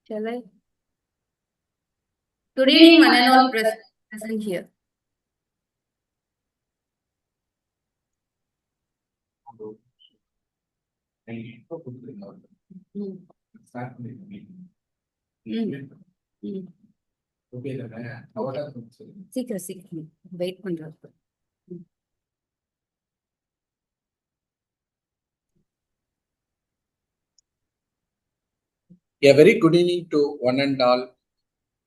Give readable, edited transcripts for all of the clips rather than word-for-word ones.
Shall I? Good evening, one and all present here. CECRI. Wait பண்றேன். A very good evening to one and all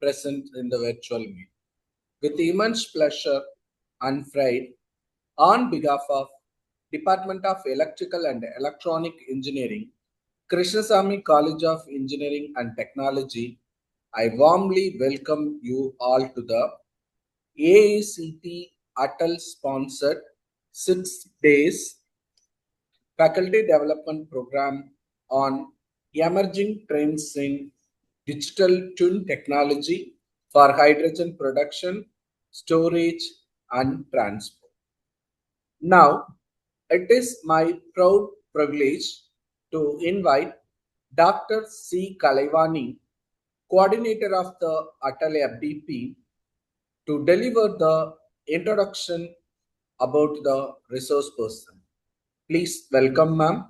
present in the virtual meeting. With immense pleasure and pride, on behalf of Department of Electrical and Electronic Engineering, Krishnasamy College of Engineering and Technology, I warmly welcome you all to the AIST Atal sponsored 6 days faculty development program on emerging trends in digital twin technology for hydrogen production, storage, and transport. Now, it is my proud privilege to invite Dr. C. Kalaivani, coordinator of the Atal FDP, to deliver the introduction about the resource person. Please welcome, ma'am.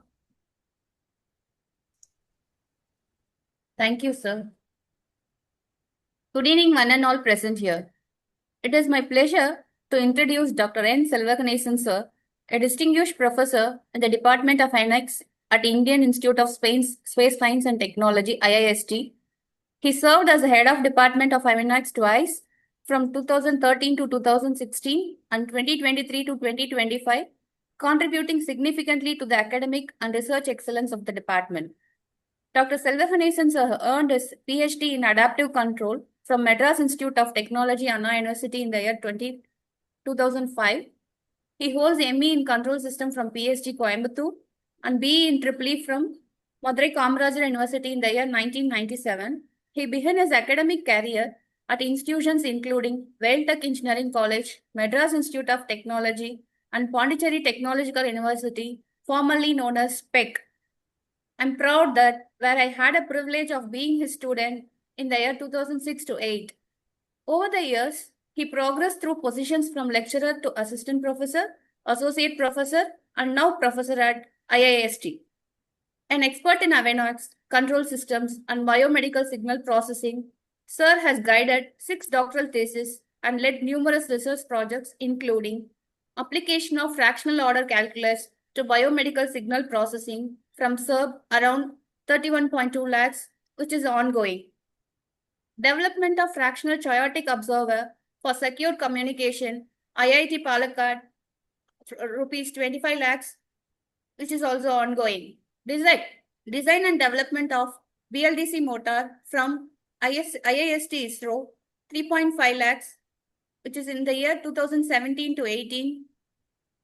Thank you, sir. Good evening, one and all present here. It is my pleasure to introduce Dr. N.Selvaganesan, sir, a distinguished professor in the Department of Avionics at Indian Institute of Space Science and Technology, IIST. He served as the head of Department of Avionics twice, from 2013 to 2016 and 2023 to 2025, contributing significantly to the academic and research excellence of the department. Dr. Selvaganesan sir earned his PhD in Adaptive Control from Madras Institute of Technology, Anna University in the year 2005. He holds ME in Control System from PSG Coimbatore and BE in EEE from Madurai Kamarajar University in the year 1997. He began his academic career at institutions including Vailtech Engineering College, Madras Institute of Technology, and Pondicherry Technological University, formerly known as PEC. I'm proud that where I had a privilege of being his student in the year 2006 to 8. Over the years, he progressed through positions from lecturer to assistant professor, associate professor, and now professor at IIST. An expert in avionics, control systems, and biomedical signal processing, sir has guided 6 doctoral theses and led numerous research projects, including application of fractional order calculus to biomedical signal processing from SERB around 31.2 lakhs, which is ongoing. Development of fractional chaotic observer for secure communication, IIT Palakkad, rupees 25 lakhs, which is also ongoing. Design and development of BLDC motor from IIST ISRO, 3.5 lakhs, which is in the year 2017 to 18.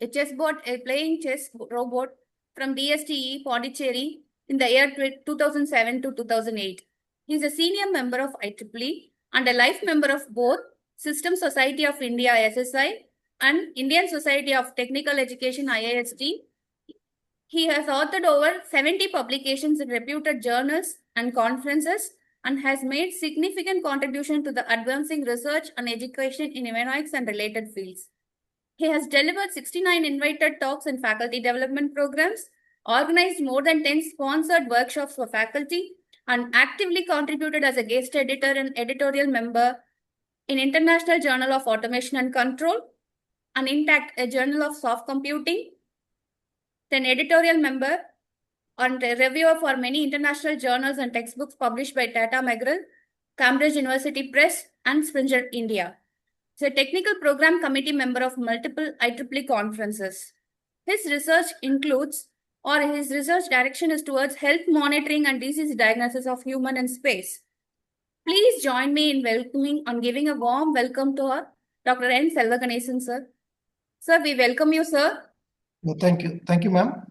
A playing chess robot from DSTE Pondicherry in the year 2007 to 2008. He is a senior member of IEEE and a life member of both System Society of India SSI and Indian Society of Technical Education IIST. He has authored over 70 publications in reputed journals and conferences and has made significant contribution to the advancing research and education in avionics and related fields. He has delivered 69 invited talks in faculty development programs, organized more than 10 sponsored workshops for faculty, and actively contributed as a guest editor and editorial member in International Journal of Automation and Control, and Intact, a journal of soft computing, then editorial member and a reviewer for many international journals and textbooks published by Tata McGraw, Cambridge University Press, and Springer India. He is a technical program committee member of multiple IEEE conferences. His research direction is towards health monitoring and disease diagnosis of human in space. Please join me in welcoming and giving a warm welcome to our Dr. N.Selvaganesan, sir. Sir, we welcome you, sir. No, thank you. Thank you, ma'am.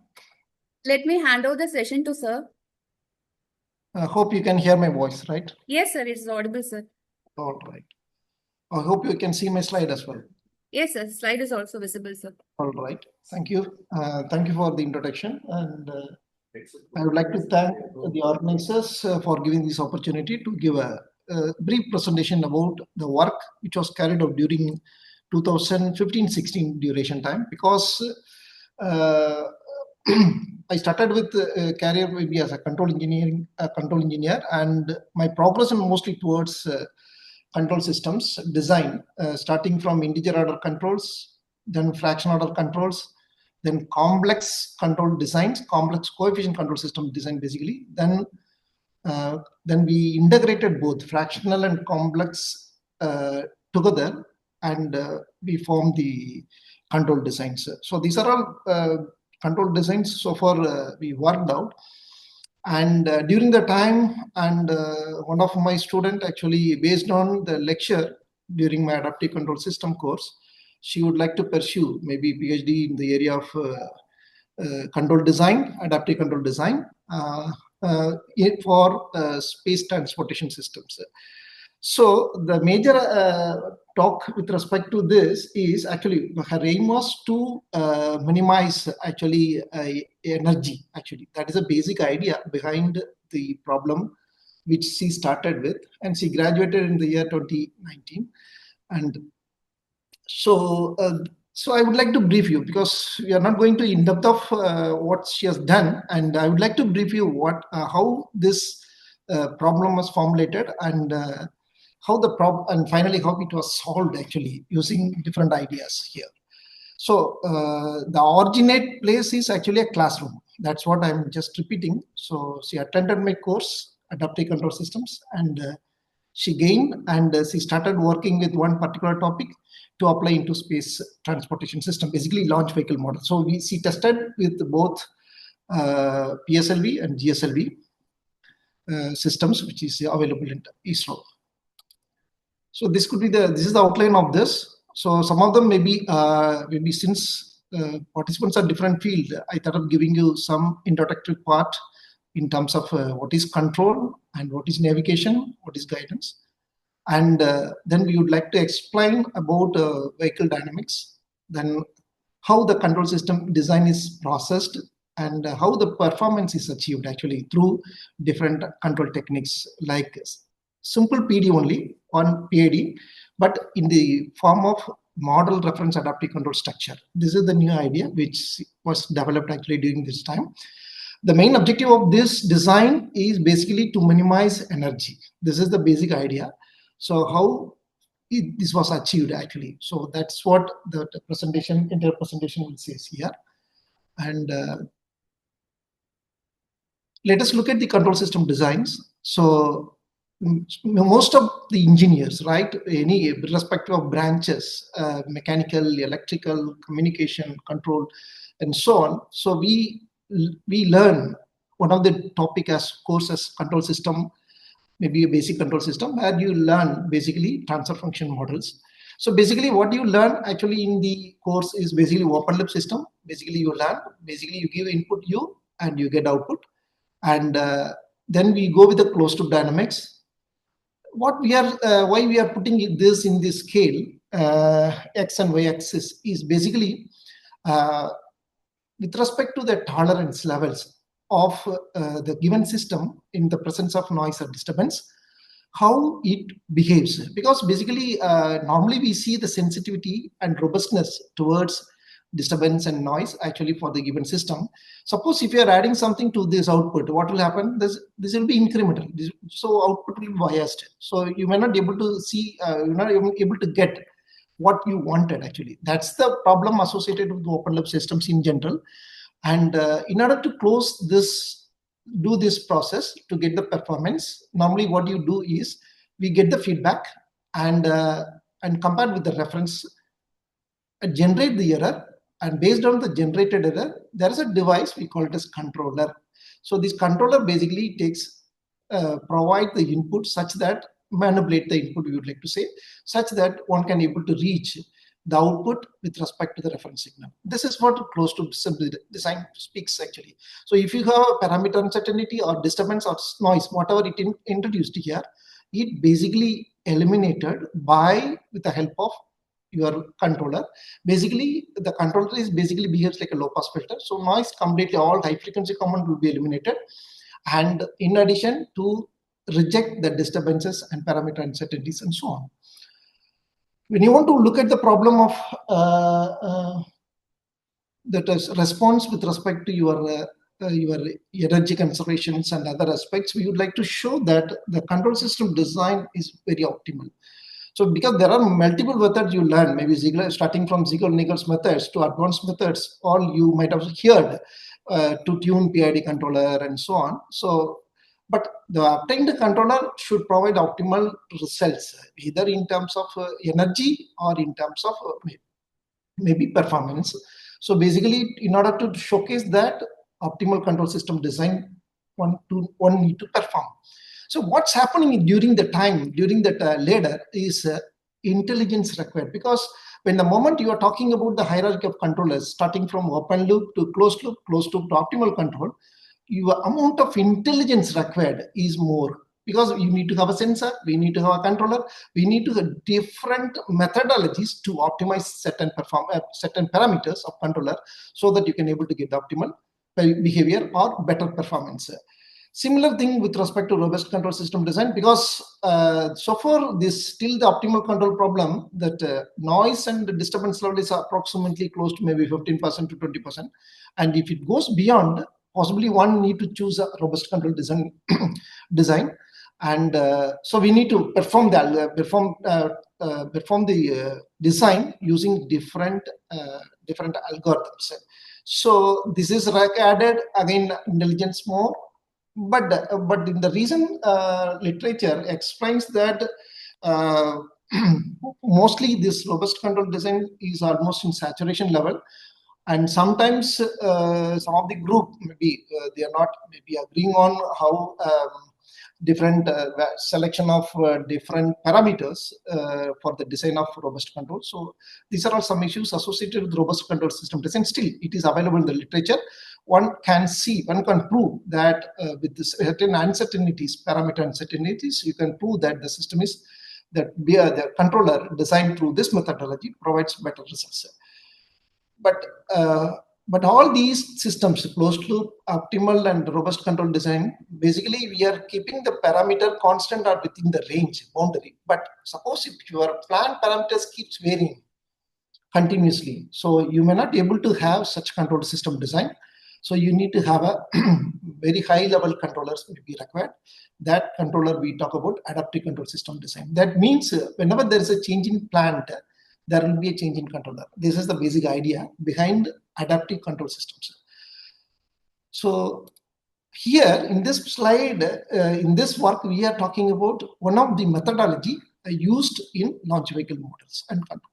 Let me hand over the session to sir. I hope you can hear my voice, right? Yes, sir. It's audible, sir. All right. I hope you can see my slide as well. Yes, sir. Slide is also visible, sir. All right. Thank you. Thank you for the introduction. And I would like to thank the organizers for giving this opportunity to give a brief presentation about the work which was carried out during 2015-16 duration time, because uh, I started with a career maybe as a control engineer, and my progress is mostly towards control systems design, starting from integer order controls, then fraction order controls, then complex control designs, complex coefficient control system design basically. Then we integrated both fractional and complex together, and we formed the control designs. So these are all control designs so far we worked out. And during the time, and one of my student actually, based on the lecture during my adaptive control system course, she would like to pursue maybe PhD in the area of control design, adaptive control design for space transportation systems. So the major talk with respect to this is actually her aim was to minimize actually energy. Actually, that is a basic idea behind the problem which she started with, and she graduated in the year 2019. And so so I would like to brief you, because we are not going to in depth of what she has done, and I would like to brief you what how this problem was formulated, and how the problem, and finally how it was solved actually using different ideas here. So the originate place is actually a classroom. That's what I'm just repeating. So she attended my course, adaptive control systems, and she gained, and she started working with one particular topic to apply into space transportation system, basically launch vehicle model. So she tested with both PSLV and GSLV systems, which is available in ISRO. So this could be this is the outline of this. So some of them maybe since participants are different field, I thought of giving you some introductory part in terms of what is control and what is navigation, what is guidance. And then we would like to explain about vehicle dynamics, then how the control system design is processed, and how the performance is achieved actually through different control techniques like simple PD only on PID, but in the form of model reference adaptive control structure. This is the new idea which was developed actually during this time. The main objective of this design is basically to minimize energy. This is the basic idea. So how this was achieved actually. So that's what the presentation, entire presentation will say here. And let us look at the control system designs. So most of the engineers, right, any irrespective of branches, mechanical, electrical, communication, control, and so on. So we learn one of the topic as course as control system, maybe a basic control system, where you learn basically transfer function models. So basically what you learn actually in the course is basically open loop system. Basically you learn, basically you give input U and you get output. And then we go with the closed loop dynamics. What we are, why we are putting this in this scale, X and Y axis, is basically with respect to the tolerance levels of the given system in the presence of noise or disturbance, how it behaves. Because basically, normally we see the sensitivity and robustness towards disturbance and noise actually for the given system. Suppose if you are adding something to this output, what will happen? This will be incremental. So output will be biased. So you may not be able to see, you're not even able to get what you wanted actually. That's the problem associated with open loop systems in general. And in order to close this, do this process to get the performance, normally what you do is we get the feedback and compared with the reference, generate the error, and based on the generated error, there is a device we call it as controller. So this controller basically takes provide the input such that manipulate the input, we would like to say, such that one can able to reach the output with respect to the reference signal. This is what closed loop design speaks actually. So if you have parameter uncertainty or disturbance or noise, whatever it introduced here, it basically eliminated by with the help of your controller. Basically, the controller is basically behaves like a low pass filter. So noise completely, all high frequency component will be eliminated. And in addition to reject the disturbances and parameter uncertainties and so on. When you want to look at the problem of that is response with respect to your energy conservations and other aspects, we would like to show that the control system design is very optimal. So because there are multiple methods you learn, maybe starting from Ziegler-Nichols methods to advanced methods, all you might have heard to tune PID controller and so on. So, but the obtained controller should provide optimal results, either in terms of energy or in terms of maybe performance. So basically, in order to showcase that optimal control system design, one need to perform. So what's happening during that ladder is intelligence required, because when the moment you are talking about the hierarchy of controllers, starting from open loop to closed loop to optimal control, your amount of intelligence required is more, because you need to have a sensor, we need to have a controller, we need to have different methodologies to optimize certain parameters of controller, so that you can able to get the optimal behavior or better performance. Similar thing with respect to robust control system design, because so far this still the optimal control problem, that noise and disturbance level is approximately close to maybe 15% to 20%, and if it goes beyond, possibly one need to choose a robust control design, and so we need to perform the design using different algorithms. So this is added again intelligence more. But in the recent literature explains that mostly this robust control design is almost in saturation level, and sometimes some of the group maybe they are not maybe agreeing on how different selection of different parameters for the design of robust control. So these are all some issues associated with robust control system design. Still, it is available in the literature. One can prove that with this certain uncertainties, parameter uncertainties, you can prove that the system is the controller designed through this methodology provides better results. But all these systems, closed loop, optimal, and robust control design, basically we are keeping the parameter constant or within the range boundary. But suppose if your planned parameters keeps varying continuously, so you may not be able to have such control system design. So you need to have a very high level controllers will be required. That controller we talk about adaptive control system design. That means whenever there is a change in plant, there will be a change in controller. This is the basic idea behind adaptive control systems. So here in this slide, in this work, we are talking about one of the methodology used in launch vehicle models and control.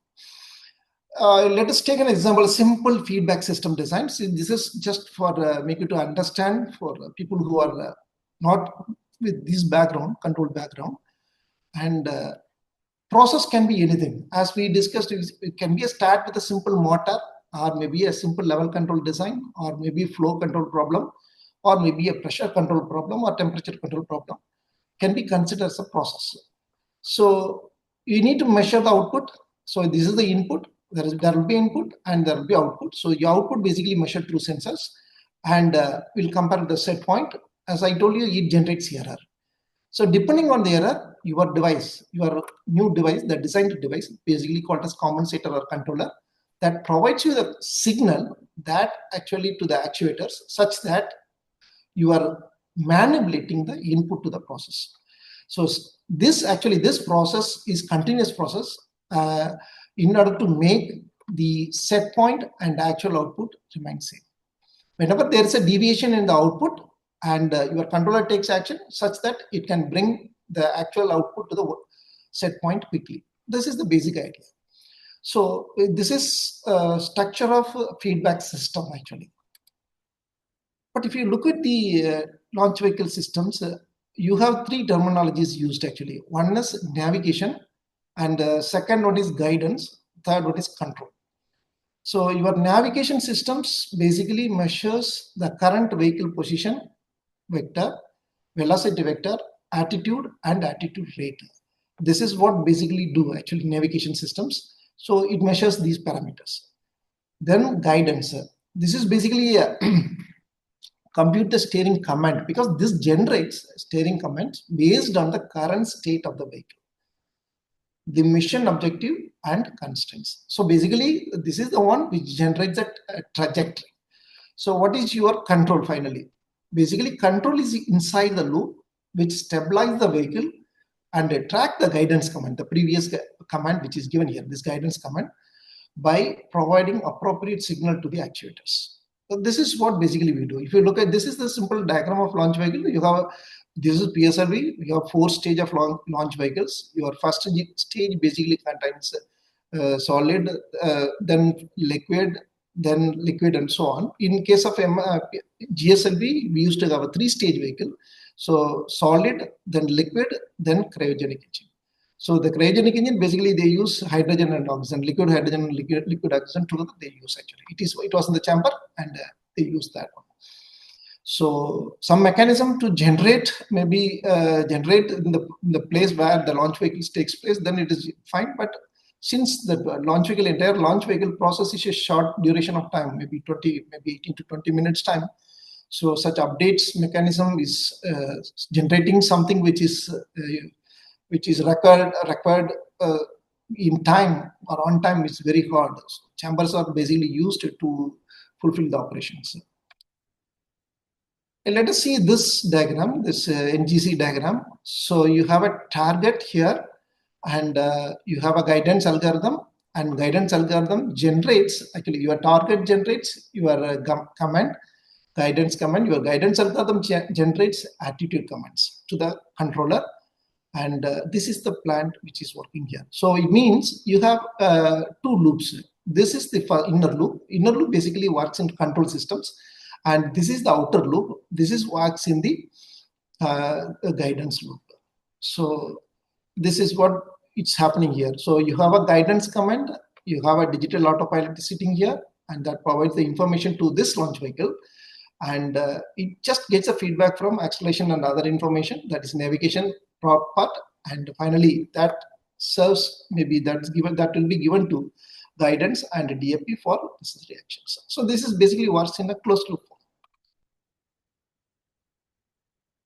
Let us take an example, simple feedback system design. So this is just for make you to understand for people who are not with this background, control background. And process can be anything. As we discussed, it can be a start with a simple motor, or maybe a simple level control design, or maybe flow control problem, or maybe a pressure control problem or temperature control problem, can be considered as a process. So you need to measure the output. So this is the input. There will be input and there will be output. So your output basically measured through sensors, and we'll compare the set point. As I told you, it generates error. So depending on the error, your device, your new device, the designed device, basically called as compensator or controller, that provides you the signal that actually to the actuators, such that you are manipulating the input to the process. So this process is continuous process in order to make the set point and actual output remain same. Whenever there is a deviation in the output, and your controller takes action such that it can bring the actual output to the set point quickly. This is the basic idea. So this is structure of feedback system actually. But if you look at the launch vehicle systems, you have three terminologies used actually. One is navigation, and second one is guidance, third one is control. So your navigation systems basically measures the current vehicle position vector, velocity vector, attitude, and attitude rate. This is what basically do actually navigation systems. So it measures these parameters. Then guidance. This is basically a compute the steering command, because this generates steering commands based on the current state of the vehicle, the mission objective and constraints. So basically, this is the one which generates a trajectory. So what is your control finally? Basically, control is inside the loop which stabilize the vehicle and track the guidance command, the previous command which is given here, this guidance command, by providing appropriate signal to the actuators. So this is what basically we do. If you look at, this is the simple diagram of launch vehicle. You have, this is PSLV. You have 4 stages of launch vehicles. Your first stage basically contains solid, then liquid, and so on. In case of GSLV, we used to have a 3-stage vehicle. So solid, then liquid, then cryogenic engine. So the cryogenic engine, basically they use hydrogen and oxygen, liquid hydrogen and liquid oxygen together they use actually. It was in the chamber and they use that one. So some mechanism to generate, maybe generate in the place where the launch vehicle takes place, then it is fine. But since the entire launch vehicle process is a short duration of time, maybe 18 to 20 minutes time. So such updates mechanism is generating something which is required in time or on time is very hard. So chambers are basically used to fulfill the operations. And let us see this diagram, this NGC diagram. So you have a target here, and you have a guidance algorithm, and guidance algorithm generates, actually your target generates your command, guidance command. Your guidance algorithm generates attitude commands to the controller. And this is the plant which is working here. So it means you have 2 loops. This is the inner loop. Inner loop basically works in control systems, and this is the outer loop. This is works in the guidance loop. So this is what it's happening here. So you have a guidance command. You have a digital autopilot sitting here, and that provides the information to this launch vehicle. And it just gets a feedback from acceleration and other information, that is navigation part, and finally that serves, maybe that will be given to guidance and DAP for necessary actions. So this is basically works in a closed loop.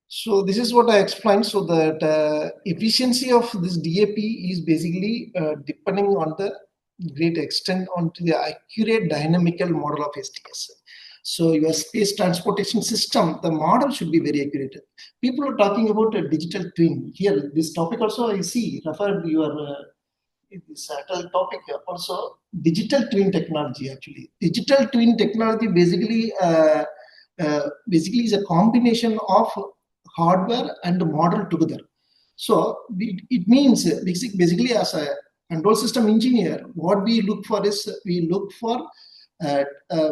So this is what I explained. So that efficiency of this DAP is basically depending on the great extent onto the accurate dynamical model of STS. So your space transportation system, the model should be very accurate. People are talking about a digital twin. Here, this topic also I see referred to your this topic here also, digital twin technology actually. Digital twin technology basically is a combination of hardware and model together. So it means basically as a control system engineer, what we look for is we look for a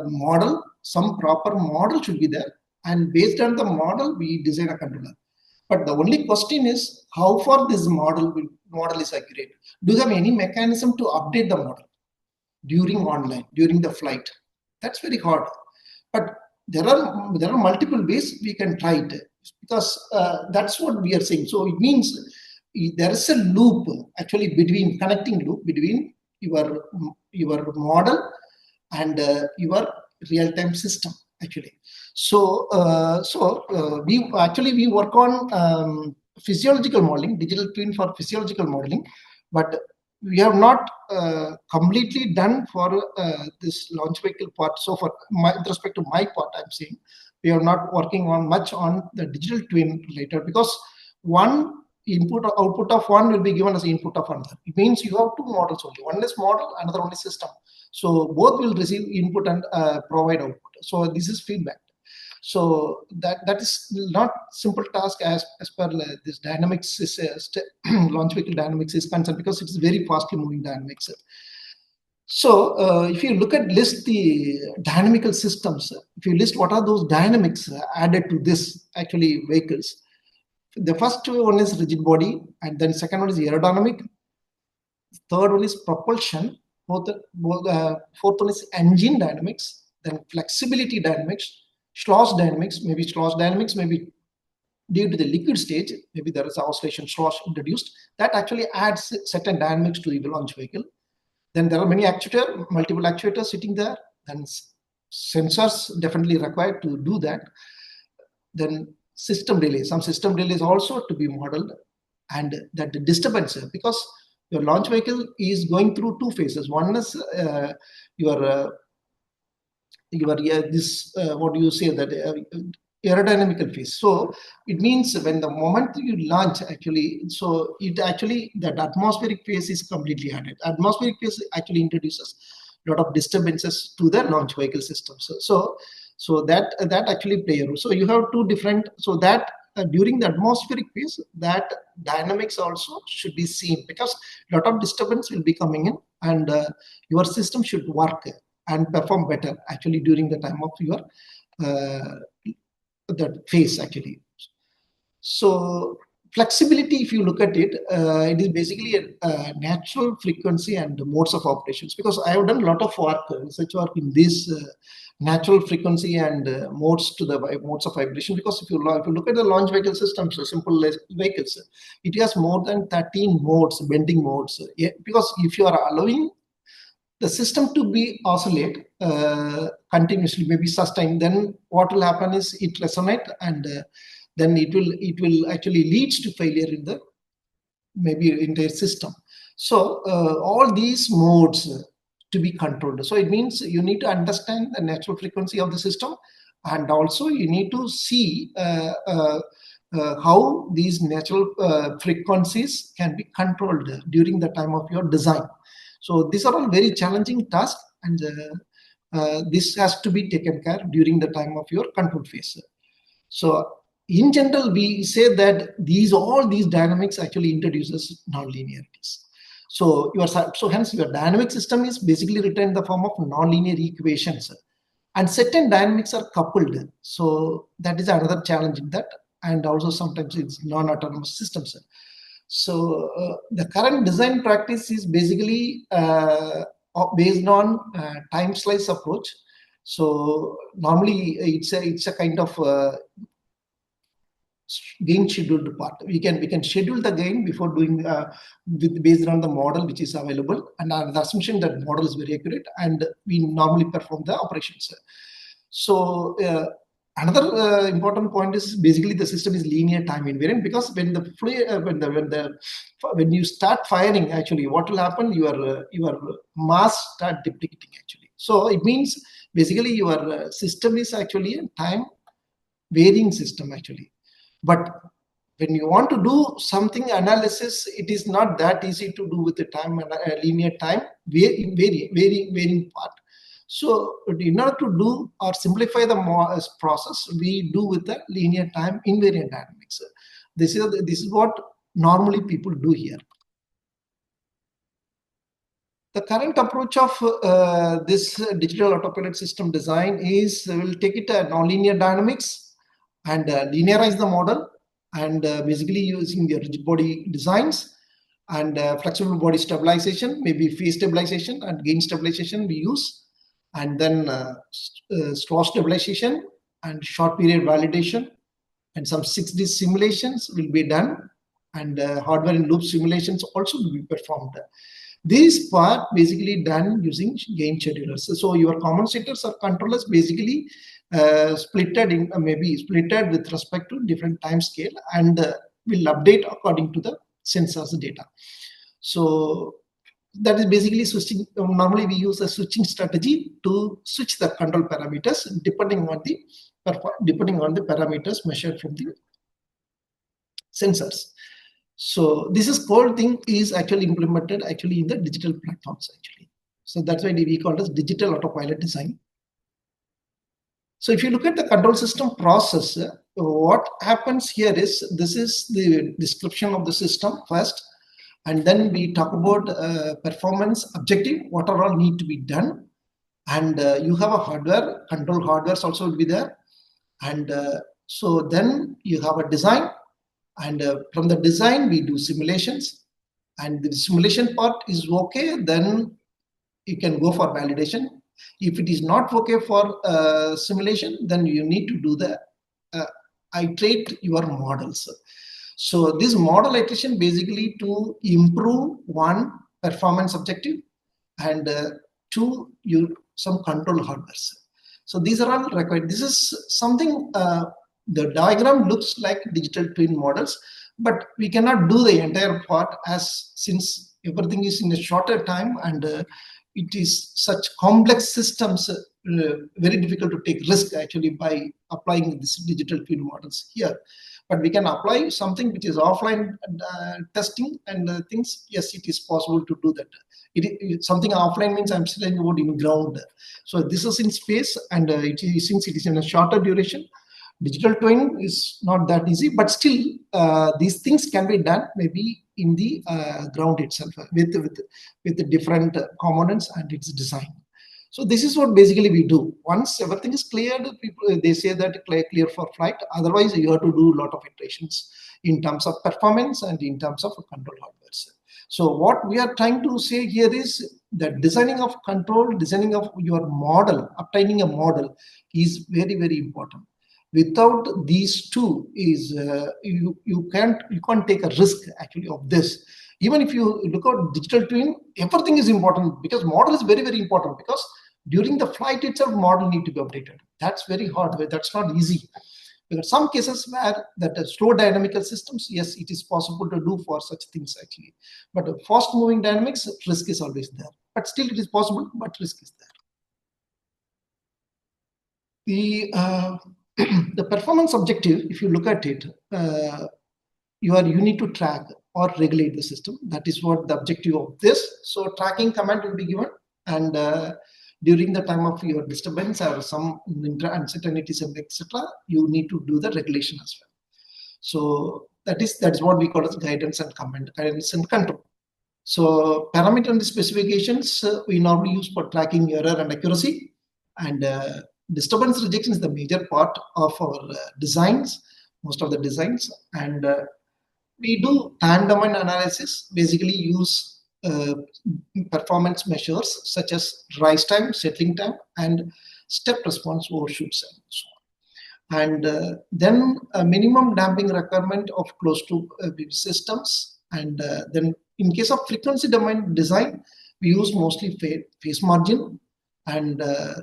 model. Some proper model should be there, and based on the model we design a controller. But the only question is how far this model is accurate. Do you have any mechanism to update the model during the flight? That's very hard. But there are multiple ways we can try it, because that's what we are saying. So it means there is a loop actually connecting loop between your model and your real-time system actually. So we work on physiological modeling, digital twin for physiological modeling, but we have not completely done for this launch vehicle part. So with respect to my part, I'm saying we are not working on much on the digital twin later, because one input or output of one will be given as input of another. It means you have 2 models only. One is model, another one is system. So both will receive input and provide output. So this is feedback. So that is not simple task as per this dynamics is launch vehicle dynamics is concerned, because it's very fastly moving dynamics. So if you list the dynamical systems, if you list what are those dynamics added to this actually vehicles, the first one is rigid body, and then second one is aerodynamic, third one is propulsion, fourth one is engine dynamics, then flexibility dynamics, slosh dynamics, maybe due to the liquid stage, maybe there is oscillation slosh introduced, that actually adds certain dynamics to the launch vehicle. Then there are many multiple actuators sitting there. Then sensors definitely required to do that. Then system delay, some system delays also to be modeled, and that the disturbance, because your launch vehicle is going through two phases. One is your this what do you say, that aerodynamical phase. So it means when the moment you launch, actually, so it actually, that atmospheric phase is completely added. Atmospheric phase actually introduces a lot of disturbances to the launch vehicle system. So that actually play a role. So you have two different, so that during the atmospheric phase, that dynamics also should be seen, because a lot of disturbance will be coming in, and your system should work and perform better actually during the time of your that phase actually. So flexibility, if you look at it, it is basically a natural frequency and modes of operations, because I have done a lot of work, research work in this natural frequency and modes of vibration. Because if you look at the launch vehicle systems, so simple vehicles, it has more than 13 modes, bending modes. Yeah, because if you are allowing the system to be oscillate continuously, maybe sustained, then what will happen is it resonate, and then it will actually leads to failure in the maybe entire system. So all these modes to be controlled. So it means you need to understand the natural frequency of the system, and also you need to see how these natural frequencies can be controlled during the time of your design. So these are all very challenging tasks, and this has to be taken care during the time of your control phase. So in general, we say that all these dynamics actually introduces nonlinearities. So hence your dynamic system is basically written in the form of nonlinear equations, and certain dynamics are coupled. So that is another challenge in that, and also sometimes it's non-autonomous systems. So the current design practice is basically based on time slice approach. So normally it's a kind of gain scheduled part. We can schedule the gain before doing based on the model which is available, and the assumption that model is very accurate, and we normally perform the operations. So another important point is basically the system is linear time invariant, because when you start firing, actually what will happen, your mass start depleting actually. So it means basically your system is actually a time varying system actually. But when you want to do something analysis, it is not that easy to do with the time linear time varying part. So in order to do or simplify the process, we do with the linear time invariant dynamics. This is what normally people do here. The current approach of this digital autopilot system design is we'll take it nonlinear dynamics and linearize the model, and basically using the rigid body designs and flexible body stabilization, maybe phase stabilization and gain stabilization we use, and then slow stabilization and short period validation, and some 6D simulations will be done, and hardware in loop simulations also will be performed. This part basically done using gain schedulers. So your compensators or controllers basically maybe splitted with respect to different time scale, and will update according to the sensors data. So that is basically switching. Normally we use a switching strategy to switch the control parameters depending on the parameters measured from the sensors. So this whole thing is actually implemented in the digital platforms actually. So that's why we call it digital autopilot design. So if you look at the control system process, what happens here is, this is the description of the system first, and then we talk about performance objective, what are all need to be done, and you have a hardware, control hardwares also will be there, and so then you have a design, and from the design we do simulations, and the simulation part is okay, then you can go for validation. If it is not okay for simulation, then you need to do the iterate your models. So this model iteration basically to improve one performance objective, and two, some control hardwares. So these are all required. This is something, the diagram looks like digital twin models, but we cannot do the entire part since everything is in a shorter time, and it is such complex systems, very difficult to take risk actually by applying this digital twin models here. But we can apply something which is offline testing and things. Yes, it is possible to do that. Something offline means I'm saying about in ground. So this is in space, and since it is in a shorter duration, digital twin is not that easy, but still these things can be done maybe in the ground itself with the different components and its design. So this is what basically we do. Once everything is cleared, they say that clear for flight. Otherwise, you have to do a lot of iterations in terms of performance and in terms of control hardware. So what we are trying to say here is that designing of control, designing of your model, obtaining a model is very, very important. Without these two, is you can't take a risk actually of this. Even if you look at digital twin, everything is important, because model is very, very important, because during the flight itself, model need to be updated. That's very hard. That's not easy. There are some cases where that slow dynamical systems, yes, it is possible to do for such things actually. But fast moving dynamics, risk is always there. But still it is possible, but risk is there. The performance objective, if you look at it, you need to track or regulate the system. That is what the objective of this. So tracking command will be given, and during the time of your disturbance or some uncertainties and etc., you need to do the regulation as well. So that's what we call as guidance and command, guidance and control. So parameter and specifications we normally use for tracking error and accuracy, and disturbance rejection is the major part of our designs, most of the designs, and we do time domain analysis, basically use performance measures such as rise time, settling time, and step response overshoots and so on. And then a minimum damping requirement of close to systems, and then in case of frequency domain design, we use mostly phase margin, and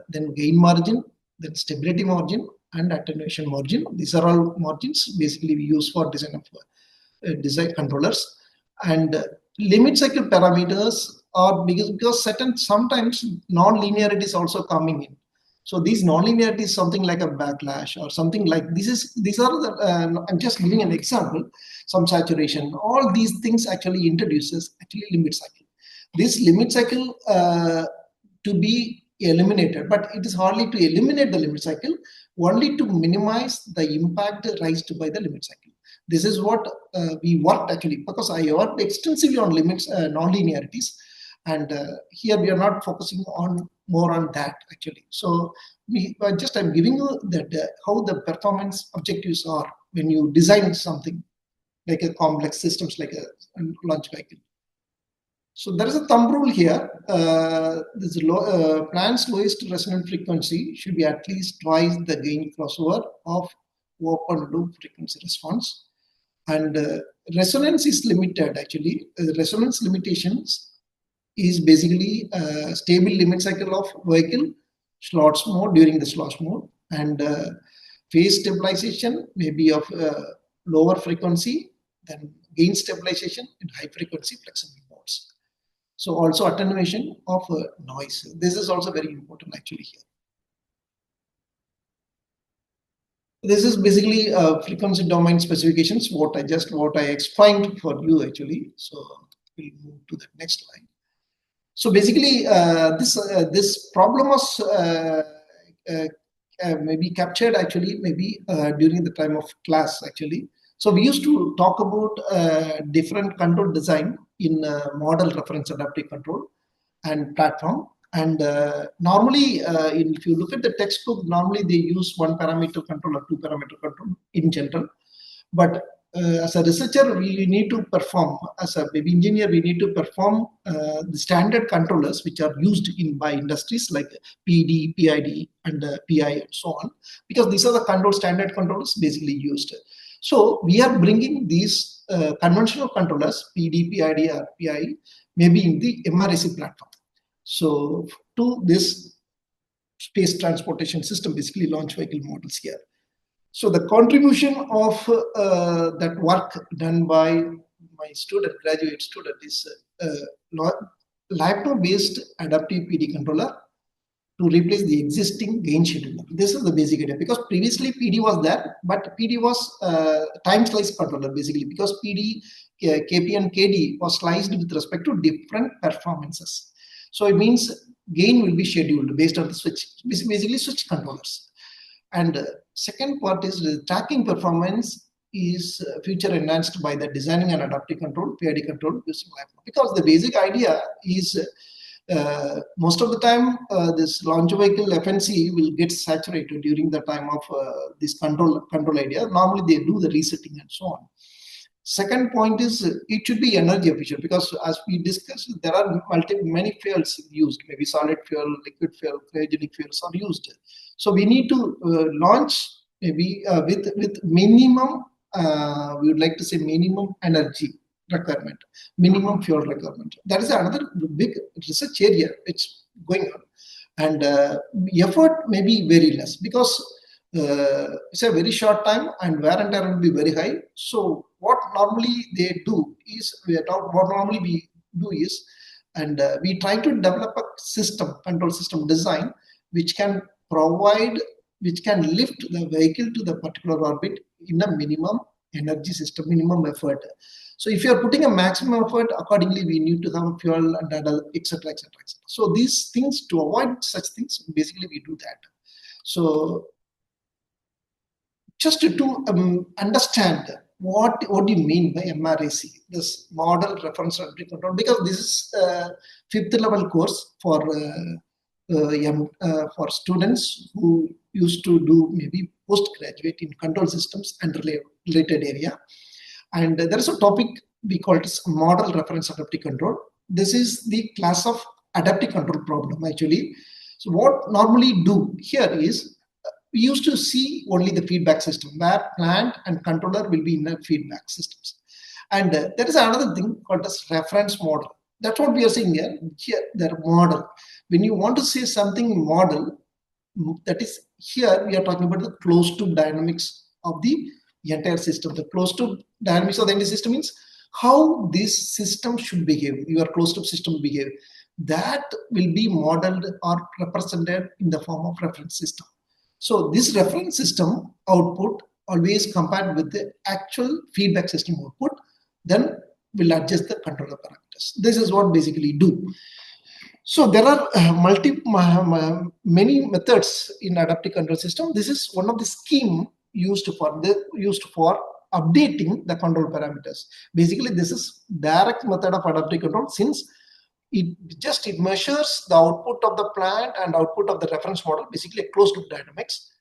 then gain margin, then stability margin, and attenuation margin. These are all margins basically we use for design of design controllers. And limit cycle parameters are because sometimes non-linearity is also coming in. So these non-linearity is something like a backlash or something like this. These are the I'm just giving an example. Some saturation, all these things actually introduces limit cycle. This limit cycle to be eliminated, but it is hardly to eliminate the limit cycle, only to minimize the impact raised by the limit cycle. This is what we worked actually, because I worked extensively on limits, non-linearities, and here we are not focusing on more on that actually. So I'm giving you that how the performance objectives are when you design something like a complex systems like a launch vehicle. So there is a thumb rule here. This plan's lowest resonant frequency should be at least twice the gain crossover of open loop frequency response. And resonance is limited actually. Resonance limitations is basically a stable limit cycle of vehicle, slots mode during the slots mode, and phase stabilization may be of lower frequency, then gain stabilization in high frequency flexible modes. So also attenuation of noise. This is also very important actually here. This is basically frequency domain specifications, what I explained for you actually. So we'll move to the next slide. So basically this problem was maybe captured actually maybe during the time of class actually. So we used to talk about different control design in model reference adaptive control and platform. And normally, if you look at the textbook, normally they use one parameter control or two parameter control in general. But as a researcher, we need to perform, as a baby engineer, we need to perform the standard controllers which are used by industries like PD, PID, and PI, and so on, because these are the standard controllers basically used. So we are bringing these conventional controllers, PD, PID, or PI, maybe in the MRAC platform. So to this space transportation system, basically launch vehicle models here. So the contribution of that work done by my graduate student is laptop-based adaptive PD controller to replace the existing gain scheduler. This is the basic idea, because previously PD was there, but PD was time slice controller basically, because PD, KP and KD was sliced with respect to different performances. So it means gain will be scheduled based on the switch, basically switch controllers. And second part is the tracking performance is future enhanced by the designing and adaptive control, PID control using laptop. Because the basic idea is most of the time this launch vehicle FNC will get saturated during the time of this control idea. Normally they do the resetting and so on. Second point is it should be energy efficient, because as we discussed, there are many fuels used, maybe solid fuel, liquid fuel, cryogenic fuels are used. So we need to launch maybe with minimum, we would like to say minimum energy requirement, minimum fuel requirement. That is another big research area it's going on. And effort may be very less, because it's a very short time and wear and tear will be very high. So what normally they do is, and we try to develop a system, control system design, which can provide, which can lift the vehicle to the particular orbit in a minimum energy system, minimum effort. So if you are putting a maximum effort, accordingly we need to have fuel and other, etc., etc., etc. So these things, to avoid such things, basically we do that. So just to understand what do you mean by MRAC, this model reference adaptive control, because this is a 5th level course for students who used to do maybe postgraduate in control systems and related area. And there is a topic we call it model reference adaptive control. This is the class of adaptive control problem actually. So what normally do here is, we used to see only the feedback system where plant and controller will be in the feedback systems. And there is another thing called as reference model. That's what we are saying here. Here, their model. When you want to say something model, that is, here we are talking about the closed loop dynamics of the entire system. The closed loop dynamics of the entire system means how this system should behave, your closed loop system behave. That will be modeled or represented in the form of reference system. So this reference system output always compared with the actual feedback system output, then we'll adjust the controller parameters. This is what basically do. So there are many methods in adaptive control system. This is one of the scheme used for updating the control parameters. Basically, this is direct method of adaptive control, since it measures the output of the plant and output of the reference model, basically a closed loop dynamics.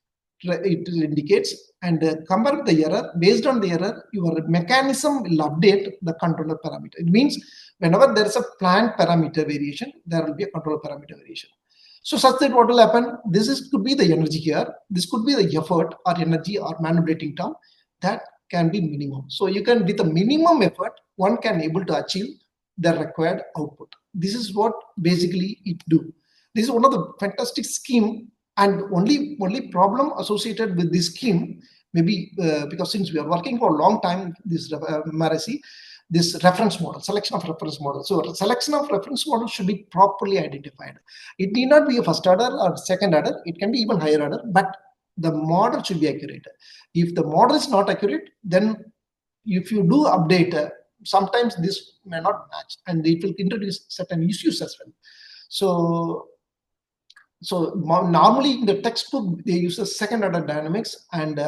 It indicates, and compare the error. Based on the error, your mechanism will update the controller parameter. It means whenever there is a plant parameter variation, there will be a controller parameter variation. So such that what will happen, could be the energy here, this could be the effort or energy or manipulating term, that can be minimum. So you can, with a minimum effort, one can able to achieve the required output. This is what basically it do. This is one of the fantastic scheme, and only problem associated with this scheme, maybe because since we are working for a long time, this MRAC, this reference model, selection of reference model. So selection of reference model should be properly identified. It need not be a first order or second order. It can be even higher order, but the model should be accurate. If the model is not accurate, then if you do update, sometimes this may not match, and it will introduce certain issues as well. So normally in the textbook, they use the second order dynamics and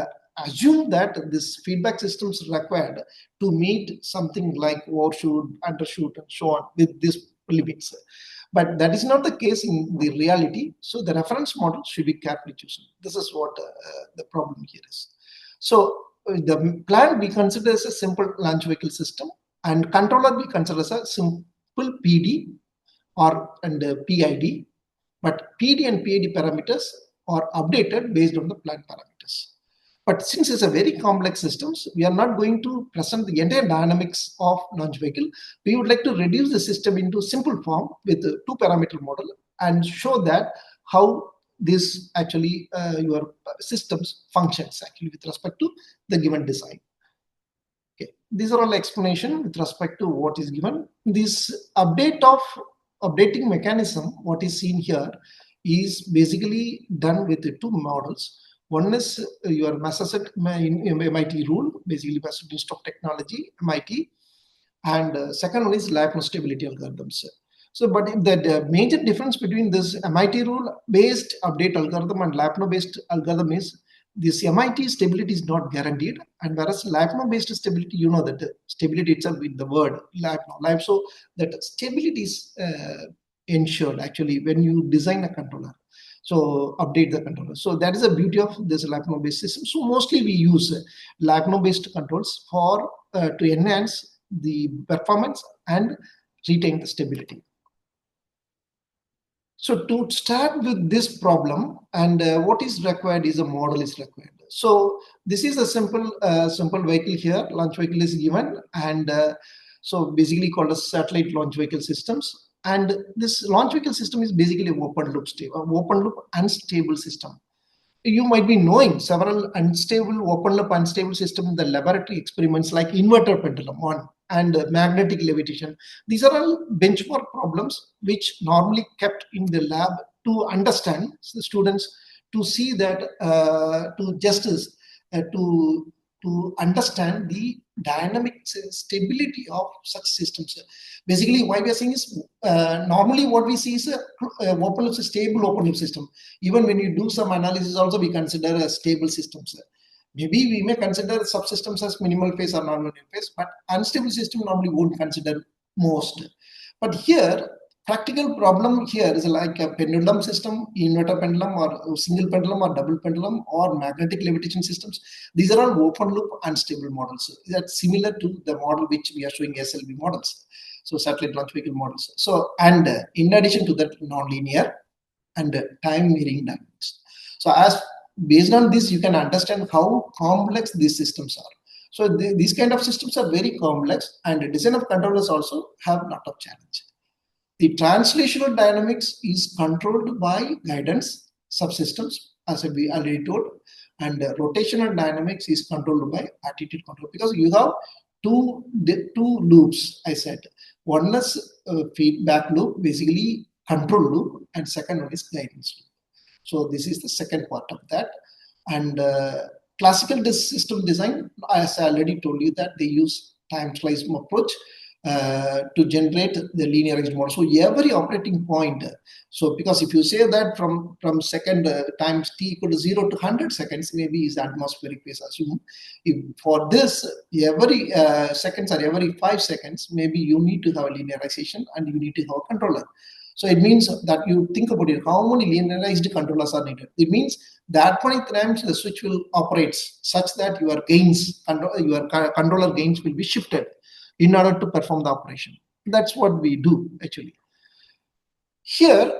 assume that this feedback system is required to meet something like overshoot, undershoot, and so on with these limits. But that is not the case in the reality. So the reference model should be carefully chosen. This is what the problem here is. So the plant we consider as a simple launch vehicle system, and controller we consider as a simple PD and PID. But PD and PID parameters are updated based on the plant parameters. But since it's a very complex systems, we are not going to present the entire dynamics of launch vehicle. We would like to reduce the system into simple form with a 2-parameter model and show that how this actually your systems functions actually with respect to the given design. Okay, these are all explanation with respect to what is given. This updating mechanism, what is seen here, is basically done with the 2 models. One is your Massachusetts MIT rule, basically Massachusetts Institute of Technology, MIT, and second one is Lyapunov stability algorithms. So, but the major difference between this MIT rule based update algorithm and Lyapunov based algorithm is this MIT stability is not guaranteed, and whereas Lyapunov based stability, you know that the stability itself with the word Lyapunov, so that stability is ensured actually when you design a controller. So update the controller. So that is the beauty of this Lyapunov based system. So mostly we use Lyapunov based controls for to enhance the performance and retain the stability. So to start with this problem, and what is required is a model is required. So this is a simple vehicle here. Launch vehicle is given, and so basically called as satellite launch vehicle systems. And this launch vehicle system is basically an open loop unstable system. You might be knowing several open loop unstable systems in the laboratory experiments like inverter pendulum one and magnetic levitation. These are all benchmark problems which normally kept in the lab to understand the students, to see that to understand the dynamic stability of such systems. Basically, why we are saying is normally what we see is a stable open loop system. Even when you do some analysis, also we consider a stable systems. Maybe we may consider subsystems as minimal phase or non-minimal phase, but unstable system normally won't consider most. But here, practical problem here is like a pendulum system, inverter pendulum, or single pendulum, or double pendulum, or magnetic levitation systems. These are all open loop unstable models. That's similar to the model which we are showing SLV models. So satellite launch vehicle models. So, and in addition to that, nonlinear and time varying dynamics. So as based on this, you can understand how complex these systems are. So these kind of systems are very complex, and the design of controllers also have a lot of challenge. The translational dynamics is controlled by guidance subsystems, as we already told, and rotational dynamics is controlled by attitude control, because you have two loops. I said one is feedback loop, basically control loop, and second one is guidance loop. So this is the second part of that. And classical system design, as I already told you, that they use time slice approach to generate the linearized model. So every operating point, so because if you say that from second times t equal to 0 to 100 seconds, maybe is atmospheric phase, assume. If for this, every seconds or every 5 seconds, maybe you need to have a linearization and you need to have a controller. So it means that you think about it, how many linearized controllers are needed. It means that point in time the switch will operate such that your gains, your controller gains will be shifted in order to perform the operation. That's what we do actually. Here,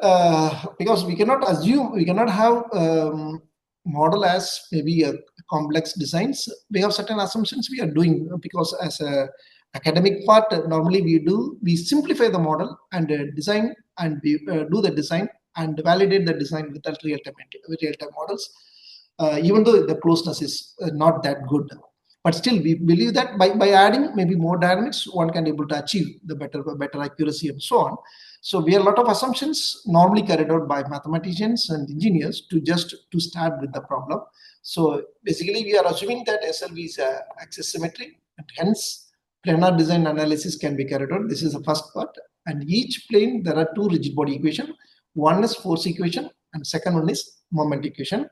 because we cannot assume, we cannot have model as maybe a complex designs. We have certain assumptions we are doing, because as a academic part, normally we simplify the model and design, and we do the design and validate the design with real-time models, even though the closeness is not that good. But still, we believe that by adding maybe more dynamics, one can able to achieve the better accuracy and so on. So we have a lot of assumptions normally carried out by mathematicians and engineers to start with the problem. So basically, we are assuming that SLV is axis symmetry, and hence planar design analysis can be carried out. This is the first part. And each plane, there are two rigid body equation. One is force equation, and second one is moment equation.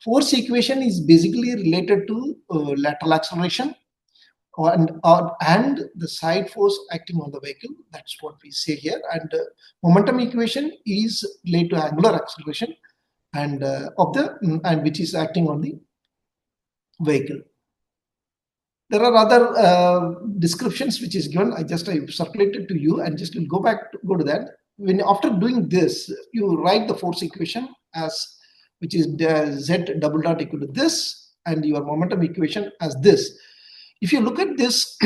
Force equation is basically related to lateral acceleration and the side force acting on the vehicle. That's what we say here. And momentum equation is related to angular acceleration and which is acting on the vehicle. There are other descriptions which is given. I circulated to you and just will go to that. When after doing this, you write the force equation as which is z double dot equal to this, and your momentum equation as this. If you look at this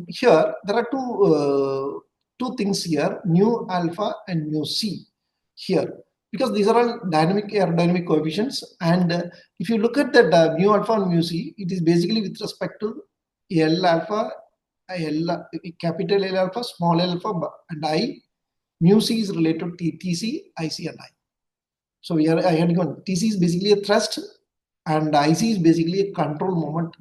here, there are two things here, mu alpha and mu c here, because these are all dynamic aerodynamic coefficients. And if you look at that mu alpha and mu c, it is basically with respect to L alpha, capital L alpha, small L alpha, and I. Mu c is related to Tc, Ic, and I. So we are Tc is basically a thrust, and Ic is basically a control moment,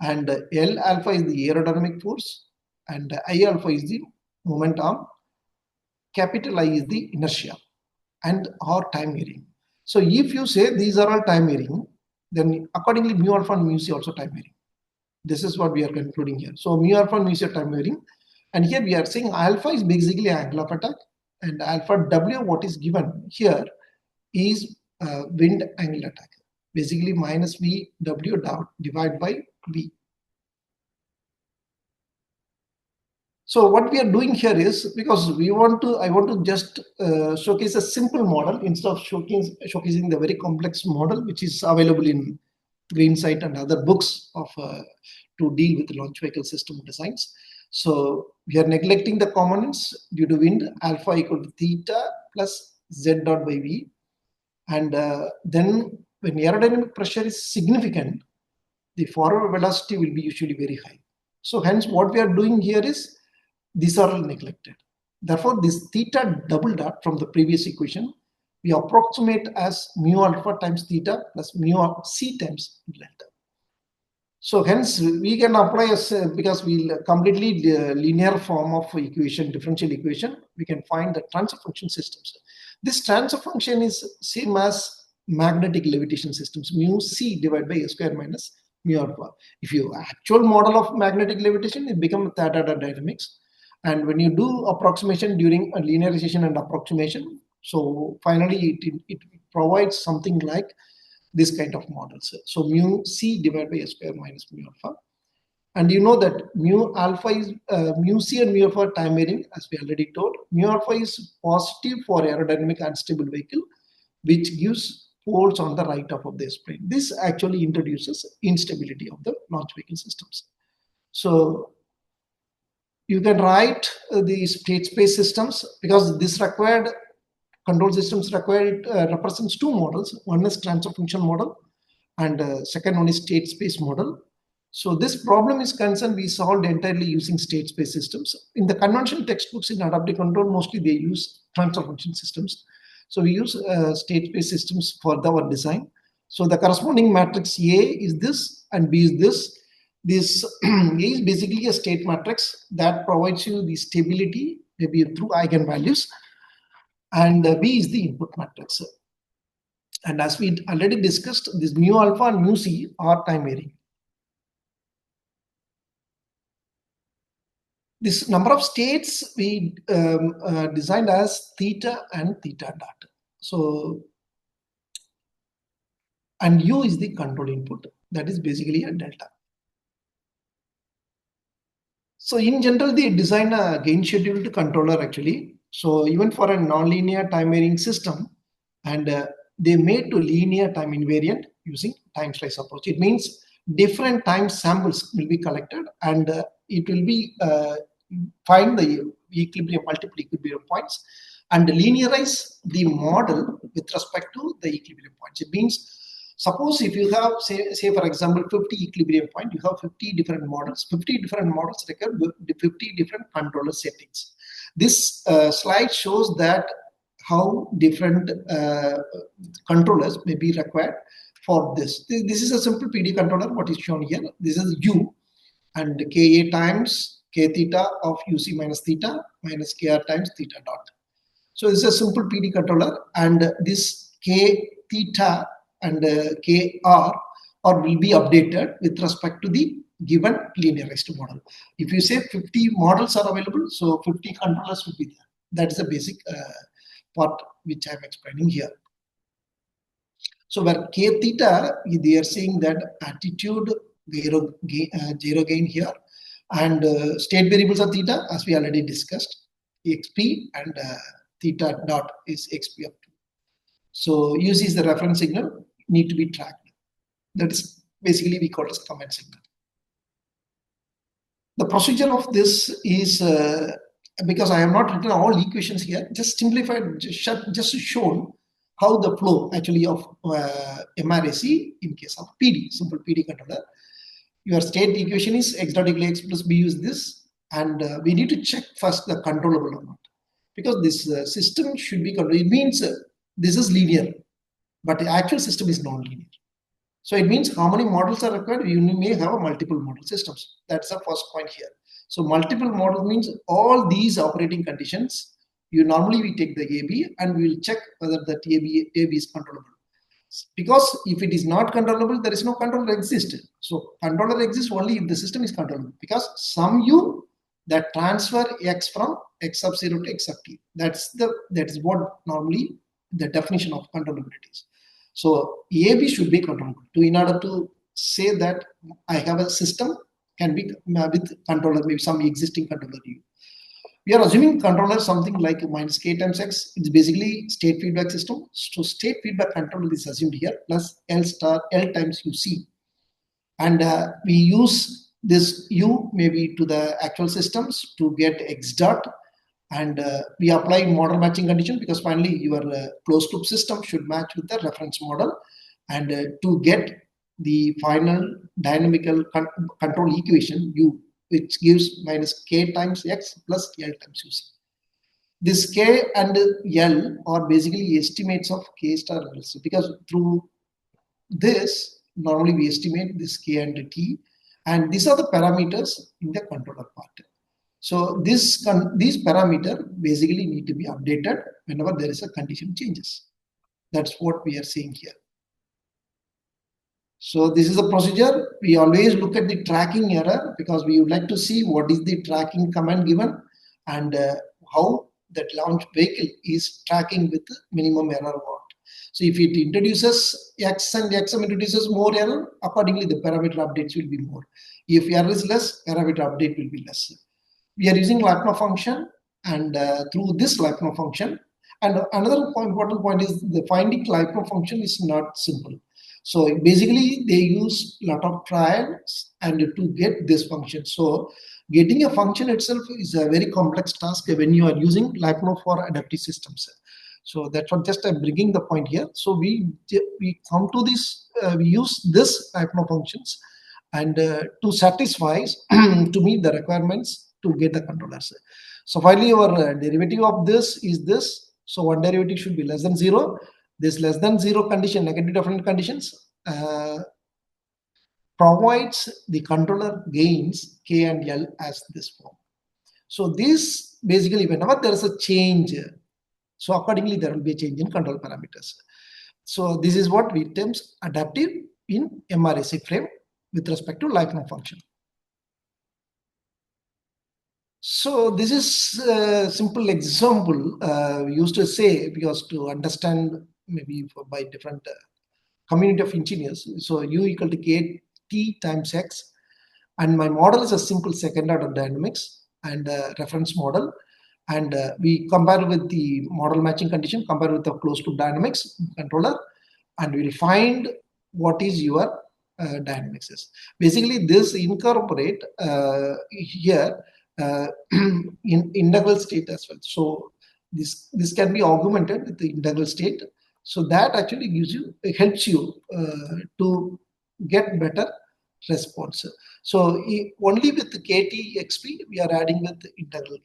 and L alpha is the aerodynamic force, and I alpha is the moment arm, capital I is the inertia, and or time varying. So if you say these are all time varying, then accordingly mu alpha and mu c also time varying. This is what we are concluding here. So mu alpha and mu c are time varying, and here we are saying alpha is basically angle of attack, and alpha W, what is given here, is wind angle attack, basically minus V W dot divided by V. So what we are doing here is, because I want to just showcase a simple model instead of showcasing the very complex model which is available in Greensight and other books of to deal with launch vehicle system designs. So we are neglecting the components due to wind, alpha equal to theta plus Z dot by V. And then when aerodynamic pressure is significant, the forward velocity will be usually very high. So hence what we are doing here is, these are all neglected. Therefore, this theta double dot from the previous equation, we approximate as mu alpha times theta plus mu c times delta. So hence we can apply as, because we'll completely linear form of equation, differential equation, we can find the transfer function systems. This transfer function is same as magnetic levitation systems, mu c divided by a square minus mu alpha. If you actual model of magnetic levitation, it becomes theta dynamics. And when you do approximation during a linearization and approximation, so finally it provides something like this kind of models. So mu c divided by a square minus mu alpha. And you know that mu alpha is mu c and mu alpha are time varying, as we already told. Mu alpha is positive for aerodynamic unstable vehicle, which gives force on the right half of the plane. This actually introduces instability of the launch vehicle systems. So you can write the state space systems, because this required control systems required represents two models. One is transfer function model, and second one is state space model. So this problem is concerned, we solved entirely using state space systems. In the conventional textbooks in adaptive control, mostly they use transfer function systems. So we use state space systems for our design. So the corresponding matrix A is this and B is this. This A is basically a state matrix that provides you the stability, maybe through eigenvalues, and B is the input matrix. And as we already discussed, this mu alpha and mu c are time varying. This number of states we designed as theta and theta dot. So, and U is the control input, that is basically a delta. So in general, they design a gain scheduled controller actually. So even for a nonlinear time varying system, and they made to linear time invariant using time slice approach. It means different time samples will be collected, and it will be find the equilibrium, multiple equilibrium points, and linearize the model with respect to the equilibrium points. It means, suppose if you have, say for example, 50 equilibrium point, you have 50 different models. 50 different models require 50 different controller settings. This slide shows that how different controllers may be required for this. This is a simple PD controller, what is shown here. This is U, and Ka times K theta of UC minus theta minus Kr times theta dot. So this is a simple PD controller, and this K theta and Kr or will be updated with respect to the given linearized model. If you say 50 models are available, so 50 controllers will be there. That is the basic part which I am explaining here. So where K theta, they are saying that attitude zero gain here, and state variables are theta, as we already discussed, xp, and theta dot is xp up to. So UC is the reference signal, need to be tracked. That is basically we call it as command signal. The procedure of this is, because I have not written all equations here, just simplified, just shown how the flow actually of MRAC in case of PD, simple PD controller. Your state equation is x dot equal x plus b is this, and we need to check first the controllable or not, because this system should be controlled. It means this is linear, but the actual system is non-linear. So it means how many models are required? You may have a multiple model systems. That's the first point here. So multiple model means all these operating conditions. You normally we take the AB and we will check whether that AB is controllable. Because if it is not controllable, there is no controller exist. So controller exists only if the system is controllable. Because some U that transfer x from x sub 0 to x sub t. That is what normally the definition of controllability is. So AB should be controllable. In order to say that I have a system can be with controller, maybe some existing controller U. We are assuming controller something like minus k times x. It's basically state feedback system. So state feedback controller is assumed here plus L star L times UC. And we use this U maybe to the actual systems to get x dot. And we apply model matching condition because finally your closed loop system should match with the reference model. And to get the final dynamical control equation U, which gives minus k times x plus L times UC. This k and L are basically estimates of k star L. Because through this, normally we estimate this k and t, and these are the parameters in the controller part. So these parameters basically need to be updated whenever there is a condition changes. That's what we are seeing here. So this is the procedure. We always look at the tracking error because we would like to see what is the tracking command given and how that launch vehicle is tracking with minimum error what. So if it introduces X and XM introduces more error, accordingly the parameter updates will be more. If error is less, parameter update will be less. We are using Lagrange function, and through this Lagrange function, and another important point is the finding Lagrange function is not simple. So basically they use a lot of trials and to get this function. So getting a function itself is a very complex task when you are using Lagrange for adaptive systems. So that's what just I'm bringing the point here. So we come to this, we use this Lagrange functions and to satisfy to meet the requirements to get the controllers. So finally our derivative of this is this. So one derivative should be less than 0. This less than 0 condition, negative definite conditions, provides the controller gains k and L as this form. So this basically whenever there is a change, so accordingly there will be a change in control parameters. So this is what we terms adaptive in MRAC frame with respect to Lagrange function. So this is a simple example we used to say because to understand maybe by different community of engineers. So U equal to k t times x, and my model is a simple second order dynamics and reference model, and we compare with the model matching condition, compare with the closed loop dynamics controller, and we'll find what is your dynamics is. Basically this incorporate here in integral state as well. So this can be augmented with the integral state. So that actually gives you, helps you to get better response. So only with the KTXP we are adding with the integral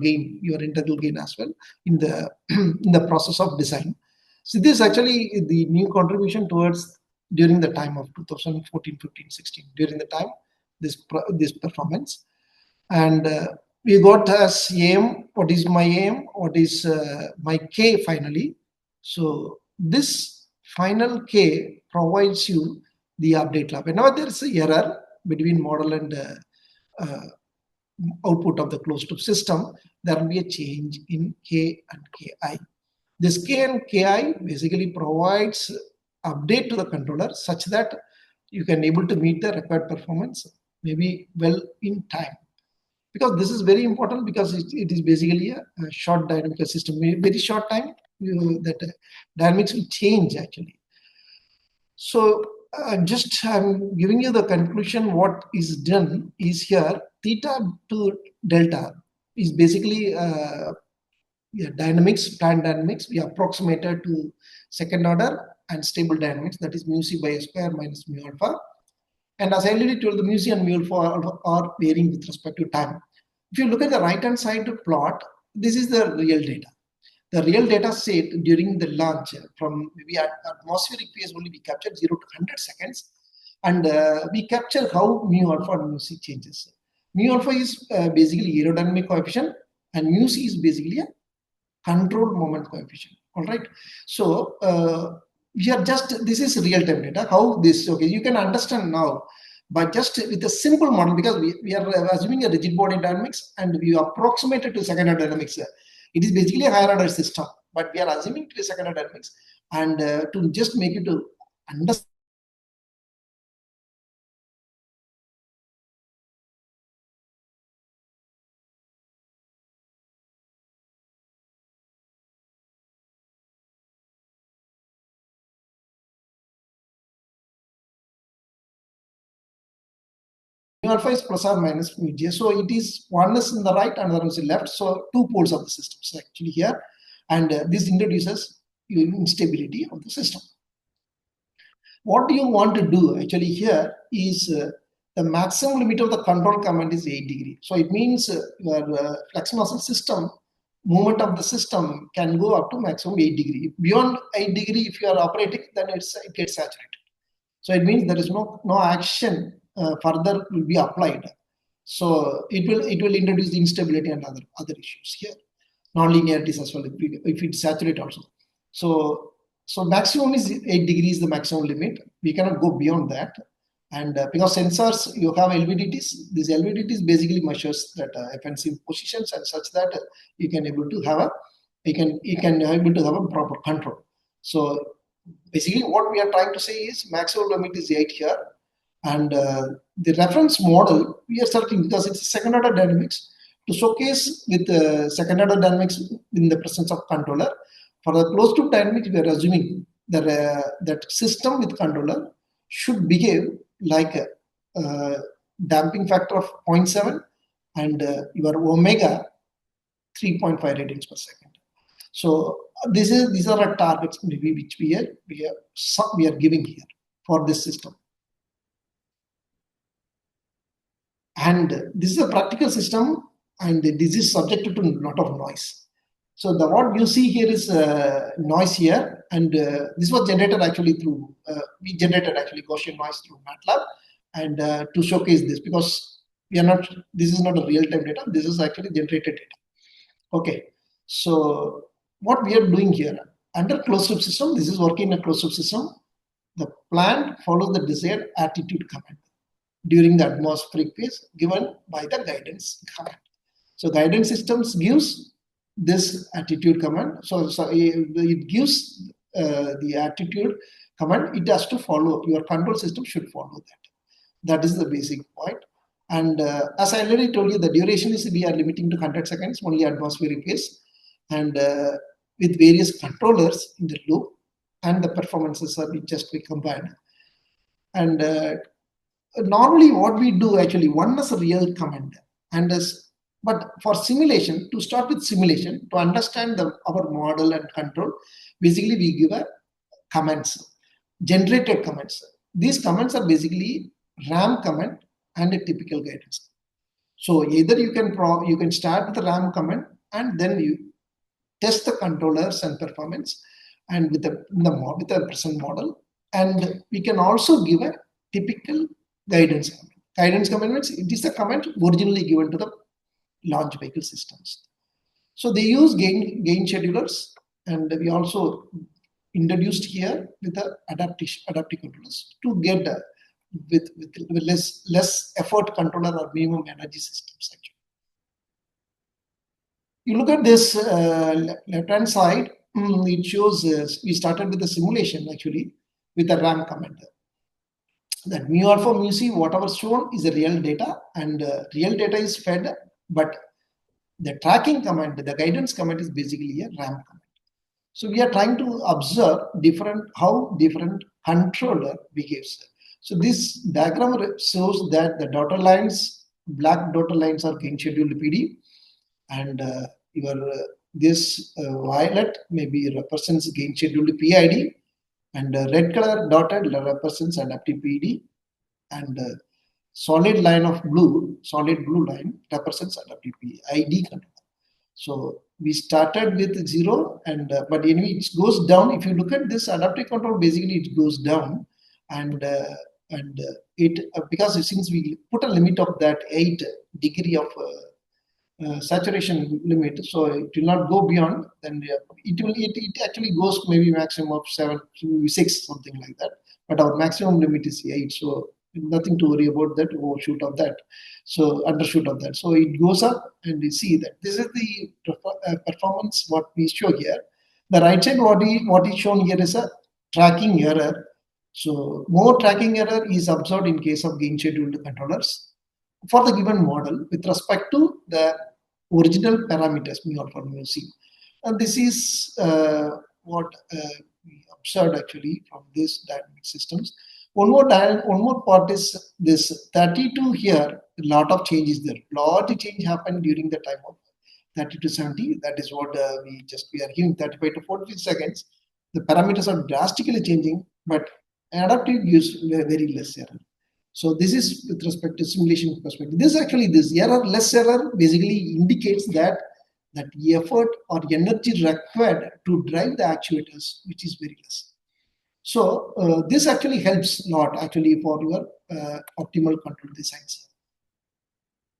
gain, your integral gain as well in the in the process of design. So this is actually the new contribution towards during the time of 2014, 15, 16. During the time this performance. And we got as aim, what is my aim, what is my K finally. So this final K provides you the update log. Whenever there is an error between model and output of the closed loop system, there will be a change in K and Ki. This K and Ki basically provides update to the controller such that you can able to meet the required performance maybe well in time. Because this is very important because it is basically a short dynamical system. Very short time that dynamics will change actually. So just I'm giving you the conclusion. What is done is here theta to delta is basically dynamics, plant dynamics. We approximated to second order and stable dynamics, that is mu c by a square minus mu alpha. And as I already told, the mu c and mu alpha are varying with respect to time. If you look at the right hand side plot, this is the real data. The real data set during the launch from maybe at atmospheric phase only we captured 0 to 100 seconds, and we capture how mu alpha and mu c changes. Mu alpha is basically aerodynamic coefficient, and mu c is basically a control moment coefficient. All right. So we are just, this is real time data. How this, okay, you can understand now by just with a simple model, because we are assuming a rigid body dynamics and we approximated to second order dynamics. It is basically a higher order system, but we are assuming to be second order dynamics, and to just make it to understand. Mu alpha is plus or minus mu j. So it is one is in the right and the other is in the left. So two poles of the system is actually here. And this introduces instability of the system. What you want to do actually here is the maximum limit of the control command is 8 degrees. So it means your flex muscle system, movement of the system can go up to maximum 8 degrees. Beyond 8 degrees, if you are operating, then it gets saturated. So it means there is no action further will be applied. So it will introduce the instability and other issues here. Non-linearities as well if it's saturated also. So maximum is 8 degrees the maximum limit. We cannot go beyond that. And because sensors, you have LVDTs. These LVDTs basically measures that FNC positions and such that you can able to have a proper control. So basically what we are trying to say is maximum limit is 8 here. And the reference model we are searching because it's second order dynamics to showcase with second order dynamics in the presence of controller. For the closed loop dynamics, we are assuming that that system with controller should behave like a damping factor of 0.7 and your omega 3.5 radians per second. So these are our targets maybe which we are giving here for this system. And this is a practical system, and this is subjected to a lot of noise. So what you see here is noise here, and this was generated actually through, we generated actually Gaussian noise through MATLAB, and to showcase this, because this is not a real-time data, this is actually generated data. Okay, so what we are doing here, under closed loop system, this is working in a closed loop system, the plant follows the desired attitude command during the atmospheric phase given by the guidance command. So guidance systems gives this attitude command. So it gives the attitude command. It has to follow. Your control system should follow that. That is the basic point. And as I already told you, the duration is we are limiting to 100 seconds, only atmospheric phase, and with various controllers in the loop, and the performances are we combined. And normally what we do actually, one is a real command, and but for simulation, to start with simulation, to understand our model and control, basically we give a commands, generated commands. These commands are basically RAM command and a typical guidance. So either you can start with the RAM command and then you test the controllers and performance and with the present model, and we can also give a typical guidance command. Guidance command means it is the command originally given to the launch vehicle systems. So they use gain schedulers, and we also introduced here with the adaptive controllers to get with less effort controller or minimum energy systems. Actually, you look at this left hand side, it shows we started with the simulation actually with the RAM command. That mu alpha, mu c, whatever shown is the real data, and real data is fed, but the tracking command, the guidance command is basically a RAM command. So we are trying to observe how different controller behaves. So this diagram shows that the dotted lines, black dotted lines are gain scheduled PD, and your this violet maybe represents gain scheduled PID, and red color dotted represents adaptive PD, and solid line of blue, solid blue line represents adaptive PID control. So we started with 0, and but anyway it goes down. If you look at this adaptive control, basically it goes down, and it because since we put a limit of that 8 degree of saturation limit, so it will not go beyond. Then it actually goes maybe maximum of 7 to 6, something like that. But our maximum limit is 8, so nothing to worry about that overshoot of that. So undershoot of that. So it goes up, and we see that this is the performance what we show here. The right side what is shown here is a tracking error. So more tracking error is observed in case of gain scheduled controllers for the given model with respect to the original parameters mu alpha mu c. And this is what we observed actually from these dynamic systems. One more part is this 32 here. A lot of change is there. Lot of change happened during the time of 30 to 70. That is what we are giving 35 to 40 seconds. The parameters are drastically changing, but adaptive gives very less error. So this is with respect to simulation perspective. This error, less error, basically indicates that the effort or energy required to drive the actuators, which is very less. So this actually helps a lot actually for your optimal control designs.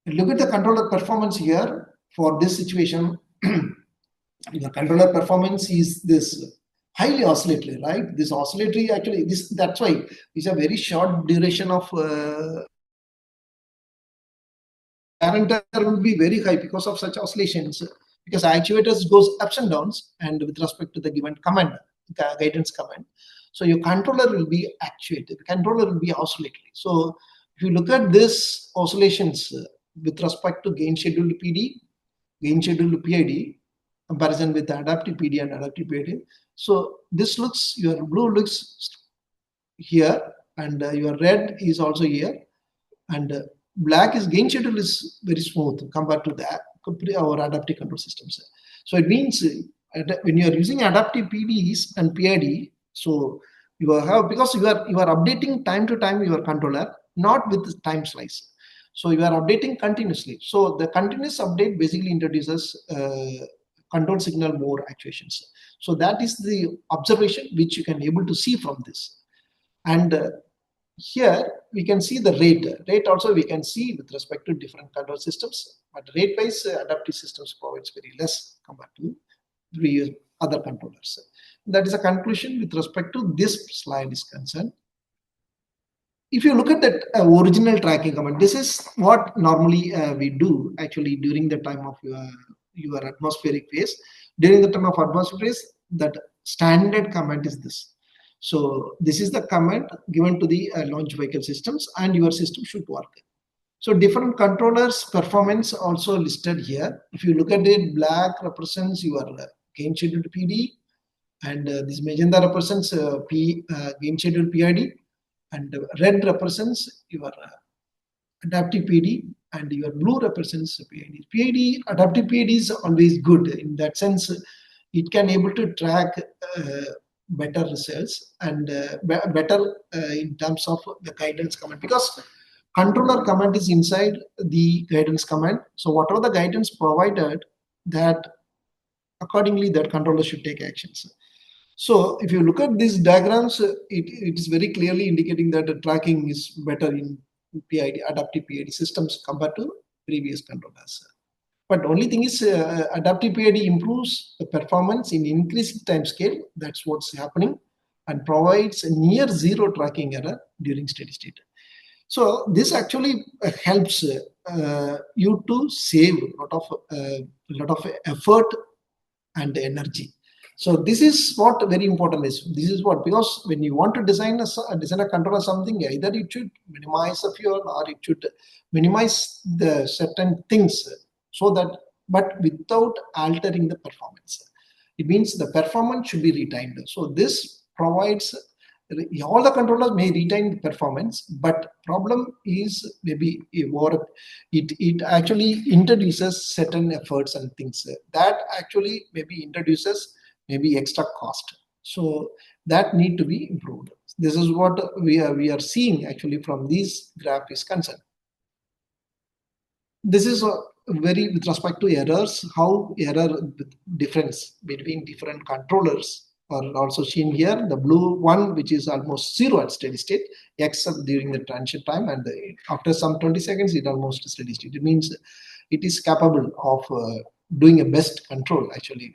Look at the controller performance here for this situation. The controller performance is this highly oscillatory, right? This oscillatory actually, that's why it's a very short duration of current will be very high because of such oscillations, because actuators goes ups and downs, and with respect to the given command, the guidance command. So your controller will be actuated, the controller will be oscillatory. So if you look at this oscillations with respect to gain scheduled PD, gain scheduled PID, comparison with the adaptive PD and adaptive PID. So this looks, your blue looks here, and your red is also here, and black is gain schedule is very smooth compared to our adaptive control systems. So it means when you are using adaptive PDs and PID, so you have, because you are updating time to time your controller, not with time slice. So you are updating continuously. So the continuous update basically introduces control signal more actuations. So that is the observation which you can able to see from this. And here we can see the rate also we can see with respect to different control systems, but rate wise adaptive systems provides very less compared to the other controllers. That is a conclusion with respect to this slide is concerned. If you look at that original tracking command, this is what normally we do actually during the time of your atmospheric phase. During the time of atmospheric phase, that standard command is this. So this is the command given to the launch vehicle systems, and your system should work. So different controllers performance also listed here. If you look at it, black represents your gain scheduled PD, and this magenta represents gain scheduled PID, and red represents your adaptive PD, and your blue represents PID. PID, adaptive PID is always good in that sense. It can able to track better results and better in terms of the guidance command, because controller command is inside the guidance command. So whatever the guidance provided, that accordingly that controller should take actions. So if you look at these diagrams, it is very clearly indicating that the tracking is better in PID, adaptive PID systems compared to previous controllers. But only thing is adaptive PID improves the performance in increasing time scale. That's what's happening, and provides a near zero tracking error during steady state. So this actually helps you to save a lot of effort and energy. So this is what very important is. This is what, because when you want to design a control or something, either it should minimize the fuel or it should minimize the certain things, so that, but without altering the performance. It means the performance should be retained. So this provides all the controllers may retain the performance, but problem is maybe it actually introduces certain efforts and things that actually maybe introduces maybe extra cost. So that need to be improved. This is what we are seeing actually from these graph is concerned. This is very with respect to errors, how error difference between different controllers are also seen here. The blue one, which is almost zero at steady state, except during the transit time, and after some 20 seconds, it almost steady state. It means it is capable of doing a best control actually.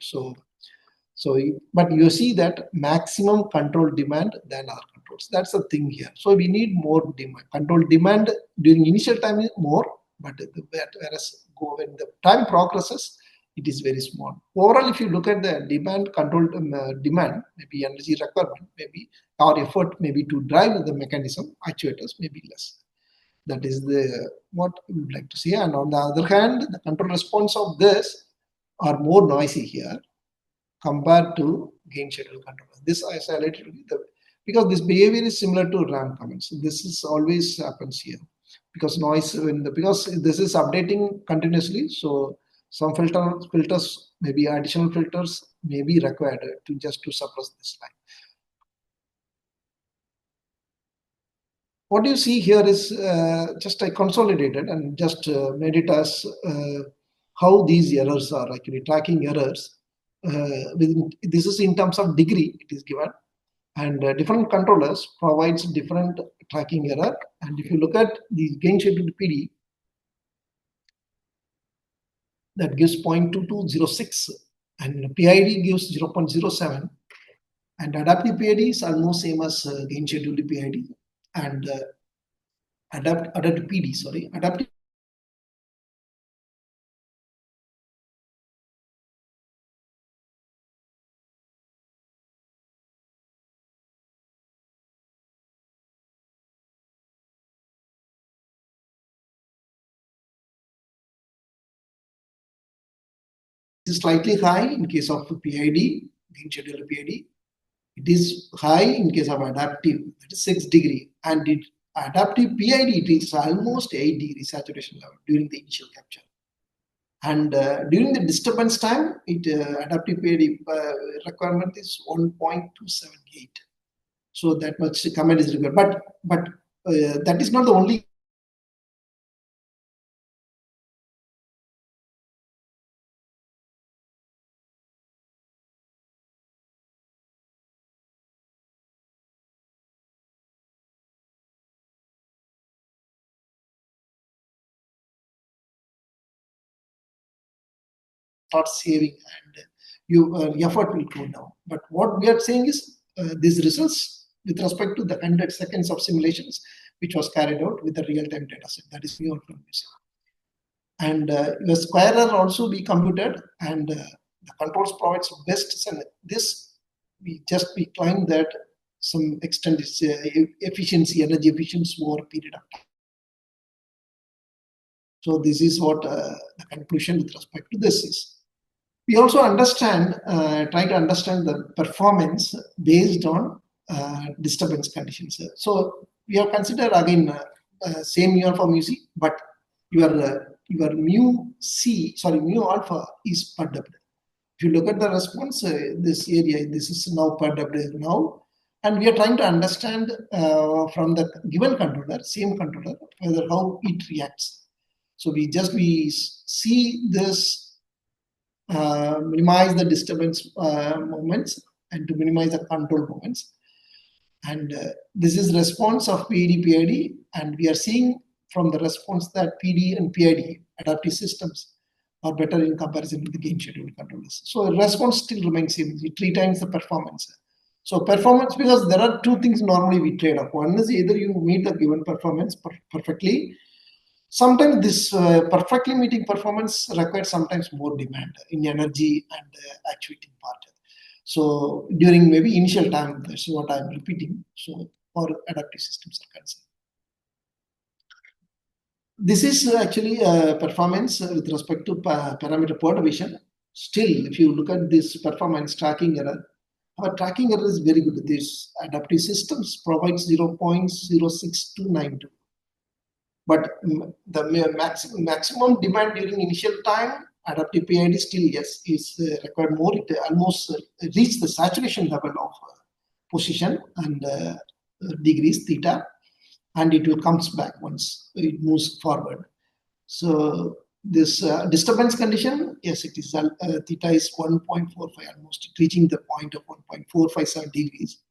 But you see that maximum control demand than our controls. That's the thing here. So we need more demand. Control demand during initial time is more, but whereas when the time progresses, it is very small. Overall, if you look at the demand, control demand, maybe energy requirement, maybe our effort maybe to drive the mechanism, actuators may be less. That is what we would like to see. And on the other hand, the control response of this are more noisy here compared to gain schedule controllers. This I highlighted because this behavior is similar to RAM comments. This is always happens here because noise because this is updating continuously. So some filters, maybe additional filters may be required to suppress this line. What you see here is just I consolidated and just made it as how these errors are actually tracking errors. This is in terms of degree it is given, and different controllers provides different tracking error. And if you look at the gain scheduled PD, that gives 0.2206, and PID gives 0.07, and adaptive PID is almost same as gain scheduled PID, and adaptive PD, sorry, adaptive is slightly high in case of PID, gain scheduled PID. It is high in case of adaptive, that is 6 degree, and adaptive PID it is almost 8 degree saturation level during the initial capture. And during the disturbance time, adaptive PID requirement is 1.278. So that much comment is required. But that is not the only. Start saving and your effort will go down. But what we are saying is these results with respect to the 100 seconds of simulations which was carried out with the real-time data set, that is new information. And the square error also be computed, and the controls provides best. And this we claim that some extent is efficiency, energy efficiency over a period of time. So this is what the conclusion with respect to this is. We also understand, try to understand the performance based on disturbance conditions. So we have considered again same for music, but your mu alpha is perturbed. If you look at the response, this area, this is now perturbed now, and we are trying to understand from the given controller, same controller, whether how it reacts. So we see this minimize the disturbance moments and to minimize the control moments. And this is response of PID, and we are seeing from the response that PD and PID adaptive systems are better in comparison with the gain scheduled controllers. So the response still remains same, 3 times the performance. So performance, because there are two things normally we trade off. One is either you meet the given performance perfectly. Sometimes this perfectly meeting performance requires sometimes more demand in energy and actuating part. So during maybe initial time, that's what I'm repeating. So for adaptive systems are concerned. This is actually performance with respect to parameter perturbation. Still, if you look at this performance tracking error, our tracking error is very good. This adaptive systems provides 0.06292. But the maximum demand during initial time, adaptive PID still yes is required more. It almost reached the saturation level of position and degrees theta, and it will comes back once it moves forward. So this disturbance condition, yes, it is theta is 1.45, almost reaching the point of 1.457 degrees.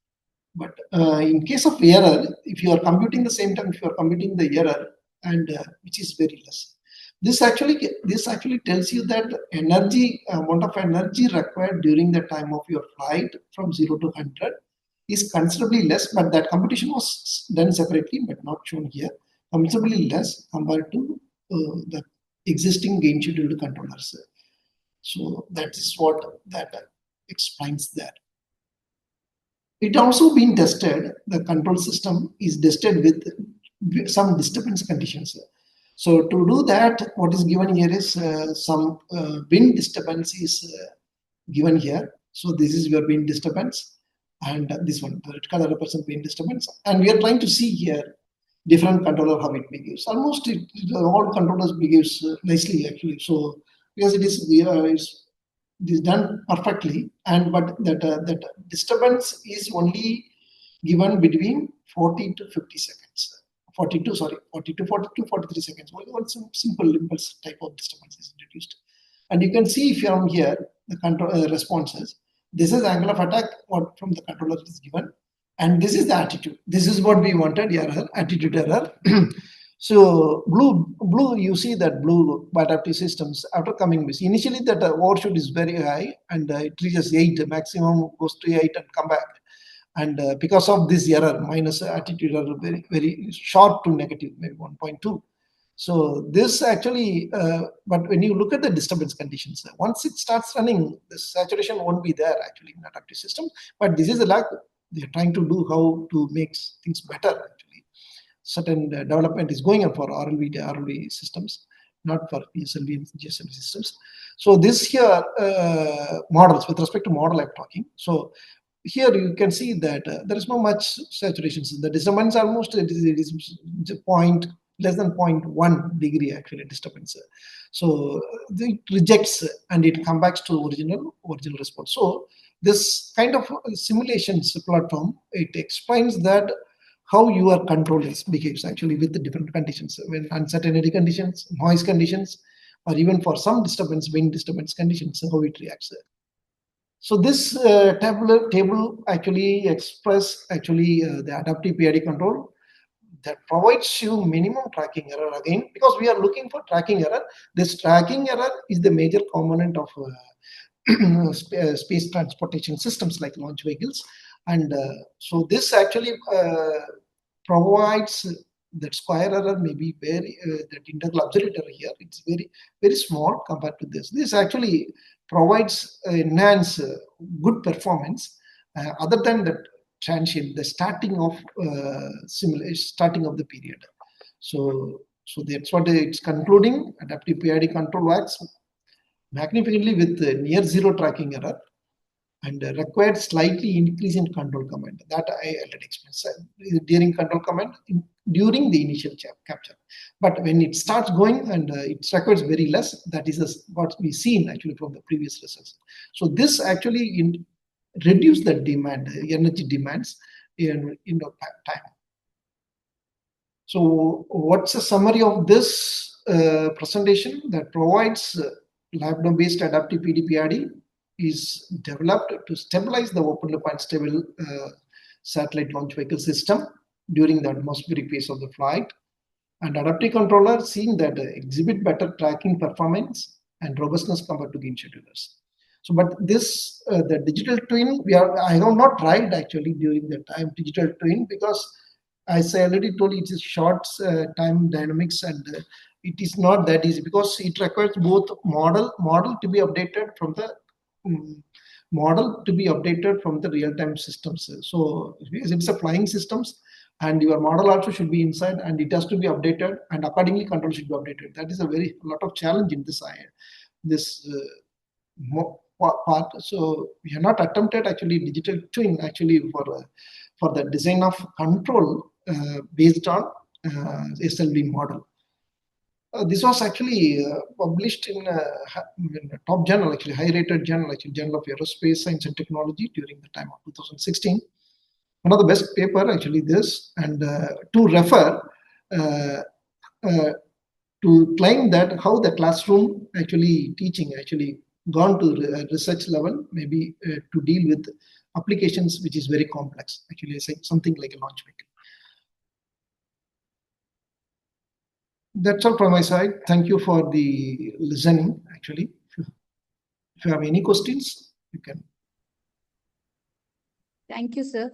But in case of error, if you are computing the same time, if you are computing the error, and which is very less, this actually tells you that amount of energy required during the time of your flight from 0 to 100 is considerably less. But that computation was done separately, but not shown here. Considerably less compared to the existing gain scheduled controllers. So that is what that explains that. It also been tested, the control system is tested with some disturbance conditions. So to do that, what is given here is some wind disturbance is given here. So this is your wind disturbance, and this one, the red color represents wind disturbance. And we are trying to see here different controller how it behaves. Almost all controllers behaves nicely actually. So because it is done perfectly, and but that disturbance is only given between 40 to 50 seconds. 42, 43 seconds. One simple impulse type of disturbance is introduced. And you can see from here the control responses. This is angle of attack what from the controller is given, and this is the attitude. This is what we wanted, error, attitude error. So blue, you see that blue adaptive systems after coming with initially that overshoot is very high, and it reaches 8, maximum goes to 8 and come back. And because of this error, minus attitude error, very short to negative, maybe 1.2. So this actually, but when you look at the disturbance conditions, once it starts running, the saturation won't be there actually in adaptive system. But this is a lack. They're trying to do how to make things better actually. Certain development is going on for RLV systems, not for PSLV and GSLV systems. So this here models, with respect to model I'm talking. So here you can see that there is not much saturation. The disturbance almost it is less than 0.1 degree actually disturbance. So it rejects and it comes back to original response. So this kind of simulations platform, it explains that how your controller behaves actually with the different conditions, when uncertainty conditions, noise conditions, or even for some disturbance, wind disturbance conditions, how it reacts. So this table actually express the adaptive PID control that provides you minimum tracking error again, because we are looking for tracking error. This tracking error is the major component of space transportation systems like launch vehicles. And so this actually provides that square error may be very, that integral absolute error here, it's very small compared to this. This actually provides enhance good performance other than the transient, the starting of starting of the period. So that's what it's concluding. Adaptive PID control works magnificently with near zero tracking error and required slightly increase in control command. That I already explained during control command during the initial capture. But when it starts going and it requires very less, that is what we seen actually from the previous results. So this actually reduce the demand, energy demands in time. So what's a summary of this presentation? That provides lab-based adaptive PID is developed to stabilize the open loop and stable satellite launch vehicle system during the atmospheric phase of the flight. And adaptive controller seen that exhibit better tracking performance and robustness compared to gain schedulers. So, but this the digital twin, I have not tried actually during the time digital twin, because as I already told you, it is short time dynamics, and it is not that easy because it requires both model to be updated from the real-time systems. So it's a flying systems, and your model also should be inside, and it has to be updated, and accordingly control should be updated. That is a lot of challenge in this part. So we have not attempted actually digital twin actually for the design of control based on SLV model. This was actually published in a top journal, actually high-rated journal, actually Journal of Aerospace Science and Technology during the time of 2016. One of the best paper actually this, and to refer to claim that how the classroom actually teaching actually gone to research level, maybe to deal with applications which is very complex, actually something like a launch vehicle. That's all from my side. Thank you for the listening. Actually, if you have any questions, you can. Thank you, sir.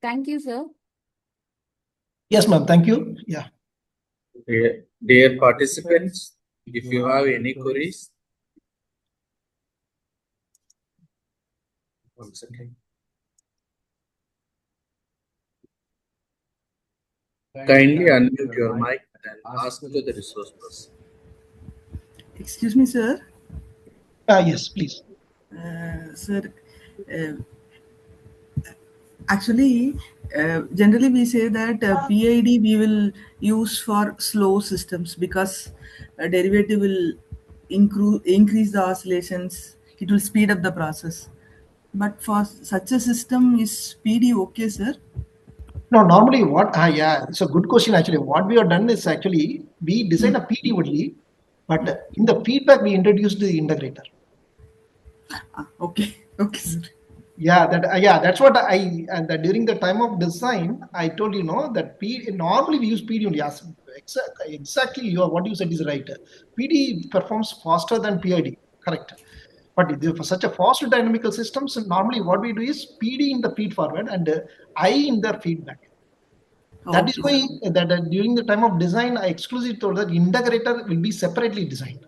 Thank you, sir. Yes, ma'am. Thank you. Yeah. Dear participants, if you have any queries, one second. Kindly unmute your mic and ask to the resource person. Excuse me, sir. Yes, please. Sir, actually, generally we say that PID we will use for slow systems because derivative will increase the oscillations. It will speed up the process. But for such a system, is PD okay, sir? No, normally what? Yeah, it's a good question actually. What we have done is actually we design a PD only, but in the feedback we introduced the integrator. Okay, okay, sir. Yeah, that's what and during the time of design, I told you that normally we use PD only. Yes, exactly. What you said is right. PD performs faster than PID, correct? But for such a fast dynamical systems, normally what we do is PD in the feed forward and I in the feedback. That is why that during the time of design, I exclusively told that integrator will be separately designed.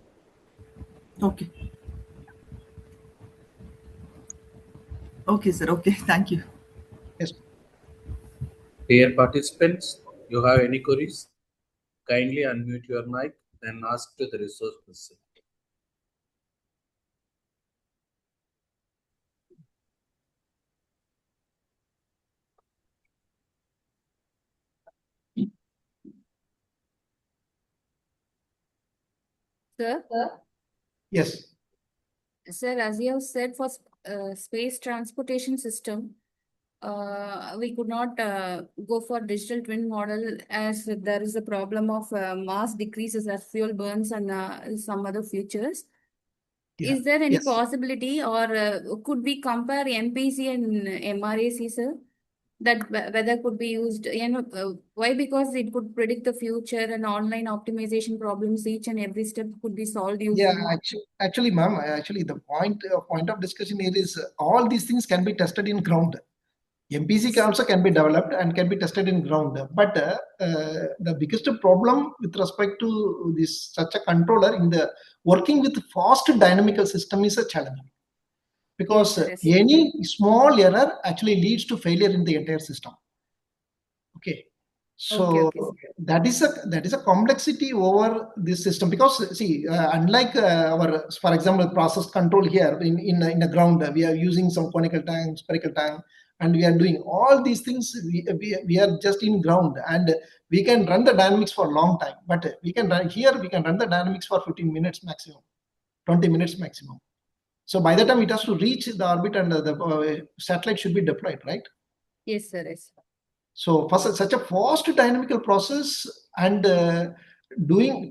Okay. Okay, sir. Okay, thank you. Yes. Dear participants, you have any queries? Kindly unmute your mic and ask to the resource person. Sir? Yes. Sir, as you have said, for space transportation system, we could not go for digital twin model as there is a problem of mass decreases as fuel burns and some other features. Yeah. Is there any Yes. possibility or could we compare MPC and MRAC, sir? That whether could be used, why? Because it could predict the future and online optimization problems, each and every step could be solved using. Yeah, actually, ma'am, actually the point of discussion here is all these things can be tested in ground. MPC also can be developed and can be tested in ground. But the biggest problem with respect to this such a controller in the working with fast dynamical system is a challenge. Because Yes, any small error actually leads to failure in the entire system. Okay. So okay. that is a complexity over this system, because see, unlike our, for example, process control here in the ground, we are using some conical tank, spherical tank, and we are doing all these things. We are just in ground, and we can run the dynamics for a long time. But we can run the dynamics for 15 minutes maximum, 20 minutes maximum. So by the time it has to reach the orbit and the satellite should be deployed, right? Yes, sir. Yes. So for such a fast dynamical process and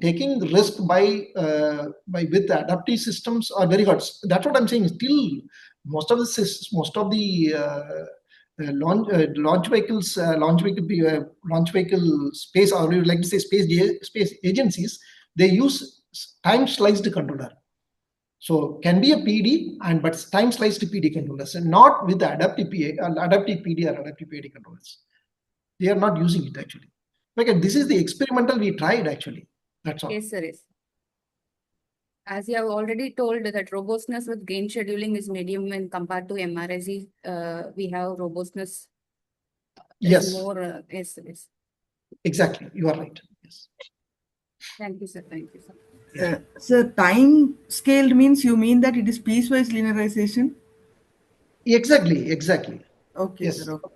taking risk by with adaptive systems are very hard. That's what I'm saying. Still, most of the launch vehicle space, or we would like to say space agencies, they use time sliced controller. So can be a PD but time sliced PD controllers, and not with the adaptive PD or adaptive PD controllers. They are not using it actually. Like this is the experimental we tried actually. That's all. Yes, sir. Yes. As you have already told that robustness with gain scheduling is medium when compared to MRSC, we have robustness. Yes. More. Yes. Exactly. You are right. Yes. Thank you, sir. Thank you, sir. Sir, time scaled means you mean that it is piecewise linearization? Exactly. Okay, Yes. sir. Okay.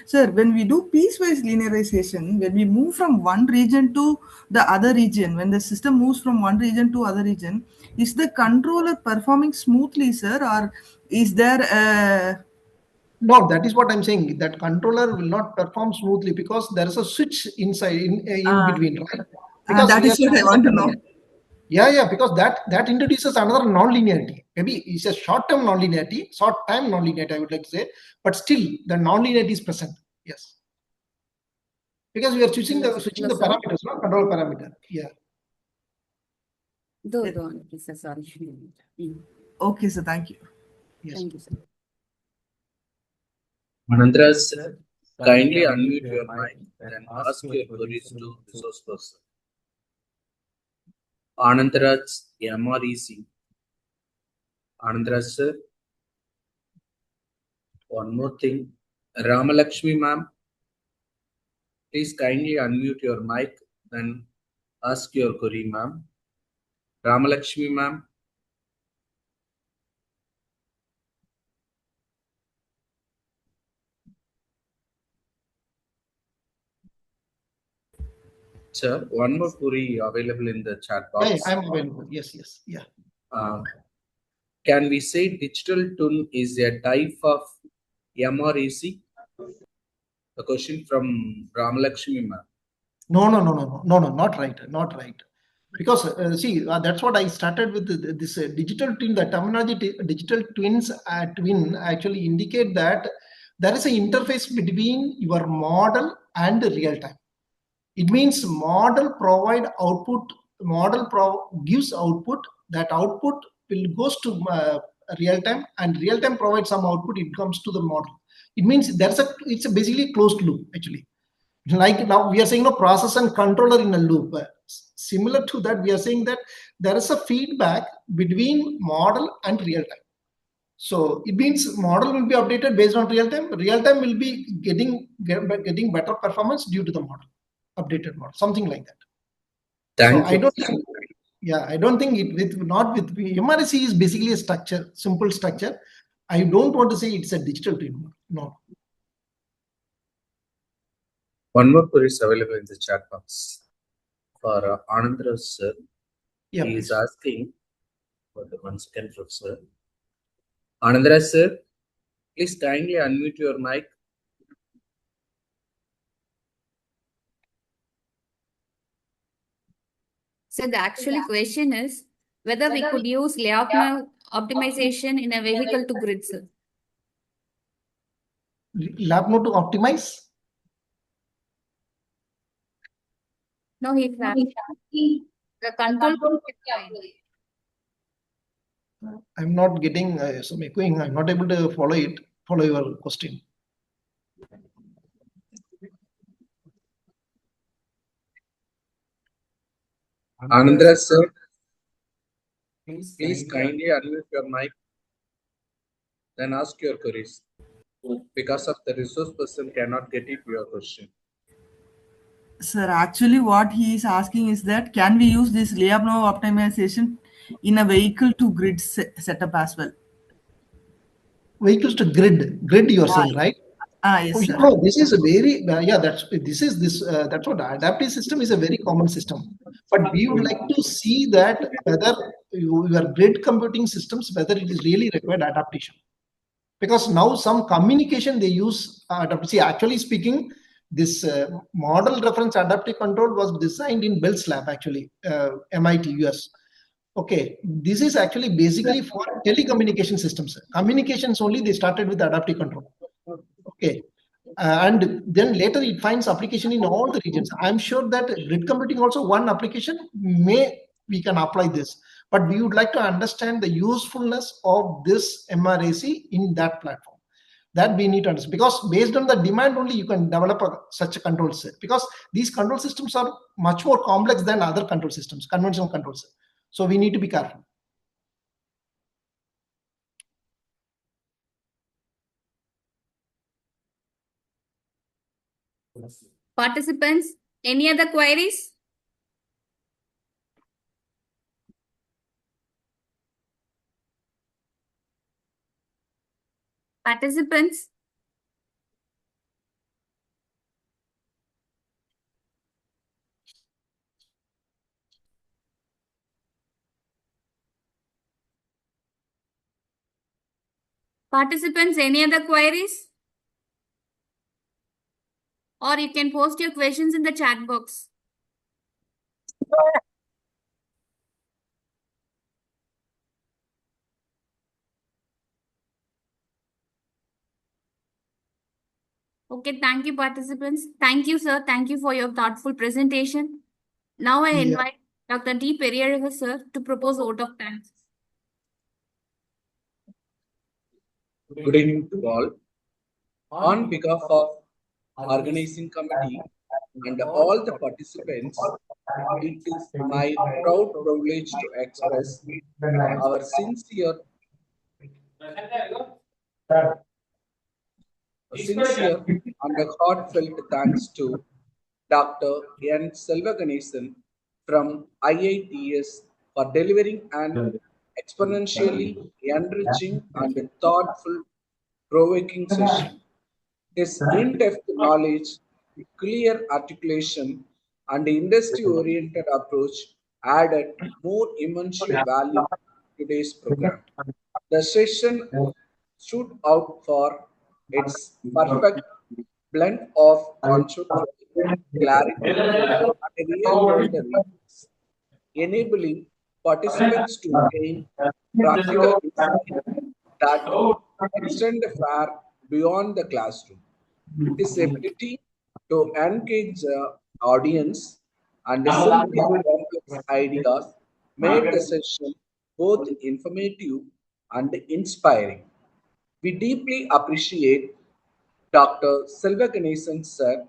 Sir, when we do piecewise linearization, when we move from one region to the other region, when the system moves from one region to other region, is the controller performing smoothly, sir, or is there a... No, that is what I'm saying. That controller will not perform smoothly because there is a switch inside in between, right? Because that we are is what I switching the want to know. parameter. Yeah, because that introduces another non-linearity. Maybe it's a short-term non-linearity, short-time non-linearity, I would like to say, but still the non-linearity is present. Yes, because we are switching Hello, the sir. Hello, sir. parameters, not control parameter. Yeah. Do on, please, sir. Sorry. Okay, sir. Thank you. Yes. Thank you, sir. Anandra sir, kindly unmute your mic and ask your queries to resource person. Anandraj MREC. Anandraj sir, one more thing. Ramalakshmi ma'am, please kindly unmute your mic and ask your query, ma'am. Ramalakshmi ma'am. Sir, one more query available in the chat box. Yeah, I'm available. Yes. Yeah. Can we say digital twin is a type of MREC? A question from Ramalakshmi ma'am. No, not right. Because see, that's what I started with this digital twin. The terminology digital twin actually indicate that there is an interface between your model and real time. It means model provide output, gives output. That output will goes to real time, and real time provides some output. It comes to the model. It means it's a basically closed loop actually. Like now we are saying no process and controller in a loop. Similar to that, we are saying that there is a feedback between model and real time. So it means model will be updated based on real time. Real time will be getting better performance due to the model, updated model, something like that. Thank So you. I don't think it with MRC is basically a structure, simple structure. I don't want to say it's a digital twin. No. One more query is available in the chat box for Anandra sir. Yeah, He is please. asking for the 1 second, professor. Anandra sir, please kindly unmute your mic. So the actual question is whether we could use layout optimization in a vehicle to grid, sir. Lab node to optimize. No, he's asking the control. I'm not getting some echoing. I'm not able to follow your question. Anandra sir, please kindly unmute your mic. Then ask your queries. Because of the resource person cannot get it your question. Sir, actually what he is asking is that can we use this Lyapunov optimization in a vehicle to grid setup as well? Vehicles to grid you are saying, right? Yes, sir. No, this is a very that's what adaptive system is a very common system. But we would like to see that whether your grid computing systems, whether it is really required adaptation. Because now some communication they use see, actually speaking, this model reference adaptive control was designed in Bell's lab actually, MIT US. Okay, this is actually basically for telecommunication systems. Communications only they started with adaptive control. Okay, and then later it finds application in all the regions. I'm sure that grid computing also one application we can apply this, but we would like to understand the usefulness of this MRAC in that platform. That we need to understand, because based on the demand only you can develop such a control set, because these control systems are much more complex than other control systems, conventional controls. So we need to be careful. Participants, any other queries? Participants, any other queries? Or you can post your questions in the chat box. Okay, thank you, participants. Thank you, sir. Thank you for your thoughtful presentation. Now I invite Dr. D. Periyaraga, sir, to propose vote of thanks. Good evening to all. On behalf of organizing committee and all the participants, it is my proud privilege to express our sincere and a heartfelt thanks to Dr. N.Selvaganesan from IITS for delivering an exponentially enriching and thoughtful provoking session. His in-depth knowledge, clear articulation, and industry-oriented approach added more immensely value to today's program. The session stood out for its perfect blend of conceptual clarity and real-world reasons, enabling participants to gain practical insight that extend far beyond the classroom. His ability to engage the audience and simplify complex ideas made the session both informative and inspiring. We deeply appreciate Dr. Selvaganesan sir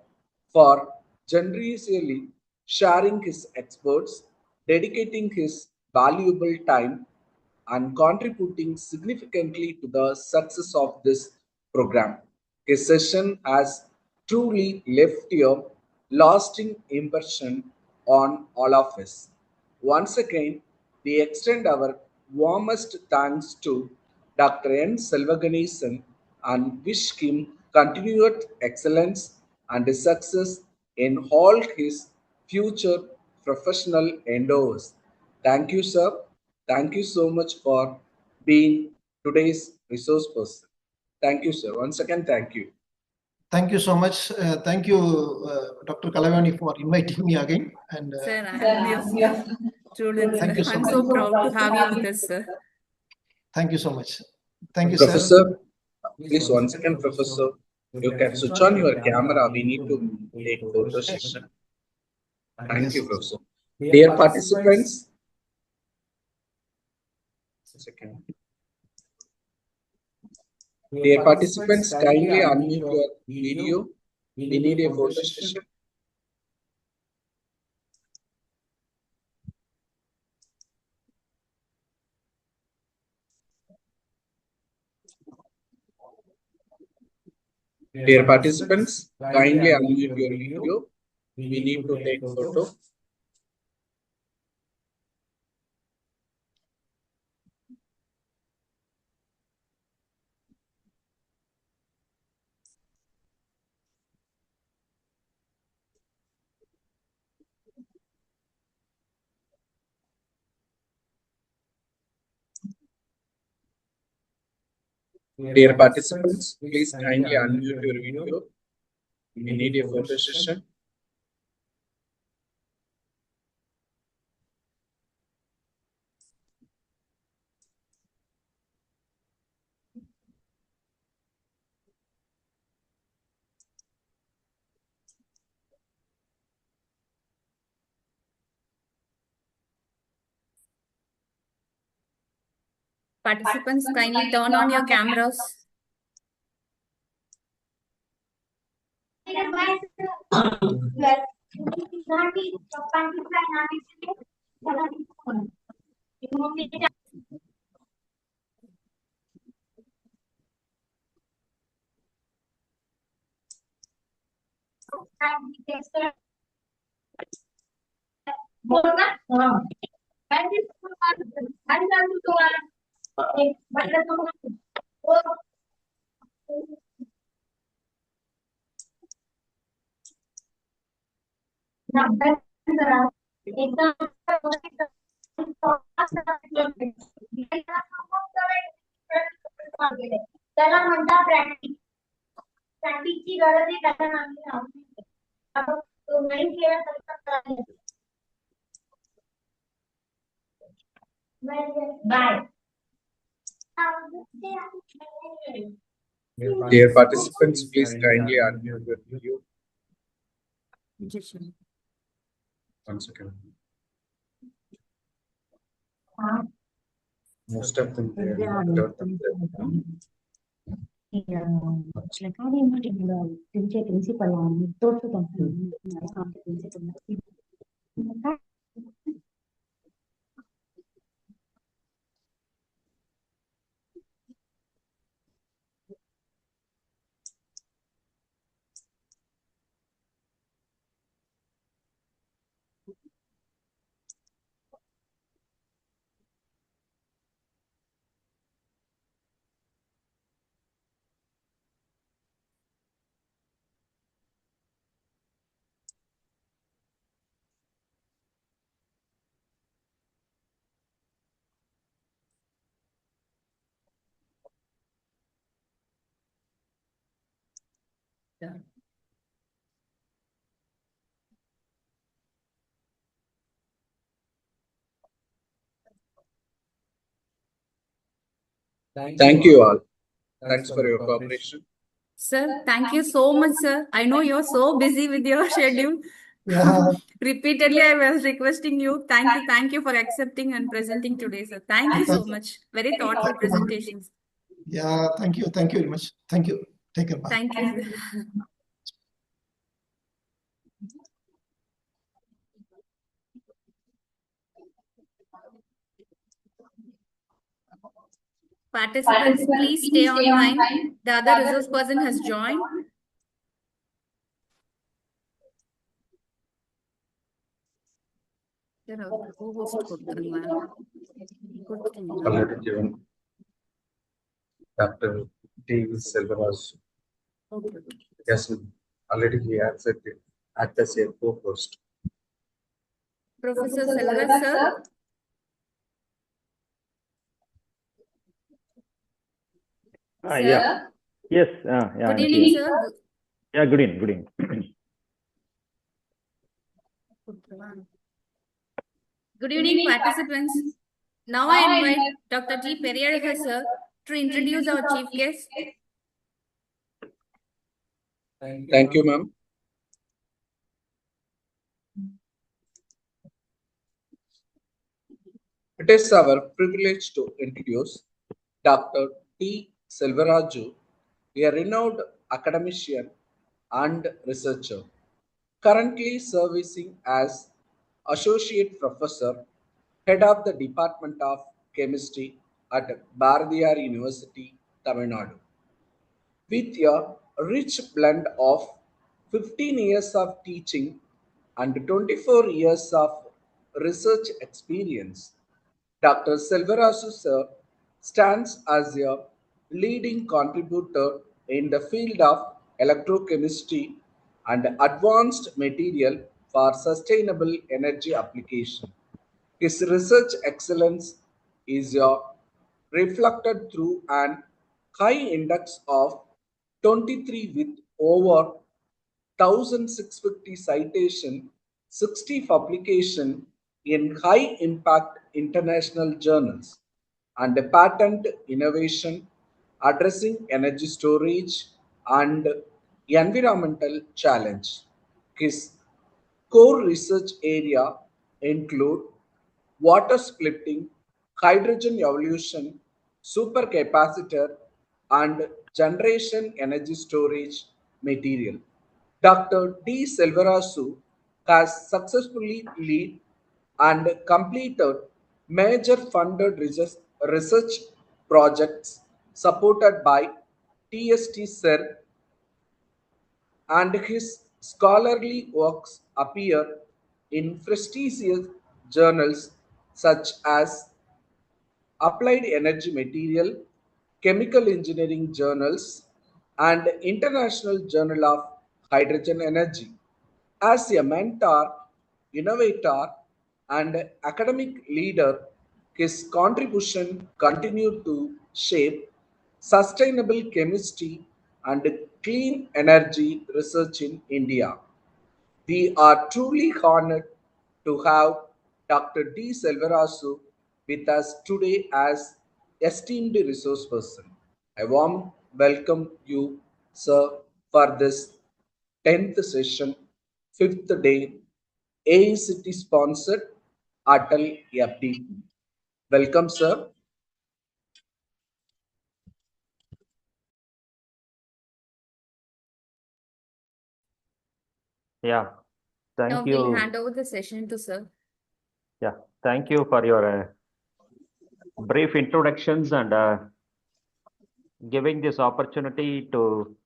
for generously sharing his experts, dedicating his valuable time, and contributing significantly to the success of this program. His session has truly left a lasting impression on all of us. Once again, we extend our warmest thanks to Dr. N. Selvaganesan and wish him continued excellence and success in all his future professional endeavors. Thank you, sir. Thank you so much for being today's resource person. Thank you, sir. Once again, thank you. Thank you so much. Thank you, Dr. Kalavani, for inviting me again. And Sir, I'm your student, sir. Thank you so I'm much. so proud to have you with us, sir. Thank you so much. Thank you, sir. Professor, please once again, Professor, you can switch on your camera. We need to take photo session. Thank you, Professor. Dear participants, Dear participants, kindly unmute your video. We need a photo session. Dear participants, kindly unmute your video. We need to take photo. Dear participants, please kindly unmute your video. We need a photo session. Participants, kindly turn on your cameras. त्याला म्हणतात practice. प्रॅक्टिसची गरज आहे त्याला नाही केलं तर bye. Dear participants, please kindly unmute your video. One second. Most of them there, lot of them there. Thank you all. Thanks for your cooperation. Sir, thank you so much, sir. I know you're so busy with your schedule. Yeah. Repeatedly, I was requesting you. Thank you for accepting and presenting today, sir. Thank you so much. Very thoughtful presentations. Yeah, thank you very much. Thank you. Take care. Bye. Thank you. Participants, please stay online. The other resource person has joined. Already given. Dr. N.Selvaganesan. Okay. Yes, already he answered it at the same post. Professor Selvaraj, sir. Yeah. Yes. Yeah. Good evening, sir. Yeah. Good evening. Good evening, participants. Now I invite Dr. T. Periyadha, sir, to introduce our chief guest. Thank you, ma'am. It is our privilege to introduce Dr. T. Selvaraju, a renowned academician and researcher, currently servicing as Associate Professor, Head of the Department of Chemistry at Bharathiar University, Tamil Nadu. With a rich blend of 15 years of teaching and 24 years of research experience, Dr. Selvaraju sir stands as a leading contributor in the field of electrochemistry and advanced material for sustainable energy application. His research excellence is reflected through an high index of 23 with over 1650 citation, 60 publication in high impact international journals, and a patent innovation addressing energy storage and environmental challenge. His core research area include water splitting, hydrogen evolution, supercapacitor, and generation energy storage material. Dr. D. Selvaraju has successfully led and completed major funded research projects supported by TST CERN, and his scholarly works appear in prestigious journals such as Applied Energy Material, Chemical Engineering Journals, and International Journal of Hydrogen Energy. As a mentor, innovator, and academic leader, his contribution continued to shape sustainable chemistry and clean energy research in India. We are truly honored to have Dr. D. Selvarasu with us today as esteemed resource person. I warm welcome you, sir, for this 10th session, 5th day, AICT sponsored Atal FDP. Welcome, sir. Yeah, Now thank we'll you. hand over the session to sir. Yeah, thank you for your brief introductions and giving this opportunity to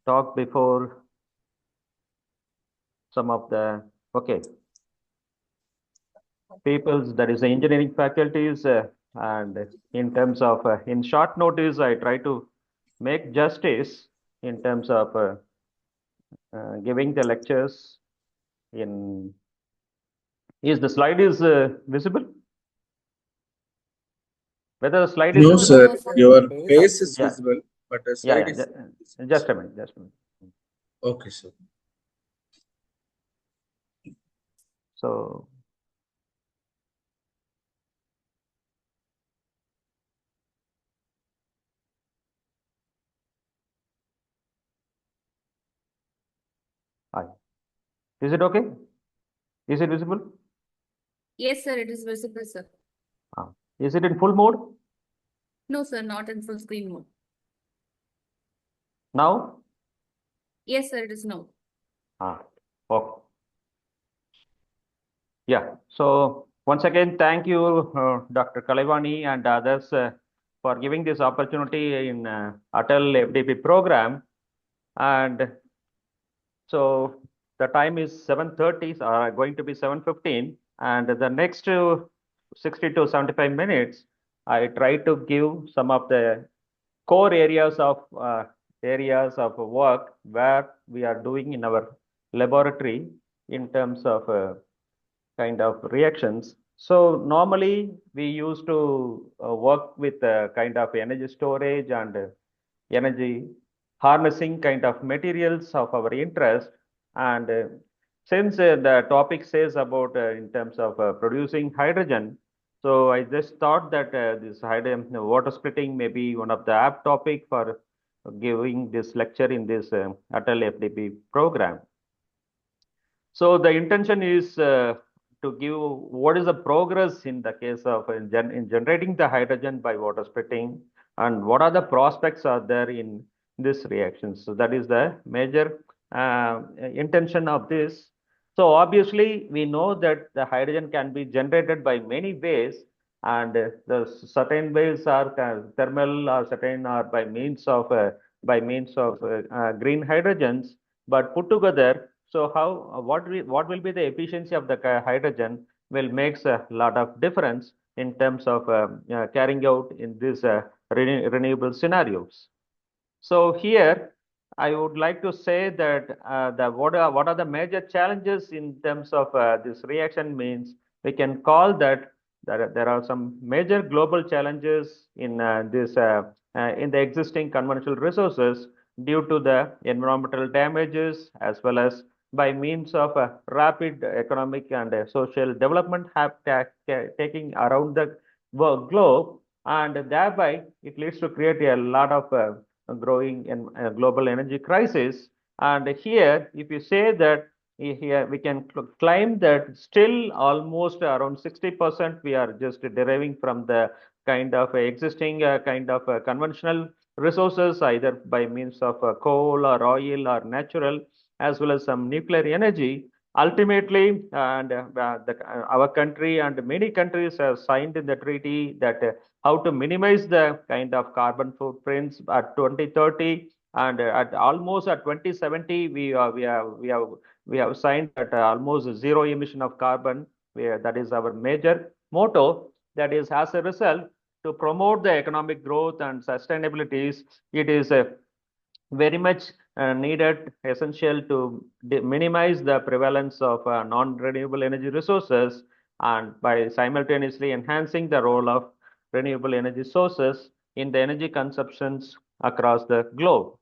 talk before some of the peoples, that is the engineering faculties, and in terms of in short notice, I try to make justice in terms of giving the lectures in. Is the slide is visible? Whether the slide is No, visible? sir. No, sir. Your face is Yeah, visible, but the yeah, slide yeah. is Just a minute, just a minute. okay, sir. So, hi. Is it okay? Is it visible? Yes, sir, it is visible, sir. Is it in full mode No, sir, not in full screen mode. now? Yes, sir, it is no. Okay. Yeah. So once again, thank you, Dr. Kalivani and others for giving this opportunity in Atal FDP program. And so the time is 7:30, going to be 7:15, and the next 60 to 75 minutes, I try to give some of the core areas of work where we are doing in our laboratory in terms of kind of reactions. So normally we used to work with kind of energy storage and energy harnessing kind of materials of our interest. And since the topic says about in terms of producing hydrogen, so I just thought that this hydrogen water splitting may be one of the apt topic for giving this lecture in this Atal FDP program. So the intention is to give what is the progress in the case of in generating the hydrogen by water splitting, and what are the prospects are there in this reaction. So that is the major intention of this. So obviously we know that the hydrogen can be generated by many ways, and the certain ways are thermal, or certain are by means of green hydrogens. But put together, so how what will be the efficiency of the hydrogen will makes a lot of difference in terms of carrying out in these renewable scenarios. So here, I would like to say that what are the major challenges in terms of this reaction means we can call that there are some major global challenges in in the existing conventional resources due to the environmental damages, as well as by means of rapid economic and social development taking around the globe, and thereby it leads to create a lot of growing in global energy crisis. And here, if you say that here we can claim that still almost around 60% we are just deriving from the kind of existing kind of conventional resources, either by means of coal or oil or natural, as well as some nuclear energy. Ultimately, and our country and many countries have signed in the treaty that how to minimize the kind of carbon footprints at 2030, and at almost at 2070 we have signed that almost zero emission of carbon. That is our major motto. That is, as a result, to promote the economic growth and sustainability, it is very much needed, essential to minimize the prevalence of non-renewable energy resources, and by simultaneously enhancing the role of renewable energy sources in the energy consumptions across the globe.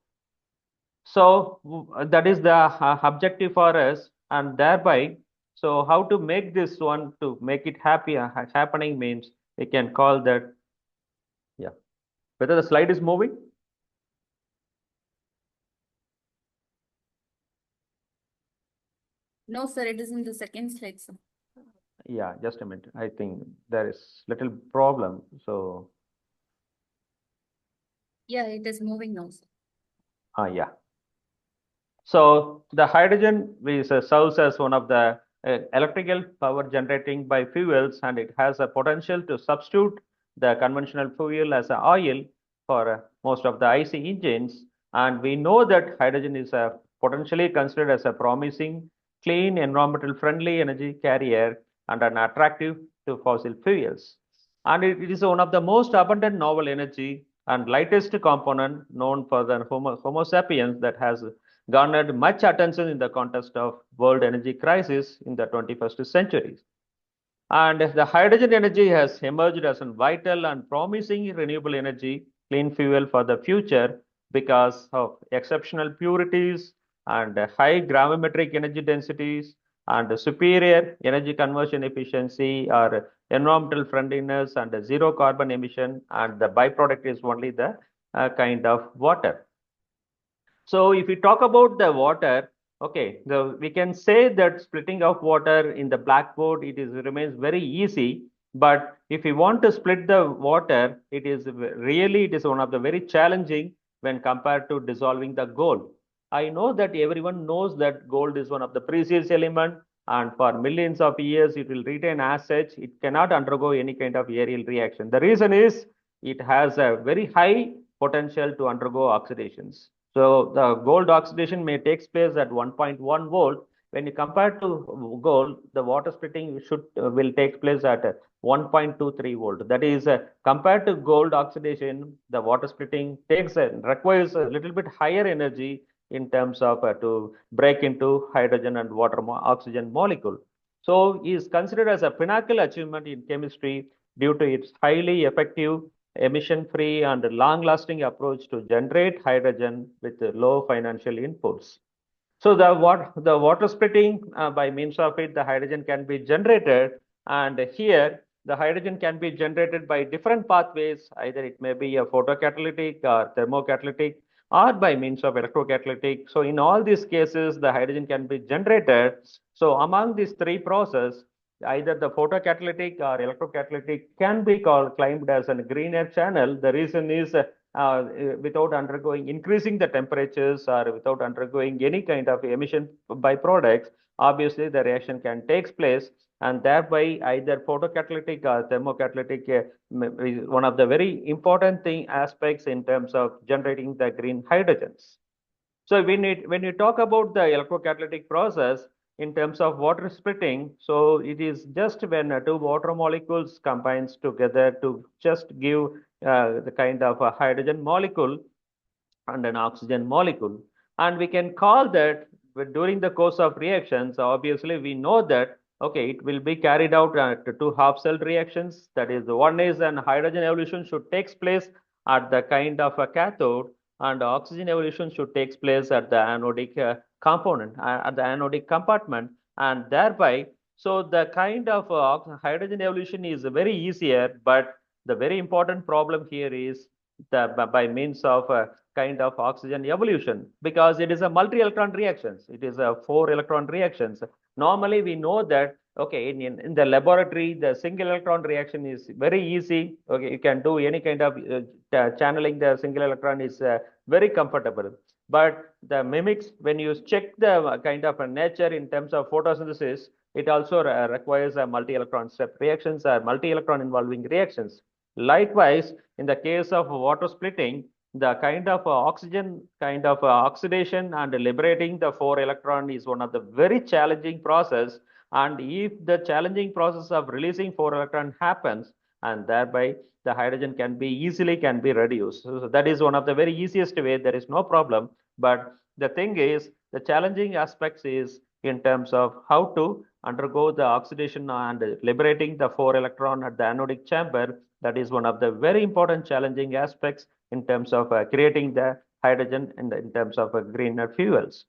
So that is the objective for us, and thereby, so how to make this one to make it happening means we can call that, yeah. Whether the slide is moving? No, sir, it is in the second slide, sir. Yeah, just a minute. I think there is little problem. So Yeah, it is moving now, sir. yeah. So the hydrogen serves as one of the electrical power generating by fuels, and it has a potential to substitute the conventional fuel as a oil for most of the IC engines. And we know that hydrogen is potentially considered as a promising, clean, environmental friendly energy carrier and an attractive to fossil fuels. And it is one of the most abundant novel energy and lightest component known for the Homo sapiens that has garnered much attention in the context of world energy crisis in the 21st century. And the hydrogen energy has emerged as a vital and promising renewable energy clean fuel for the future because of exceptional purities and high gravimetric energy densities and superior energy conversion efficiency or environmental friendliness and zero carbon emission, and the byproduct is only the kind of water. So if we talk about the water, okay, we can say that splitting of water in the blackboard, remains very easy. But if we want to split the water, it is one of the very challenging when compared to dissolving the gold. I know that everyone knows that gold is one of the precious element, and for millions of years it will retain as such. It cannot undergo any kind of aerial reaction. The reason is it has a very high potential to undergo oxidations. So the gold oxidation may take place at 1.1 volt. When you compare to gold, the water splitting will take place at 1.23 volt. That is, compared to gold oxidation, the water splitting requires a little bit higher energy in terms of to break into hydrogen and oxygen molecule. So is considered as a pinnacle achievement in chemistry due to its highly effective, emission-free and long-lasting approach to generate hydrogen with low financial inputs. So the water splitting, by means of it, the hydrogen can be generated, and here the hydrogen can be generated by different pathways. Either it may be a photocatalytic or thermocatalytic, or by means of electrocatalytic. So in all these cases, the hydrogen can be generated. So among these three processes, either the photocatalytic or electrocatalytic can be claimed as a greener channel. The reason is without undergoing increasing the temperatures or without undergoing any kind of emission byproducts, obviously the reaction can take place, and thereby either photocatalytic or thermocatalytic is one of the very important aspects in terms of generating the green hydrogens. So when you talk about the electrocatalytic process in terms of water splitting, so it is just when two water molecules combines together to just give the kind of a hydrogen molecule and an oxygen molecule. And we can call that during the course of reactions, obviously we know that, okay, it will be carried out to two half cell reactions. That is, one is an hydrogen evolution should takes place at the kind of a cathode, and oxygen evolution should takes place at the anodic component, at the anodic compartment, and thereby, so the kind of hydrogen evolution is very easier, but the very important problem here is by means of kind of oxygen evolution, because it is a multi-electron reactions. It is a 4-electron reactions. Normally, we know that, okay, in the laboratory, the single electron reaction is very easy. Okay, you can do any kind of channeling the single electron is very comfortable. But the mimics, when you check the kind of a nature in terms of photosynthesis, it also requires a multi-electron step reactions or multi-electron involving reactions. Likewise, in the case of water splitting, the kind of oxygen kind of oxidation and liberating the 4-electron is one of the very challenging process. And if the challenging process of releasing 4-electron happens, and thereby the hydrogen can be reduced. So that is one of the very easiest way. There is no problem. But the thing is, the challenging aspects is in terms of how to undergo the oxidation and liberating the 4 electron at the anodic chamber. That is one of the very important challenging aspects in terms of creating the hydrogen in terms of greener fuels.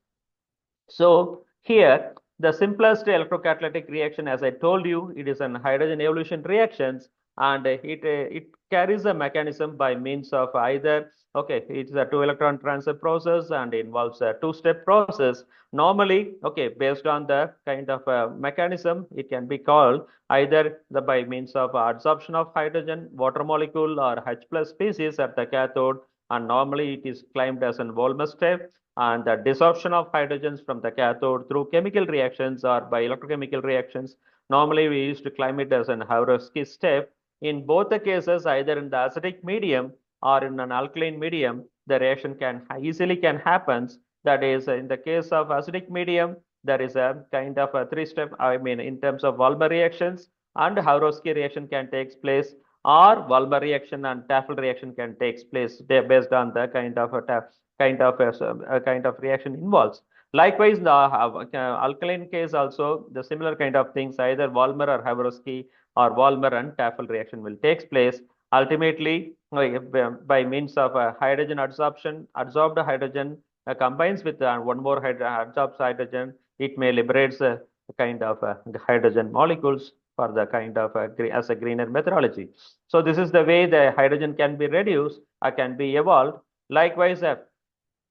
So here, the simplest electrocatalytic reaction, as I told you, it is an hydrogen evolution reactions, and it carries a mechanism by means of either, okay, it's a 2 electron transfer process and involves a 2-step process. Normally, okay, based on the kind of mechanism, it can be called either by means of adsorption of hydrogen, water molecule, or H plus species at the cathode, and normally it is claimed as an Volmer step, and the desorption of hydrogens from the cathode through chemical reactions or by electrochemical reactions. Normally, we used to claim it as an Havrowski step. In both the cases, either in the acidic medium or in an alkaline medium, the reaction can easily can happens. That is, in the case of acidic medium, there is a kind of a 3-step, I mean, in terms of Volmer reactions, and Havrowski reaction can take place, or Volmer reaction and Tafel reaction can take place based on the kind of a kind of reaction involves. Likewise, the alkaline case also, the similar kind of things, either Volmer or Havrowski or Volmer and Tafel reaction will take place. Ultimately, by means of hydrogen adsorption, adsorbed hydrogen combines with one more adsorbed hydrogen, it may liberate a kind of hydrogen molecules for the kind of as a greener methodology. So this is the way the hydrogen can be reduced or can be evolved. Likewise,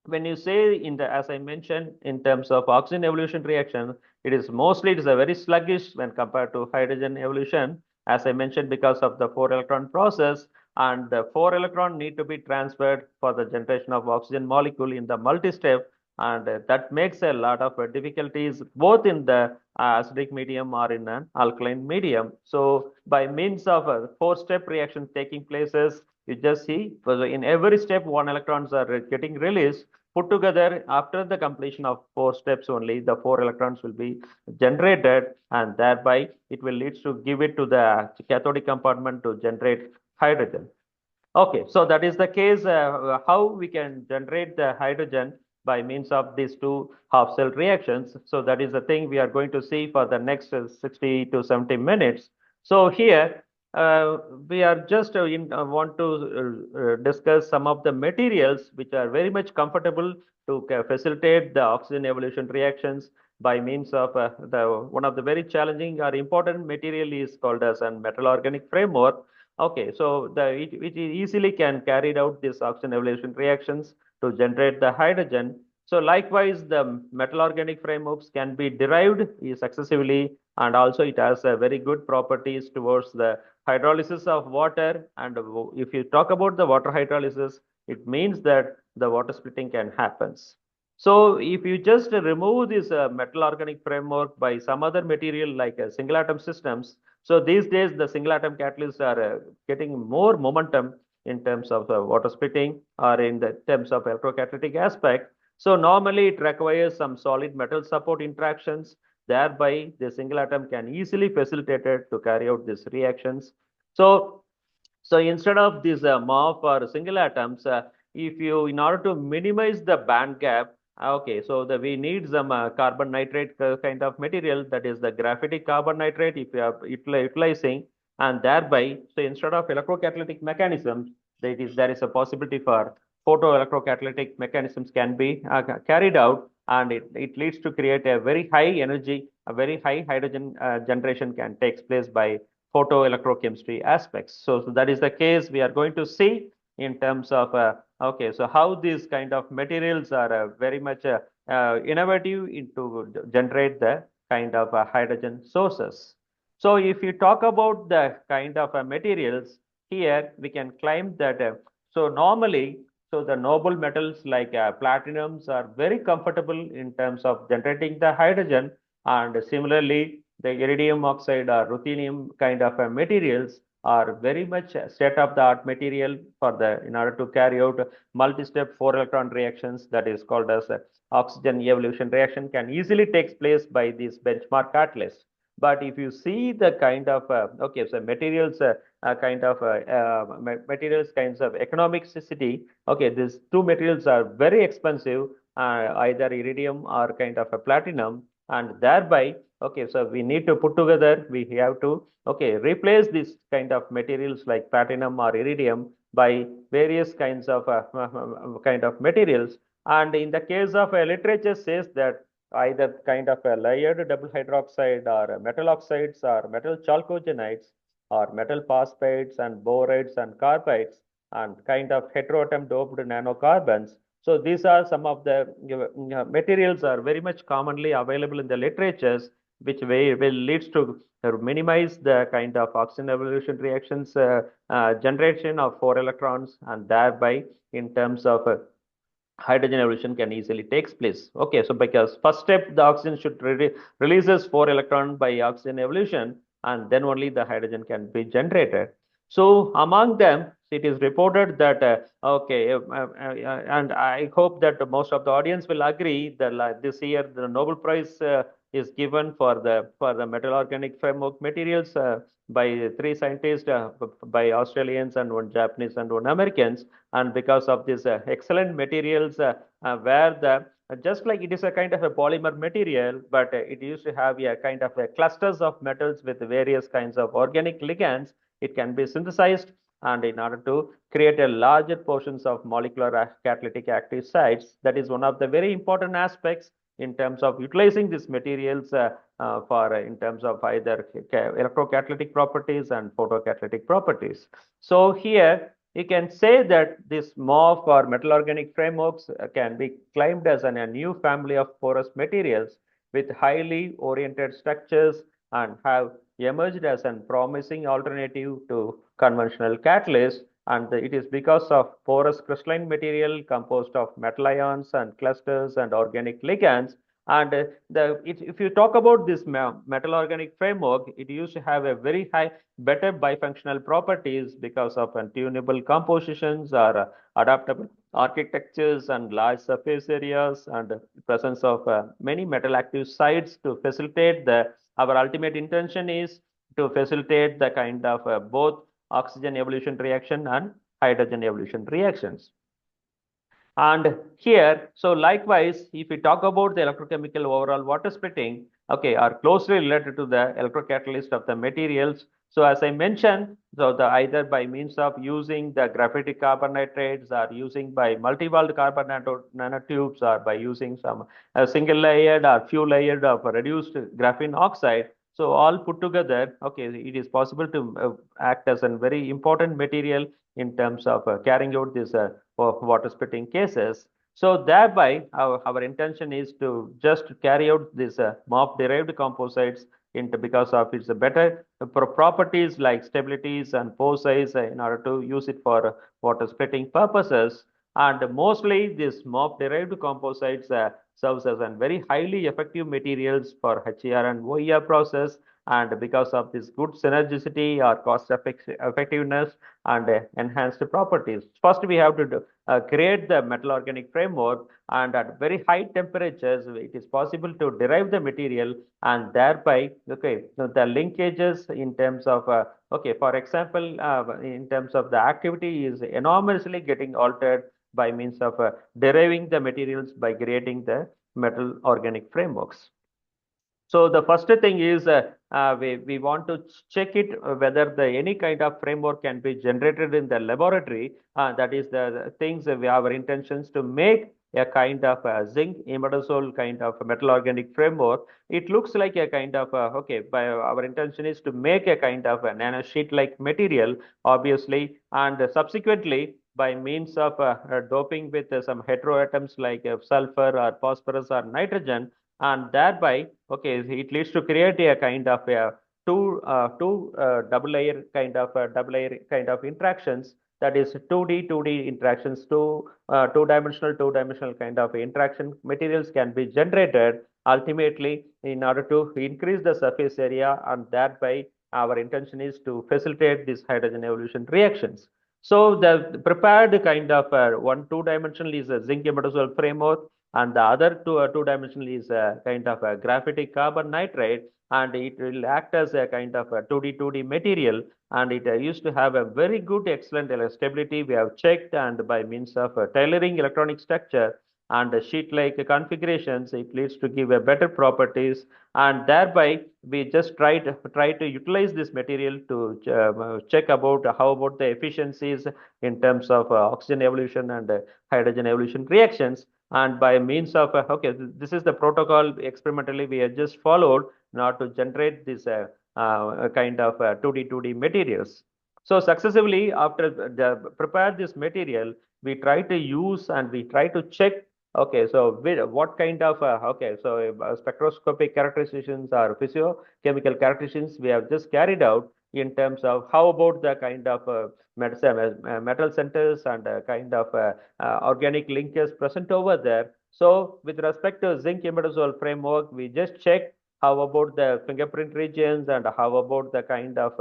when you say in the, as I mentioned, in terms of oxygen evolution reaction, it is a very sluggish when compared to hydrogen evolution, as I mentioned, because of the 4-electron process, and the 4 electron need to be transferred for the generation of oxygen molecule in the multi-step, and that makes a lot of difficulties both in the acidic medium or in an alkaline medium. So by means of a 4-step reaction taking places, you just see in every step 1 electrons are getting released. Put together after the completion of 4 steps only, the 4 electrons will be generated, and thereby it will lead to give it to the cathodic compartment to generate hydrogen. Okay, so that is the case how we can generate the hydrogen by means of these two half cell reactions. So that is the thing we are going to see for the next 60 to 70 minutes. So here we are just want to discuss some of the materials which are very much comfortable to facilitate the oxygen evolution reactions by means of one of the very challenging or important material is called as a metal organic framework. Okay, so it easily can carry out these oxygen evolution reactions to generate the hydrogen. So likewise, the metal organic frameworks can be derived successively, and also it has very good properties towards the hydrolysis of water. And if you talk about the water hydrolysis, it means that the water splitting can happen. So if you just remove this metal organic framework by some other material like single atom systems, so these days the single atom catalysts are getting more momentum in terms of water splitting or in the terms of electrocatalytic aspect. So normally it requires some solid metal support interactions. Thereby the single atom can easily facilitate it to carry out these reactions. So instead of these MOF or single atoms, if you, in order to minimize the band gap, okay, so we need some carbon nitrate kind of material, that is the graphitic carbon nitrate if you are utilizing, and thereby, so instead of electrocatalytic mechanisms, there is a possibility for photoelectrocatalytic mechanisms can be carried out, and it leads to create a very high energy, a very high hydrogen generation can take place by photoelectrochemistry aspects. So that is the case we are going to see in terms of okay, so how these kind of materials are very much innovative into generate the kind of hydrogen sources. So if you talk about the kind of materials here, we can claim that so normally, so the noble metals like platinums are very comfortable in terms of generating the hydrogen, and similarly the iridium oxide or ruthenium kind of materials are very much state-of-the-art material for the in order to carry out multi-step 4-electron reactions, that is called as oxygen evolution reaction, can easily take place by these benchmark catalysts. But if you see the kind of okay, so materials materials kinds of economicity, okay, these two materials are very expensive, either iridium or kind of a platinum, and thereby, okay, so we need to put together, we have to, okay, replace this kind of materials like platinum or iridium by various kinds of kind of materials. And in the case of literature says that either kind of a layered double hydroxide or metal oxides or metal chalcogenides or metal phosphates and borides and carbides and kind of heteroatom doped nanocarbons. So these are some of the materials are very much commonly available in the literatures, which will leads to minimize the kind of oxygen evolution reactions generation of 4 electrons, and thereby in terms of hydrogen evolution can easily takes place. Okay, so because first step the oxygen should releases 4 electron by oxygen evolution, and then only the hydrogen can be generated. So among them, it is reported that and I hope that most of the audience will agree that this year the Nobel Prize is given for the metal organic framework materials by 3 scientists, by Australians and one Japanese and one Americans. And because of this excellent materials where the just like it is a kind of a polymer material, but it used to have a kind of a clusters of metals with various kinds of organic ligands. It can be synthesized, and in order to create a larger portions of molecular catalytic active sites, that is one of the very important aspects in terms of utilizing these materials for in terms of either electrocatalytic properties and photocatalytic properties. So here you can say that this MOF or metal organic frameworks can be claimed as a new family of porous materials with highly oriented structures and have emerged as a promising alternative to conventional catalysts. And it is because of porous crystalline material composed of metal ions and clusters and organic ligands. And if you talk about this metal organic framework, it used to have a very high, better bifunctional properties because of tunable compositions or adaptable architectures and large surface areas and presence of many metal active sites to facilitate our ultimate intention is to facilitate the kind of both oxygen evolution reaction and hydrogen evolution reactions. And here, so likewise, if we talk about the electrochemical overall water splitting, okay, are closely related to the electrocatalyst of the materials. So as I mentioned, so the either by means of using the graphitic carbon nitrates or using by multi-walled carbon nanotubes or by using some single layered or few layered of reduced graphene oxide. So all put together, okay, it is possible to act as a very important material in terms of carrying out this water splitting cases. So thereby our intention is to just carry out this MOF derived composites into because of its better properties like stabilities and pore size in order to use it for water splitting purposes. And mostly this MOF derived composites serves as a very highly effective materials for HER and OER process, and because of this good synergicity or cost effectiveness and enhanced properties. First, we have to create the metal organic framework, and at very high temperatures, it is possible to derive the material, and thereby, okay, the linkages in terms of, okay, for example, in terms of the activity is enormously getting altered by means of deriving the materials by creating the metal organic frameworks. So the first thing is we want to check it whether any kind of framework can be generated in the laboratory. That is the things our intentions to make a kind of zinc imidazole kind of metal organic framework. It looks like a kind of okay. By our intention is to make a kind of a nanosheet like material, obviously, and subsequently by means of doping with some heteroatoms like sulfur or phosphorus or nitrogen, and thereby, okay, it leads to create a kind of a two double layer kind of interactions. That is 2D interactions, two-dimensional kind of interaction materials can be generated ultimately in order to increase the surface area, and thereby our intention is to facilitate these hydrogen evolution reactions. So the prepared kind of one two-dimensional is a zinc imidazole framework, and the other two-dimensional is a kind of a graphitic carbon nitride, and it will act as a kind of a 2D material, and it used to have a very good excellent stability. We have checked, and by means of tailoring electronic structure, and sheet-like configurations, it leads to give a better properties, and thereby we just try to utilize this material to check about how about the efficiencies in terms of oxygen evolution and hydrogen evolution reactions. And by means of okay, this is the protocol experimentally we have just followed now to generate this kind of 2D materials. So successively after prepare this material, we try to use and we try to check. Okay, so what kind of okay, so spectroscopic characterizations or physiochemical characterizations we have just carried out in terms of how about the kind of metal centers and kind of organic linkers present over there. So with respect to zinc imidazole framework, we just check how about the fingerprint regions and how about the kind of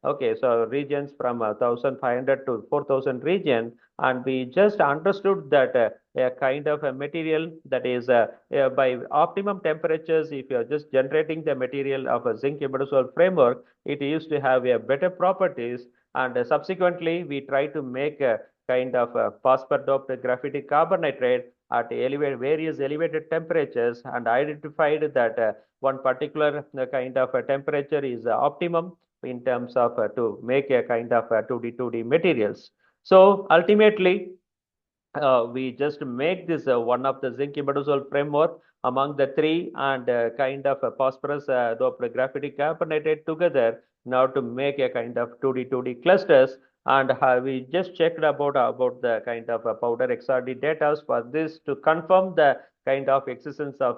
okay, so regions from 1500 to 4000 region, and we just understood that a kind of a material that is by optimum temperatures, if you are just generating the material of a zinc imidazole framework, it used to have a better properties. And subsequently we try to make a kind of phosphor doped graphitic carbonitrate at various elevated temperatures, and identified that one particular kind of temperature is optimum in terms of to make a kind of 2D materials. So ultimately we just make this one of the zinc imidazole framework among the three, and kind of a phosphorus doped graphitic carbonated together now to make a kind of 2D clusters. And we just checked about the kind of powder XRD data for this to confirm the kind of existence of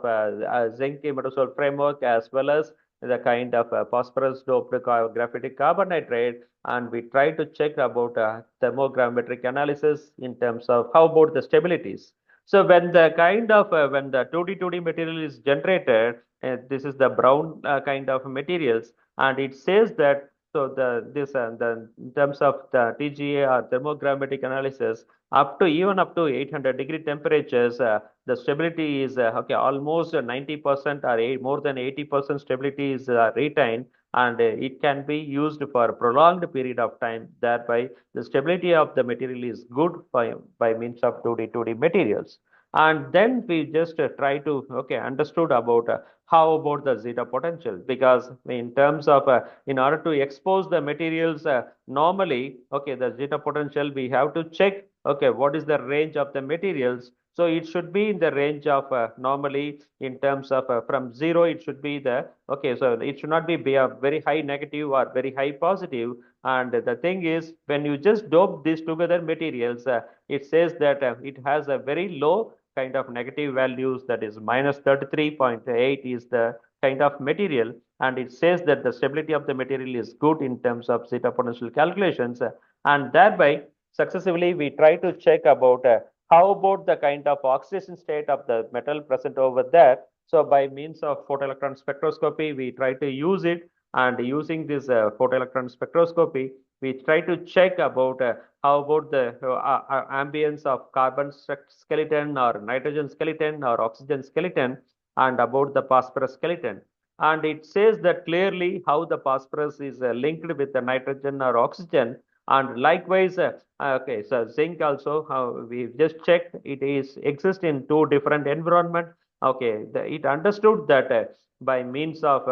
zinc imidazole framework, as well as the kind of phosphorus doped graphitic carbonitrate. And we try to check about thermogravimetric analysis in terms of how about the stabilities. So when the kind of when the 2D material is generated, this is the brown kind of materials, and it says that so the in terms of the TGA or thermogravimetric analysis, up to even up to 800-degree temperatures, the stability is okay, almost 90% or more than 80% stability is retained, and it can be used for a prolonged period of time. Thereby the stability of the material is good by means of 2D materials. And then we just try to okay understood about how about the zeta potential, because in terms of in order to expose the materials normally, okay, the zeta potential we have to check okay what is the range of the materials. So it should be in the range of normally in terms of from 0 it should be the okay, so it should not be a very high negative or very high positive. And the thing is, when you just dope these together materials, it says that it has a very low kind of negative values, that is minus 33.8 is the kind of material, and it says that the stability of the material is good in terms of zeta potential calculations. And thereby successively we try to check about how about the kind of oxidation state of the metal present over there. So by means of photoelectron spectroscopy, we try to use it, and using this photoelectron spectroscopy, we try to check about how about the ambience of carbon skeleton or nitrogen skeleton or oxygen skeleton, and about the phosphorus skeleton. And it says that clearly how the phosphorus is linked with the nitrogen or oxygen. And likewise, okay, so zinc also, we just checked, it is exist in two different environment. Okay, it understood that by means of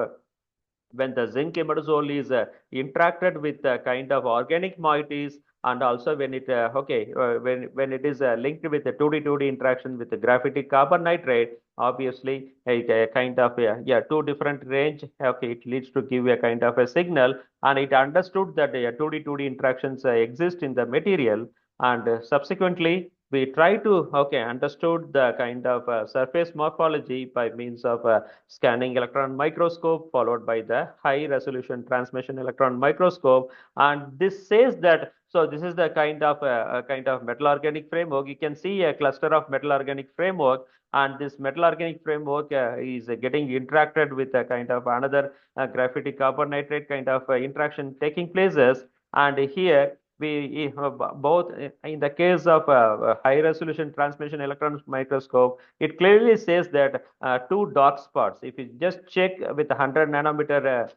when the zinc imidazole is interacted with kind of organic moieties, and also when it okay when it is linked with the 2D interaction with the graphitic carbonitrate, obviously a kind of yeah, two different range, okay, it leads to give a kind of a signal. And it understood that 2D interactions exist in the material. And subsequently we try to okay understood the kind of surface morphology by means of scanning electron microscope, followed by the high resolution transmission electron microscope. And this says that so this is the kind of metal organic framework. You can see a cluster of metal organic framework, and this metal organic framework is getting interacted with a kind of another graphitic carbonitrate kind of interaction taking places. And here we both in the case of high resolution transmission electron microscope, it clearly says that two dark spots, if you just check with 100 nanometer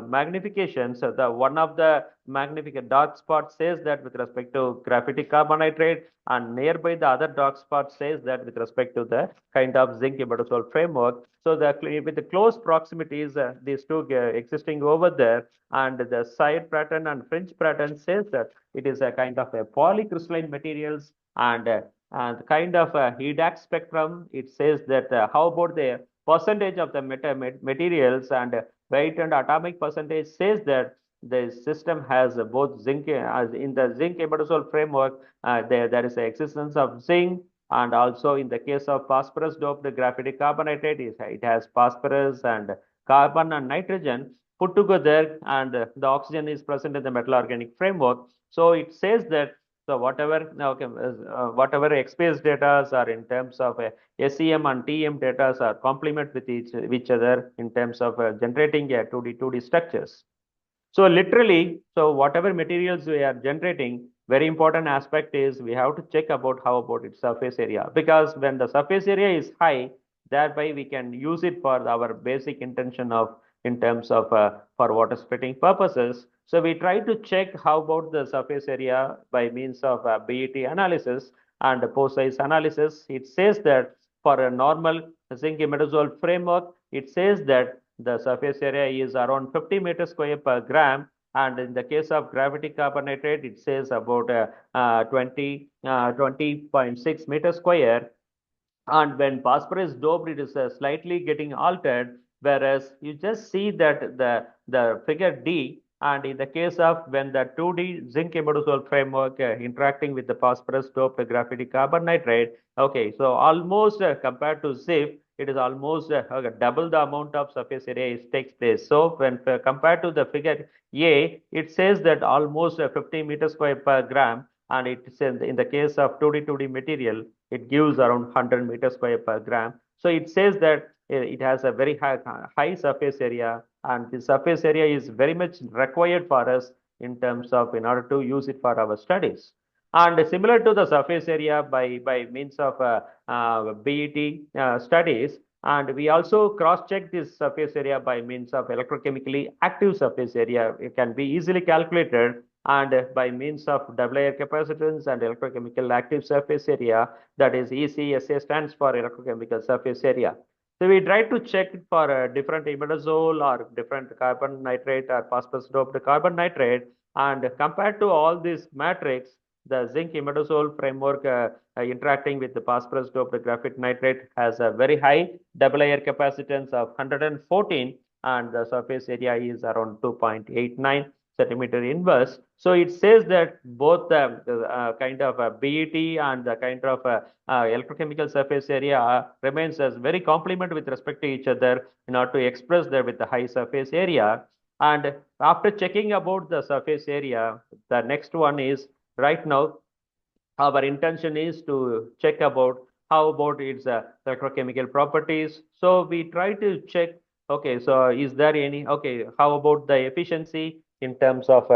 magnification, so the one of the magnified dark spot says that with respect to graphitic carbon nitride, and nearby the other dark spot says that with respect to the kind of zinc imidazole framework. So with the close proximities, these two existing over there, and the side pattern and fringe pattern says that it is a kind of a polycrystalline materials, and kind of a HEDAC spectrum. It says that how about the percentage of the materials, and weight and atomic percentage says that the system has both zinc, as in the zinc imidazole framework, there is the existence of zinc, and also in the case of phosphorus doped graphitic carbon nitride, it has phosphorus and carbon and nitrogen put together, and the oxygen is present in the metal organic framework. So it says that so whatever XPS data are in terms of SEM and TM data are complement with each other in terms of generating 2D structures. So literally, so whatever materials we are generating, very important aspect is we have to check about how about its surface area, because when the surface area is high, thereby we can use it for our basic intention of in terms of for water splitting purposes. So we try to check how about the surface area by means of BET analysis and pore size analysis. It says that for a normal zinc imidazole framework, it says that the surface area is around 50 meters square per gram, and in the case of gravity carbon nitride, it says about 20.6 meters square. And when phosphorus doped, it is slightly getting altered, whereas you just see that the figure D, and in the case of when the 2D zinc imidazole framework interacting with the phosphorus doped graphite carbon nitride, okay, so almost compared to ZIF, it is almost double the amount of surface area takes place. So when compared to the figure A, it says that almost 50 meters square per gram, and it is in the case of 2D material, it gives around 100 meters square per gram. So it says that it has a very high surface area, and the surface area is very much required for us in terms of in order to use it for our studies. And similar to the surface area by means of BET studies, and we also cross-check this surface area by means of electrochemically active surface area. It can be easily calculated, and by means of double layer capacitance and electrochemical active surface area, that is ECSA stands for electrochemical surface area. So we try to check for different imidazole or different carbon nitrate or phosphorus doped carbon nitrate, and compared to all these matrix, the zinc imidazole framework interacting with the phosphorus doped graphite nitrate has a very high double layer capacitance of 114, and the surface area is around 2.89 centimeter inverse. So it says that both the kind of BET and the kind of electrochemical surface area remains as very complement with respect to each other in order to express that with the high surface area. And after checking about the surface area, the next one is right now our intention is to check about how about its electrochemical properties. So we try to check, okay, so is there any, okay, how about the efficiency in terms of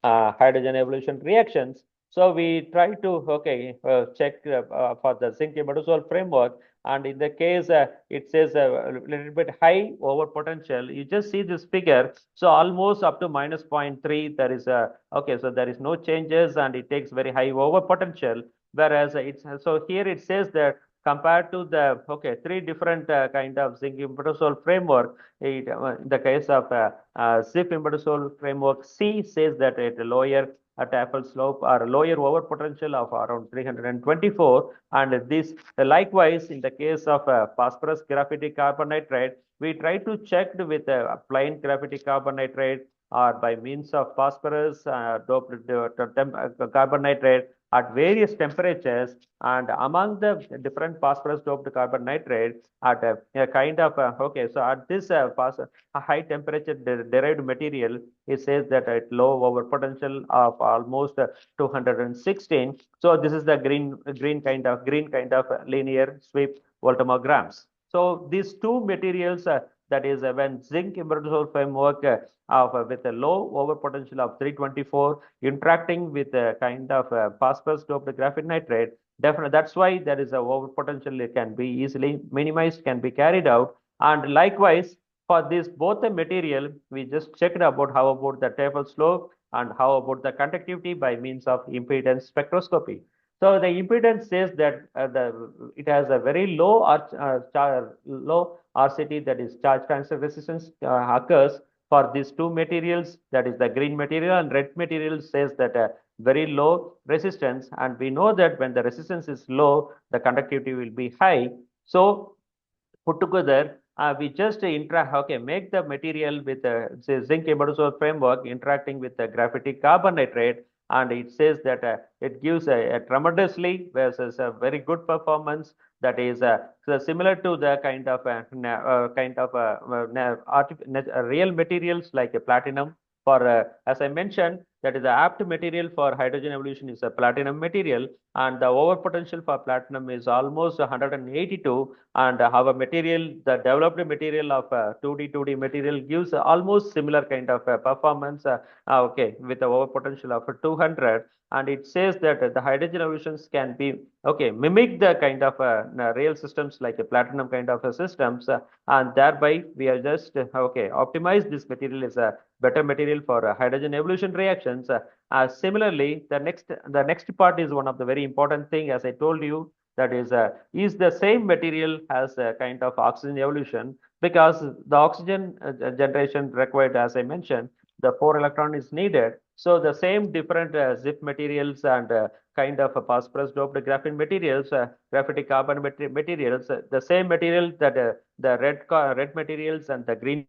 hydrogen evolution reactions? So we try to, okay, check for the zinc imidazole framework, and in the case it says a little bit high over potential. You just see this figure, so almost up to minus 0.3 there is a, okay, so there is no changes, and it takes very high over potential, whereas it's, so here it says that compared to the, okay, three different kind of zinc imidazole framework, in the case of ZIF imidazole framework, C says that at a lower taper slope or lower over potential of around 324, and this likewise in the case of phosphorus graphite carbon nitride, we try to check with plain graphite carbon nitride or by means of phosphorus doped carbon nitride at various temperatures, and among the different phosphorus doped carbon nitride at a kind of okay, so at this high temperature derived material, it says that at low over potential of almost 216. So this is the green kind of linear sweep voltammograms. So these two materials, that is when zinc imidazole framework with a low over potential of 324 interacting with a kind of phosphorus doped graphite nitride, definitely that's why there is a over potential. It can be easily minimized, can be carried out. And likewise for this both the material, we just checked about how about the taper slope And how about the conductivity by means of impedance spectroscopy? So the impedance says that it has a very low low RCT, that is charge transfer resistance, occurs for these two materials, that is the green material and red material, says that very low resistance, and we know that when the resistance is low, the conductivity will be high. So put together, we just make the material with say zinc imidazole framework interacting with the graphite carbon nitrate, and it says that it gives a tremendously versus a very good performance, that is so similar to the real materials like a platinum. For as I mentioned, that is the apt material for hydrogen evolution is a platinum material, and the over potential for platinum is almost 182, and our material, the developed material of 2D material gives almost similar kind of performance, okay, with the over potential of 200. And it says that the hydrogen evolutions can be, okay, mimic the kind of real systems like a platinum kind of systems, and thereby we are just okay, optimize this material as a better material for hydrogen evolution reactions. Similarly, the next part is one of the very important thing, as I told you, that is the same material has a kind of oxygen evolution, because the oxygen generation required, as I mentioned, the 4 electron is needed. So the same different zip materials and kind of phosphorus doped graphene materials, graphite carbon materials, the same material that the red materials and the green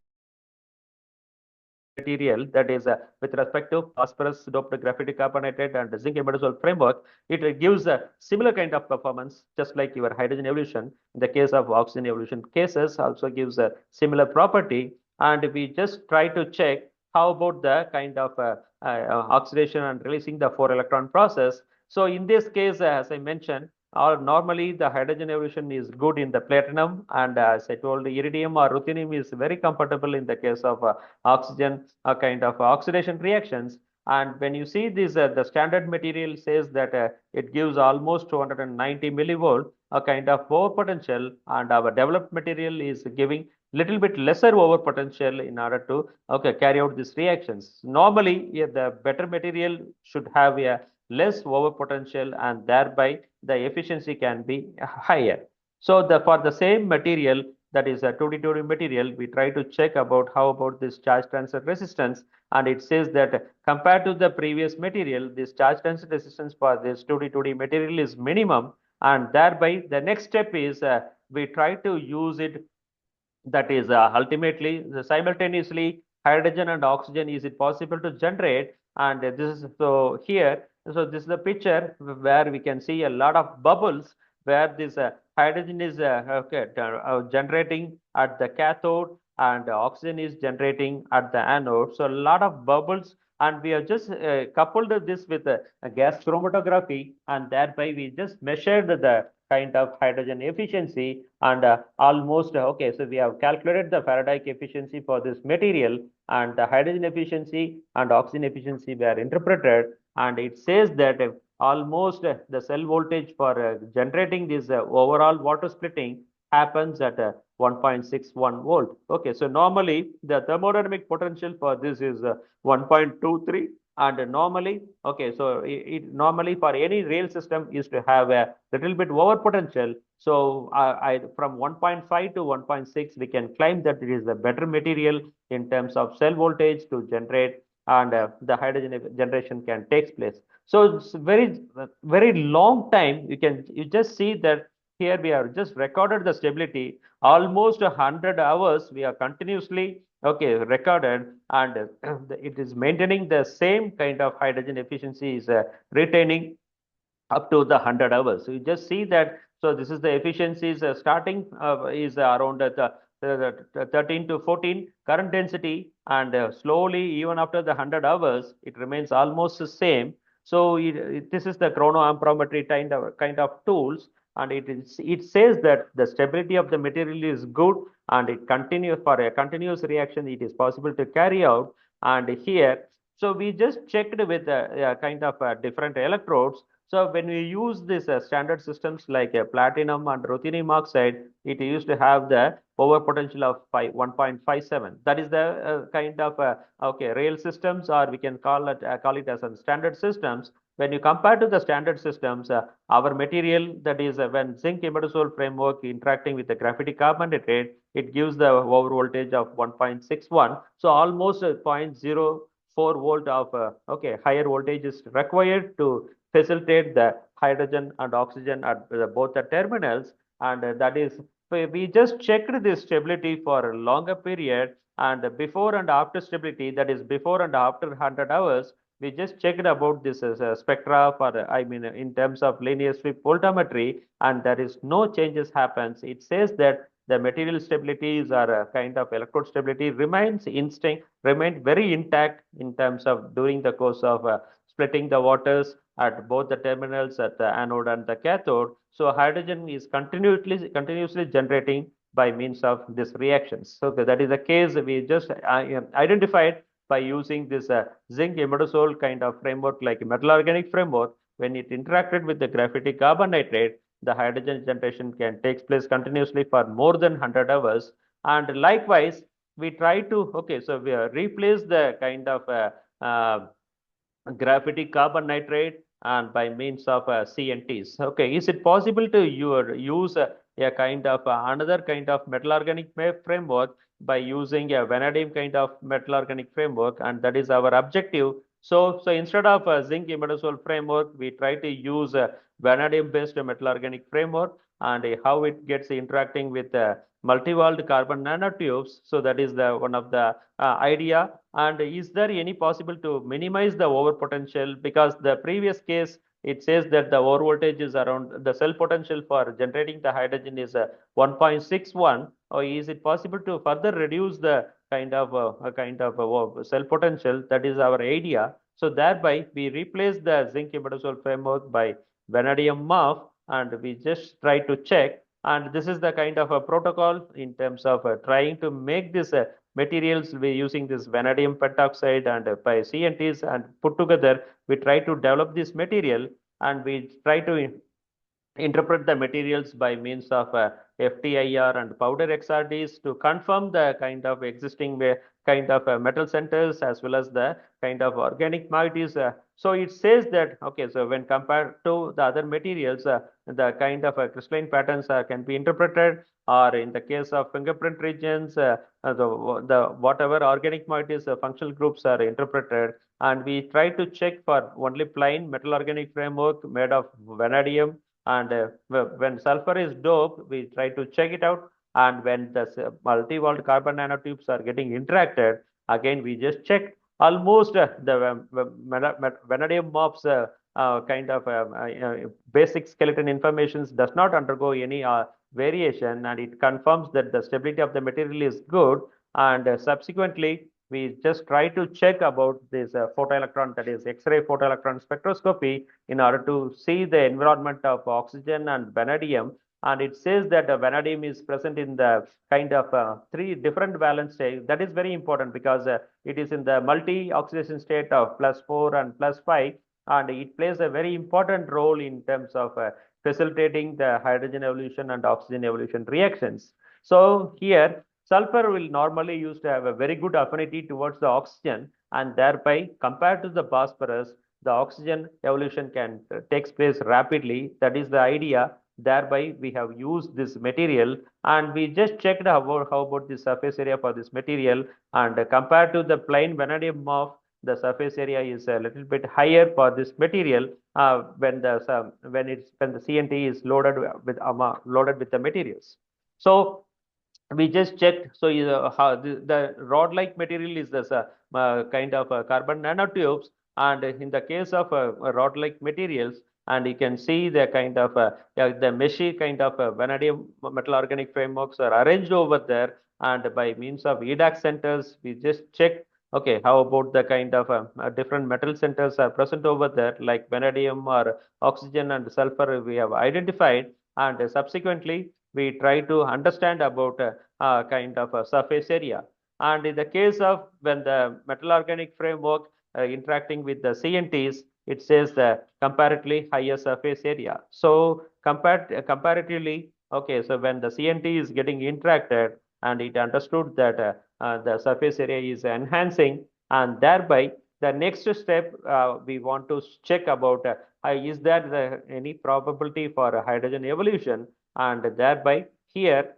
material, that is with respect to phosphorus doped graphite carbonate and zinc imidazole framework, it gives a similar kind of performance, just like your hydrogen evolution. In the case of oxygen evolution cases, also gives a similar property, and we just try to check how about the kind of oxidation and releasing the 4 electron process. So in this case, as I mentioned, normally the hydrogen evolution is good in the platinum, and as I told, iridium or ruthenium is very comfortable in the case of oxygen kind of oxidation reactions. And when you see this, the standard material says that it gives almost 290 millivolt, a kind of over potential, and our developed material is giving little bit lesser over potential in order to carry out these reactions. Normally, the better material should have a less over potential, and thereby the efficiency can be higher. So for the same material, that is a 2D material, we try to check about how about this charge transfer resistance, and it says that compared to the previous material, this charge transfer resistance for this 2D material is minimum, and thereby the next step is we try to use it, that is ultimately simultaneously hydrogen and oxygen, is it possible to generate? And this is so here, so this is the picture where we can see a lot of bubbles, where this hydrogen is generating at the cathode, and oxygen is generating at the anode. So a lot of bubbles, and we have just coupled this with a gas chromatography, and thereby we just measured the kind of hydrogen efficiency, and almost okay, so we have calculated the Faraday efficiency for this material, and the hydrogen efficiency and oxygen efficiency were interpreted, and it says that almost the cell voltage for generating this overall water splitting happens at 1.61 volt. Okay, so normally the thermodynamic potential for this is 1.23, and normally, okay, so it normally for any real system is to have a little bit over potential. So from 1.5 to 1.6, we can claim that it is a better material in terms of cell voltage to generate, and the hydrogen generation can take place. So it's very long time. You just see that here we have just recorded the stability almost 100 hours. We are continuously recorded, and it is maintaining the same kind of hydrogen efficiency, is retaining up to the 100 hours. So you just see that. So this is the efficiencies starting is around the 13 to 14 current density, and slowly, even after the 100 hours, it remains almost the same. So this is the chronoamperometry kind of tools, and it says that the stability of the material is good, and it continues for a continuous reaction. It is possible to carry out, and here. So we just checked with kind of different electrodes, So when we use this standard systems like platinum and ruthenium oxide, it used to have the over potential of 1.57. That is the kind of okay, real systems, or we can call it as a standard systems. When you compare to the standard systems, our material, that is when zinc imidazole framework interacting with the graphite carbon nitrate, it gives the over voltage of 1.61. So almost 0.04 volt of okay, higher voltage is required to facilitate the hydrogen and oxygen at both the terminals. And that is, we just checked the stability for a longer period, and before and after stability, that is before and after 100 hours, we just checked about this spectra for, I mean, in terms of linear sweep voltammetry, and there is no changes happens. It says that the material stabilities or kind of electrode stability remained very intact in terms of during the course of splitting the waters at both the terminals at the anode and the cathode. So hydrogen is continuously generating by means of these reactions. So that is the case we just identified by using this zinc imidazole kind of framework, like metal organic framework. When it interacted with the graphite carbon nitrate, the hydrogen generation can take place continuously for more than 100 hours. And likewise, we try to, okay, so we replace the kind of graphite carbon nitrate and by means of CNTs. Okay, is it possible to use a kind of another kind of metal organic framework by using a vanadium kind of metal organic framework? And that is our objective. So instead of a zinc imidazole framework, we try to use a vanadium based metal organic framework, and how it gets interacting with multi-walled carbon nanotubes. So that is the one of the idea. And is there any possible to minimize the over potential? Because the previous case, it says that the over voltage is around, the cell potential for generating the hydrogen is 1.61. Or is it possible to further reduce the kind of cell potential? That is our idea. So thereby we replace the zinc imidazole framework by vanadium MAF, and we just try to check. And this is the kind of a protocol in terms of trying to make this materials, we using this vanadium pentoxide and by CNTs, and put together we try to develop this material, and we try to interpret the materials by means of FTIR and powder XRDs to confirm the kind of existing kind of metal centers as well as the kind of organic moieties. So it says that, okay, so when compared to the other materials, the kind of crystalline patterns can be interpreted, or in the case of fingerprint regions, the whatever organic moieties functional groups are interpreted. And we try to check for only plain metal organic framework made of vanadium, and when sulfur is doped, we try to check it out. And when the multi-walled carbon nanotubes are getting interacted, again we just check. Almost the vanadium MOPS kind of basic skeleton informations does not undergo any variation, and it confirms that the stability of the material is good. And subsequently, we just try to check about this photoelectron, that is X-ray photoelectron spectroscopy, in order to see the environment of oxygen and vanadium. And it says that vanadium is present in the kind of 3 different valence states. That is very important because it is in the multi-oxidation state of +4 and +5, and it plays a very important role in terms of facilitating the hydrogen evolution and oxygen evolution reactions. So here, sulfur will normally used to have a very good affinity towards the oxygen, and thereby compared to the phosphorus, the oxygen evolution can takes place rapidly. That is the idea. Thereby we have used this material, and we just checked how about the surface area for this material, and compared to the plain vanadium MOF, the surface area is a little bit higher for this material when the CNT is loaded with the materials. So we just checked. So how the rod-like material is this kind of carbon nanotubes, and in the case of rod-like materials, and you can see the kind of the meshy kind of vanadium metal organic frameworks are arranged over there, and by means of EDAX centers, we just check. Okay, how about the kind of different metal centers are present over there, like vanadium or oxygen and sulfur we have identified, and subsequently we try to understand about kind of a surface area. And in the case of when the metal organic framework interacting with the CNTs, it says comparatively higher surface area. So comparatively, okay, so when the CNT is getting interacted and it understood that the surface area is enhancing, and thereby the next step we want to check about is there any probability for hydrogen evolution, and thereby here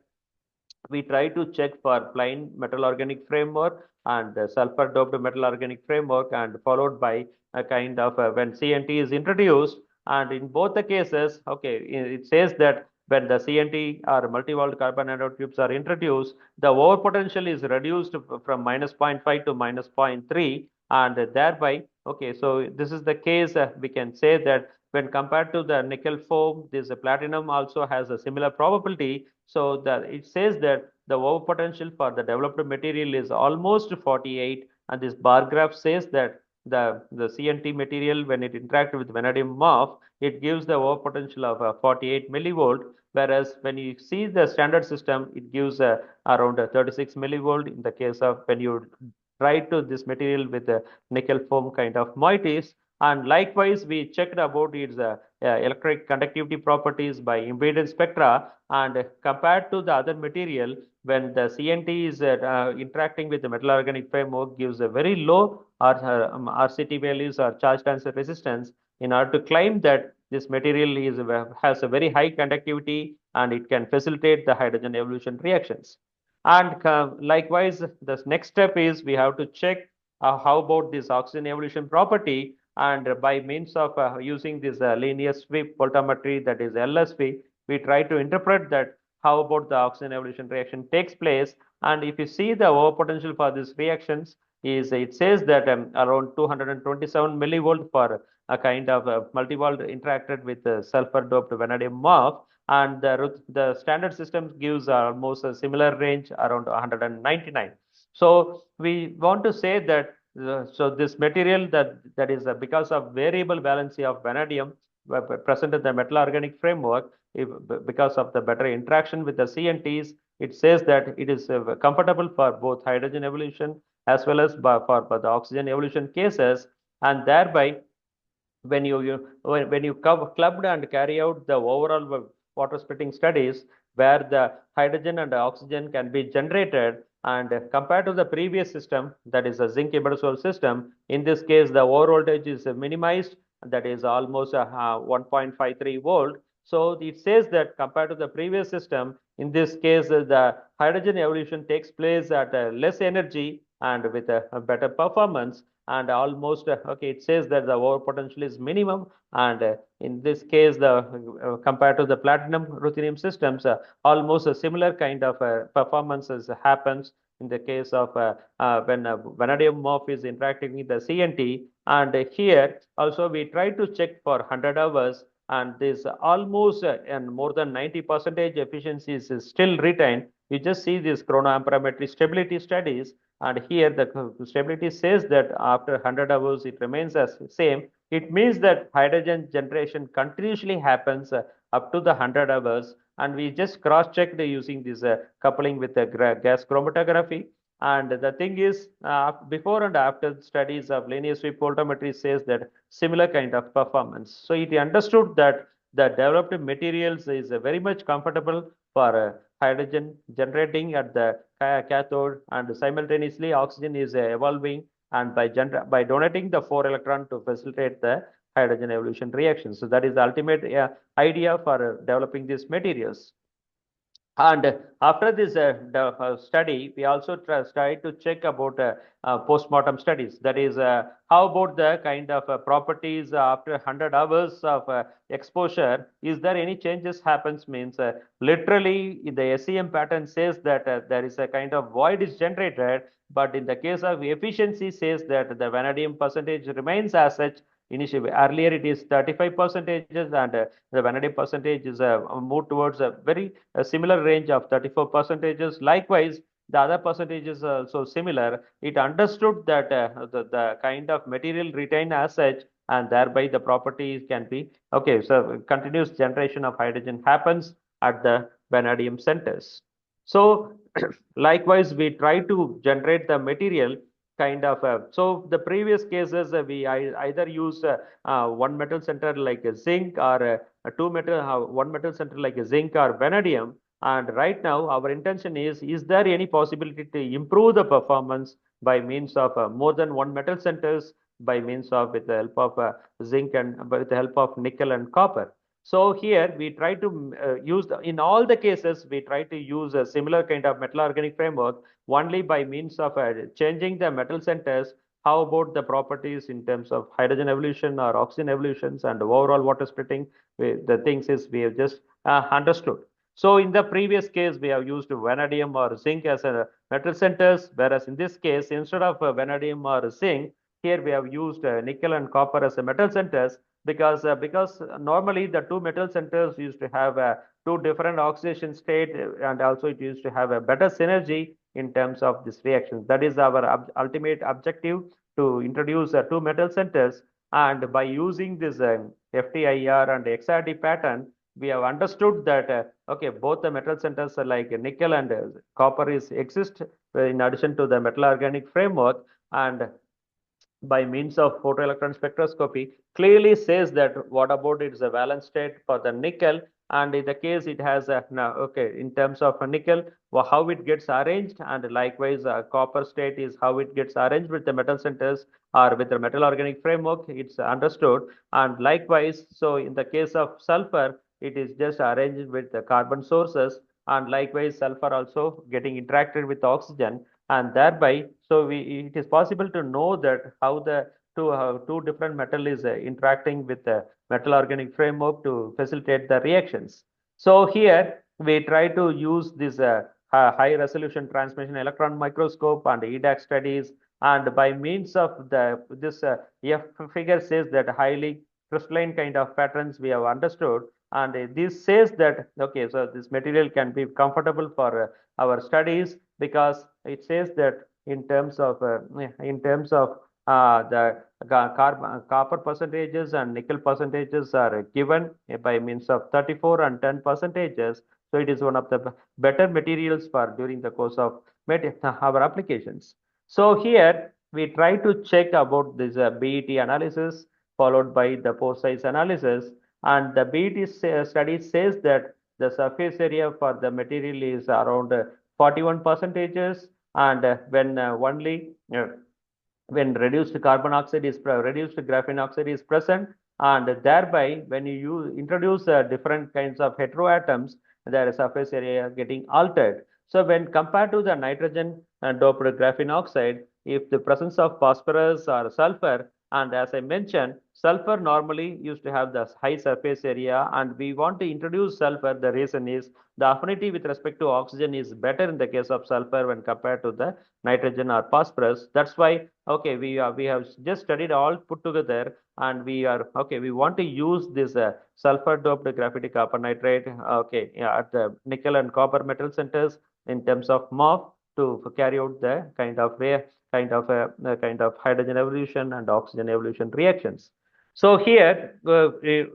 we try to check for plain metal organic framework and sulfur doped metal organic framework, and followed by a kind of when CNT is introduced. And in both the cases, okay, it says that when the CNT or multi-walled carbon nanotubes are introduced, the overpotential is reduced from minus 0.5 to minus 0.3, and thereby, okay, so this is the case we can say that when compared to the nickel foam, this platinum also has a similar probability. So that it says that the overpotential for the developed material is almost 48, and this bar graph says that the CNT material, when it interacts with vanadium morph, it gives the overpotential of 48 millivolt, whereas when you see the standard system, it gives around 36 millivolt in the case of when you try to this material with a nickel foam kind of moieties. And likewise, we checked about its electric conductivity properties by impedance spectra, and compared to the other material, when the CNT is interacting with the metal organic framework, gives a very low RCT values or charge transfer resistance, in order to claim that this material has a very high conductivity and it can facilitate the hydrogen evolution reactions. And likewise, the next step is we have to check how about this oxygen evolution property, and by means of using this linear sweep voltammetry, that is LSV, we try to interpret that how about the oxygen evolution reaction takes place. And if you see the overpotential for these reactions is, it says that around 227 millivolt for a kind of multi-walled interacted with sulfur doped vanadium morph, and the standard system gives almost a similar range around 199. So we want to say that so this material that is because of variable valency of vanadium present in the metal organic framework, because of the better interaction with the CNTs, it says that it is comfortable for both hydrogen evolution as well as for the oxygen evolution cases. And thereby, when you clubbed and carry out the overall water splitting studies, where the hydrogen and oxygen can be generated, and compared to the previous system, that is a zinc imidazole system, in this case the over voltage is minimized, that is almost 1.53 volt. So it says that compared to the previous system, in this case the hydrogen evolution takes place at less energy and with a better performance, and almost okay, it says that the over potential is minimum, and in this case the compared to the platinum ruthenium systems, almost a similar kind of performances happens in the case of when vanadium morph is interacting with the CNT. And here also we try to check for 100 hours, and this almost and more than 90% efficiency is still retained. You just see these chronoamperometry stability studies, and here the stability says that after 100 hours it remains as same. It means that hydrogen generation continuously happens up to the 100 hours, and we just cross checked using this coupling with the gas chromatography. And the thing is, before and after studies of linear sweep voltammetry says that similar kind of performance. So it understood that the developed materials is very much comfortable for hydrogen generating at the cathode, and simultaneously oxygen is evolving, and by donating the 4 electron to facilitate the hydrogen evolution reaction. So that is the ultimate idea for developing these materials. And after this study, we also try to check about post-mortem studies. That is, how about the kind of properties after 100 hours of exposure? Is there any changes happens? Means literally the SEM pattern says that there is a kind of void is generated, but in the case of efficiency says that the vanadium percentage remains as such. Initially, earlier it is 35 percentages, and the vanadium percentage is moved towards a very similar range of 34 percentages. Likewise, the other percentages are also similar. It understood that the kind of material retained as such, and thereby the properties can be okay. So continuous generation of hydrogen happens at the vanadium centers. So likewise, we try to generate the material kind of so the previous cases we either use one metal center like a zinc or one metal center like a zinc or vanadium. And right now our intention is there any possibility to improve the performance by means of more than one metal centers, by means of with the help of zinc and with the help of nickel and copper? So here we try to in all the cases we try to use a similar kind of metal organic framework only by means of changing the metal centers. How about the properties in terms of hydrogen evolution or oxygen evolutions and overall water splitting? The things is we have just understood. So in the previous case, we have used vanadium or zinc as a metal centers, whereas in this case, instead of vanadium or zinc, here we have used nickel and copper as a metal centers, because normally the two metal centers used to have two different oxidation state, and also it used to have a better synergy in terms of this reaction. That is our ultimate objective, to introduce two metal centers. And by using this FTIR and XRD pattern, we have understood that okay, both the metal centers like nickel and copper is exist in addition to the metal organic framework. And by means of photoelectron spectroscopy clearly says that what about its a valence state for the nickel. And in the case it has a now okay, in terms of a nickel, how it gets arranged, and likewise copper state is how it gets arranged with the metal centers or with the metal organic framework, it's understood. And likewise, so in the case of sulfur, it is just arranged with the carbon sources, and likewise sulfur also getting interacted with oxygen. And thereby so it is possible to know that how the two different metal is interacting with the metal organic framework to facilitate the reactions. So here we try to use this high resolution transmission electron microscope and EDAX studies. And by means of this F figure says that highly crystalline kind of patterns we have understood. And this says that okay, so this material can be comfortable for our studies, because it says that in terms of the copper percentages and nickel percentages are given by means of 34 and 10 percentages. So it is one of the better materials for during the course of our applications. So here we try to check about this BET analysis followed by the pore size analysis. And the BET study says that the surface area for the material is around 41 percentages. And when only when reduced carbon oxide is reduced graphene oxide is present, and thereby when you introduce different kinds of heteroatoms, their surface area getting altered. So when compared to the nitrogen doped graphene oxide, if the presence of phosphorus or sulfur, and as I mentioned, sulfur normally used to have the high surface area, and we want to introduce sulfur. The reason is the affinity with respect to oxygen is better in the case of sulfur when compared to the nitrogen or phosphorus. That's why okay, we have just studied all put together, and we are okay, we want to use this sulfur doped graphitic copper nitrate okay, yeah, at the nickel and copper metal centers in terms of MOF to carry out the kind of hydrogen evolution and oxygen evolution reactions. So here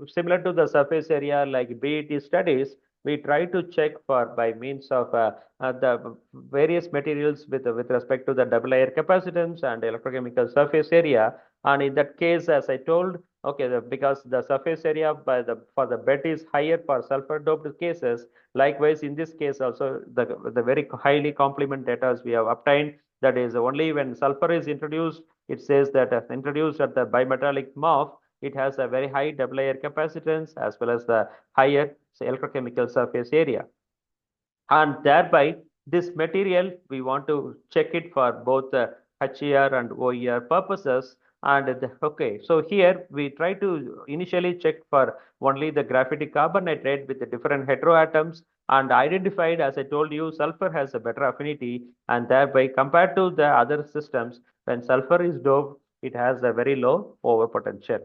similar to the surface area like BET studies, we try to check for by means of the various materials with respect to the double layer capacitance and electrochemical surface area. And in that case, as I told, okay, because the surface area for the bed is higher for sulfur doped cases. Likewise, in this case also the very highly complement data we have obtained, that is only when sulfur is introduced, it says that introduced at the bimetallic MOF, it has a very high double layer capacitance as well as the higher electrochemical surface area. And thereby this material we want to check it for both HER and OER purposes. And okay, so here we try to initially check for only the graphitic carbon nitrate with the different heteroatoms, and identified, as I told you, sulfur has a better affinity, and thereby compared to the other systems, when sulfur is doped, it has a very low overpotential.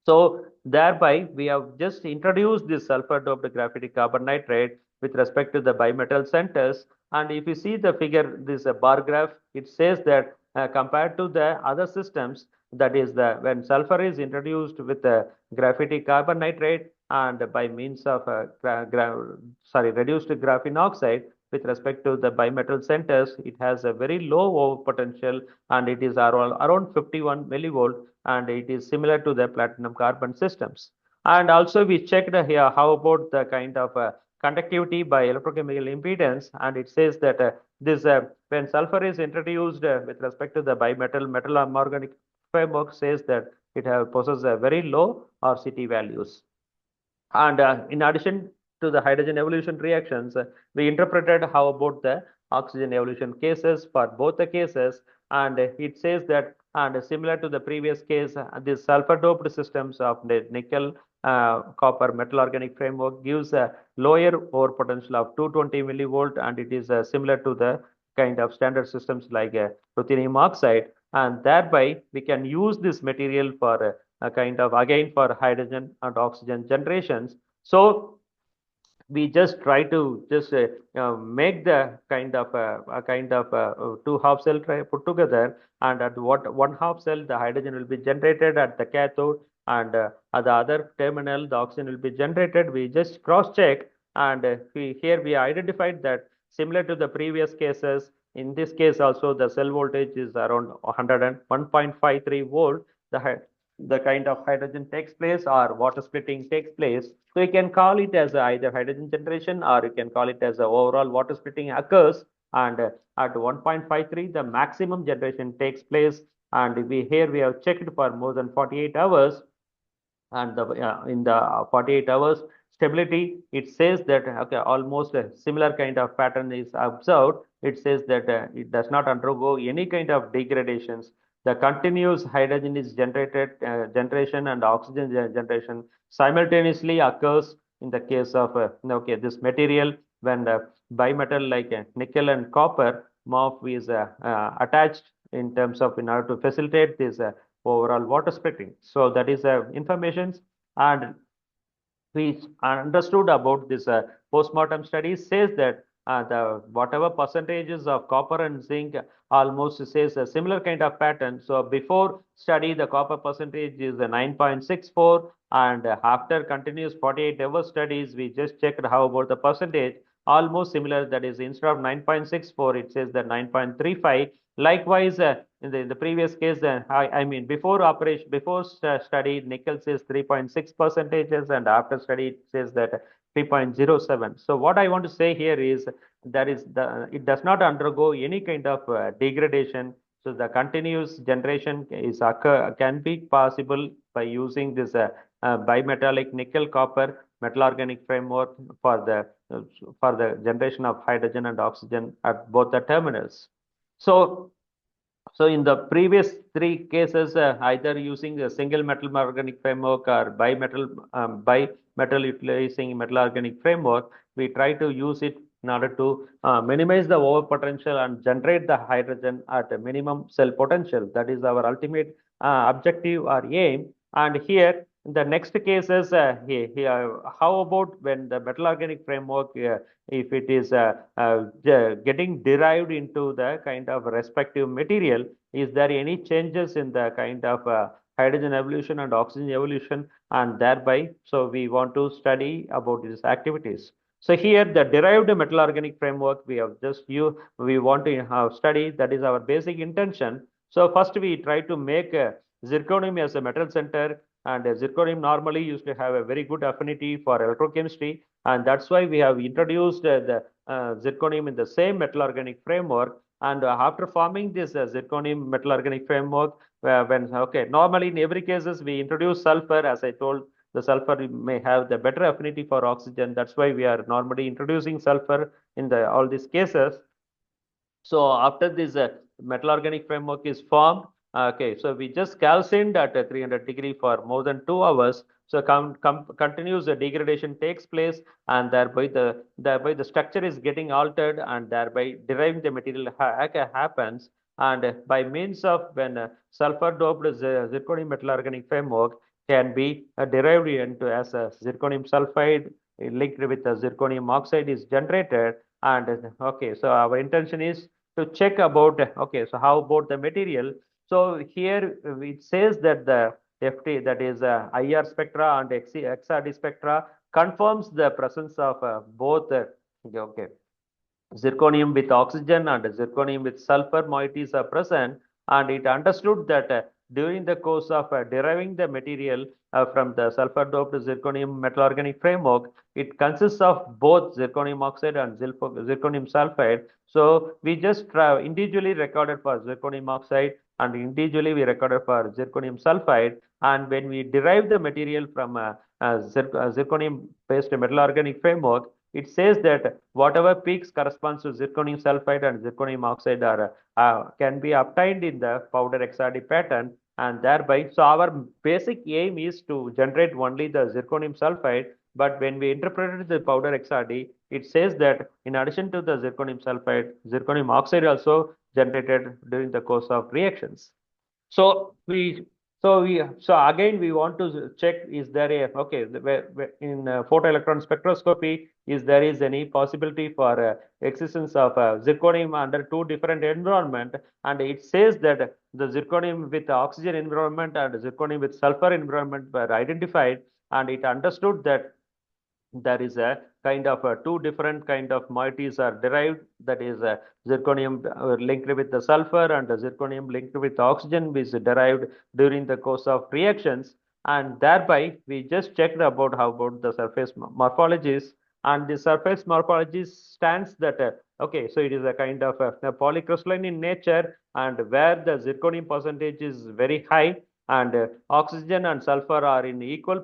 So thereby we have just introduced this sulfur doped graphitic carbon nitrate with respect to the bimetal centers. And if you see the figure, this bar graph, it says that compared to the other systems, that is when sulfur is introduced with the graphitic carbon nitrate and by means of reduced graphene oxide, with respect to the bimetal centers, it has a very low over potential, and it is around 51 millivolt, and it is similar to the platinum carbon systems. And also we checked here how about the kind of conductivity by electrochemical impedance, and it says that this when sulfur is introduced with respect to the bimetal metal organic framework, says that it possesses a very low RCT values. And in addition to the hydrogen evolution reactions, we interpreted how about the oxygen evolution cases for both the cases, and it says that, and similar to the previous case, the sulfur doped systems of the nickel copper metal organic framework gives a lower ore potential of 220 millivolt, and it is similar to the kind of standard systems like ruthenium oxide, and thereby we can use this material for a kind of again for hydrogen and oxygen generations. So we just try to just make the kind of two half cell put together, and at what one half cell the hydrogen will be generated at the cathode, and at the other terminal the oxygen will be generated. We just cross check, and here we identified that similar to the previous cases, in this case also the cell voltage is around 101.53 volt. The kind of hydrogen takes place or water splitting takes place. So you can call it as either hydrogen generation, or you can call it as a overall water splitting occurs. And at 1.53, the maximum generation takes place. And here we have checked for more than 48 hours. And in the 48 hours stability, it says that okay, almost a similar kind of pattern is observed. It says that it does not undergo any kind of degradations. The continuous hydrogen is generated, generation and oxygen generation simultaneously occurs in the case of okay, this material when the bimetal like nickel and copper MOF is attached in terms of in order to facilitate this overall water splitting. So that is information, and we understood about this post-mortem studies says that the whatever percentages of copper and zinc almost says a similar kind of pattern. So before study the copper percentage is 9.64, and after continuous 48-hour studies we just checked how about the percentage, almost similar, that is instead of 9.64 it says that 9.35. Likewise in the previous case, I mean before operation, before study nickel says 3.6 percentages, and after study it says that 3.07. So what I want to say here is that is it does not undergo any kind of degradation. So the continuous generation can be possible by using this bimetallic nickel copper metal organic framework for the generation of hydrogen and oxygen at both the terminals. So in the previous three cases, either using a single metal organic framework or bimetal utilizing metal organic framework, we try to use it in order to minimize the over potential and generate the hydrogen at a minimum cell potential. That is our ultimate objective or aim. And here, in the next cases, how about when the metal organic framework, if it is getting derived into the kind of respective material, is there any changes in the kind of hydrogen evolution and oxygen evolution, and thereby so we want to study about these activities. So here the derived metal organic framework we have we want to study, that is our basic intention. So first we try to make zirconium as a metal center, and zirconium normally used to have a very good affinity for electrochemistry, and that's why we have introduced the zirconium in the same metal organic framework. And after forming this zirconium metal organic framework, normally in every cases we introduce sulfur. As I told, the sulfur may have the better affinity for oxygen. That's why we are normally introducing sulfur in all these cases. So after this metal organic framework is formed, okay, so we just calcined at 300 degree for more than 2 hours. So continuous degradation takes place, and thereby the structure is getting altered, and thereby deriving the material happens. And by means of when sulfur doped zirconium metal organic framework can be derived into as a zirconium sulfide linked with the zirconium oxide is generated. And okay, so our intention is to check about okay, so how about the material. So here it says that the FT, that is IR spectra and XRD spectra, confirms the presence of both okay, zirconium with oxygen and zirconium with sulfur moieties are present, and it understood that during the course of deriving the material from the sulfur doped zirconium metal organic framework, it consists of both zirconium oxide and zirconium sulfide. So we just individually recorded for zirconium oxide and individually we recorded for zirconium sulfide, and when we derive the material from zirconium based metal organic framework, it says that whatever peaks corresponds to zirconium sulfide and zirconium oxide are can be obtained in the powder XRD pattern, and thereby, so our basic aim is to generate only the zirconium sulfide. But when we interpreted the powder XRD, it says that in addition to the zirconium sulfide, zirconium oxide also generated during the course of reactions. So again we want to check, is there a okay in photoelectron spectroscopy, is there is any possibility for existence of zirconium under two different environment, and it says that the zirconium with oxygen environment and zirconium with sulfur environment were identified, and it understood that there is a kind of two different kind of moieties are derived, that is zirconium linked with the sulfur and zirconium linked with oxygen is derived during the course of reactions, and thereby we just checked about how about the surface morphologies, and the surface morphology stands that okay, so it is a kind of a polycrystalline in nature, and where the zirconium percentage is very high, and oxygen and sulfur are in equal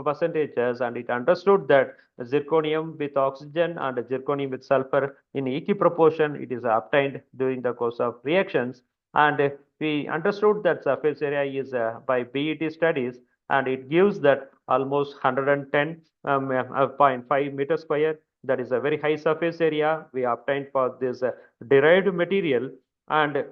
percentages, and it understood that zirconium with oxygen and zirconium with sulfur in equal proportion it is obtained during the course of reactions, and we understood that surface area is by BET studies, and it gives that almost 110.5 meter square, that is a very high surface area we obtained for this derived material. And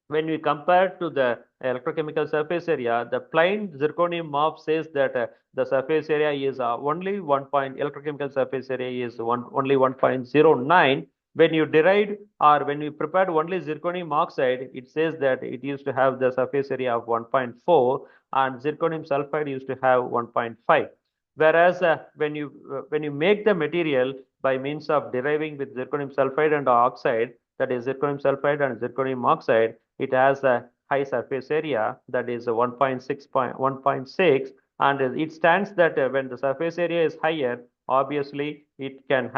when we compare to the electrochemical surface area, the plain zirconium morph says that the surface area is only 1 point, electrochemical surface area is only 1.09. When you derived or when you prepared only zirconium oxide, it says that it used to have the surface area of 1.4 and zirconium sulfide used to have 1.5. Whereas when you make the material by means of deriving with zirconium sulfide and oxide, that is zirconium sulfide and zirconium oxide, it has a high surface area, that is 1.6, and it stands that when the surface area is higher, obviously it can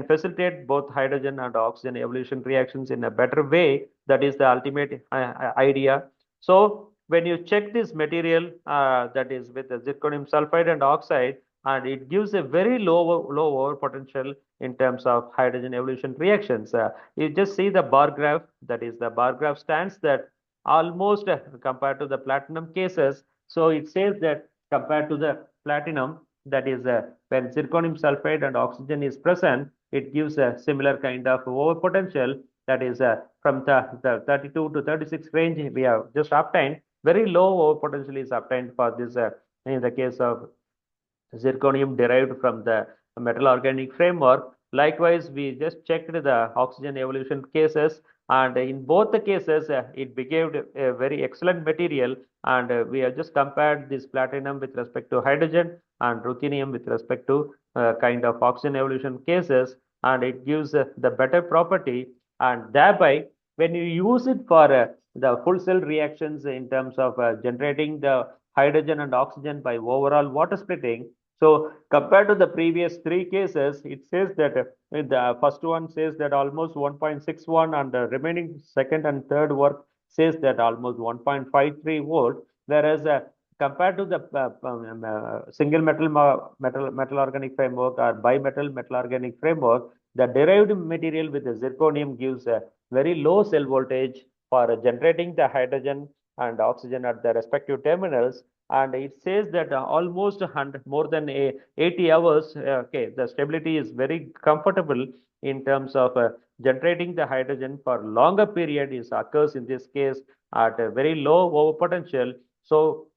facilitate both hydrogen and oxygen evolution reactions in a better way. That is the ultimate idea. So when you check this material that is with the zirconium sulfide and oxide, and it gives a very low over potential in terms of hydrogen evolution reactions. You just see the bar graph, that is the bar graph stands that almost compared to the platinum cases. So it says that compared to the platinum, that is when zirconium sulfide and oxygen is present, it gives a similar kind of over potential, that is from the 32 to 36 range we have just obtained. Very low over potential is obtained for this in the case of zirconium derived from the metal organic framework. Likewise, we just checked the oxygen evolution cases, and in both the cases, it behaved a very excellent material. And we have just compared this platinum with respect to hydrogen and ruthenium with respect to kind of oxygen evolution cases, and it gives the better property. And thereby, when you use it for the full cell reactions in terms of generating the hydrogen and oxygen by overall water splitting, so compared to the previous three cases, it says that the first one says that almost 1.61, and the remaining second and third work says that almost 1.53 volt. Whereas compared to the single metal organic framework or bimetal metal organic framework, the derived material with the zirconium gives a very low cell voltage for generating the hydrogen and oxygen at the respective terminals, and it says that almost 100, more than 80 hours, okay, the stability is very comfortable in terms of generating the hydrogen for longer period is occurs in this case at a very low over potential. So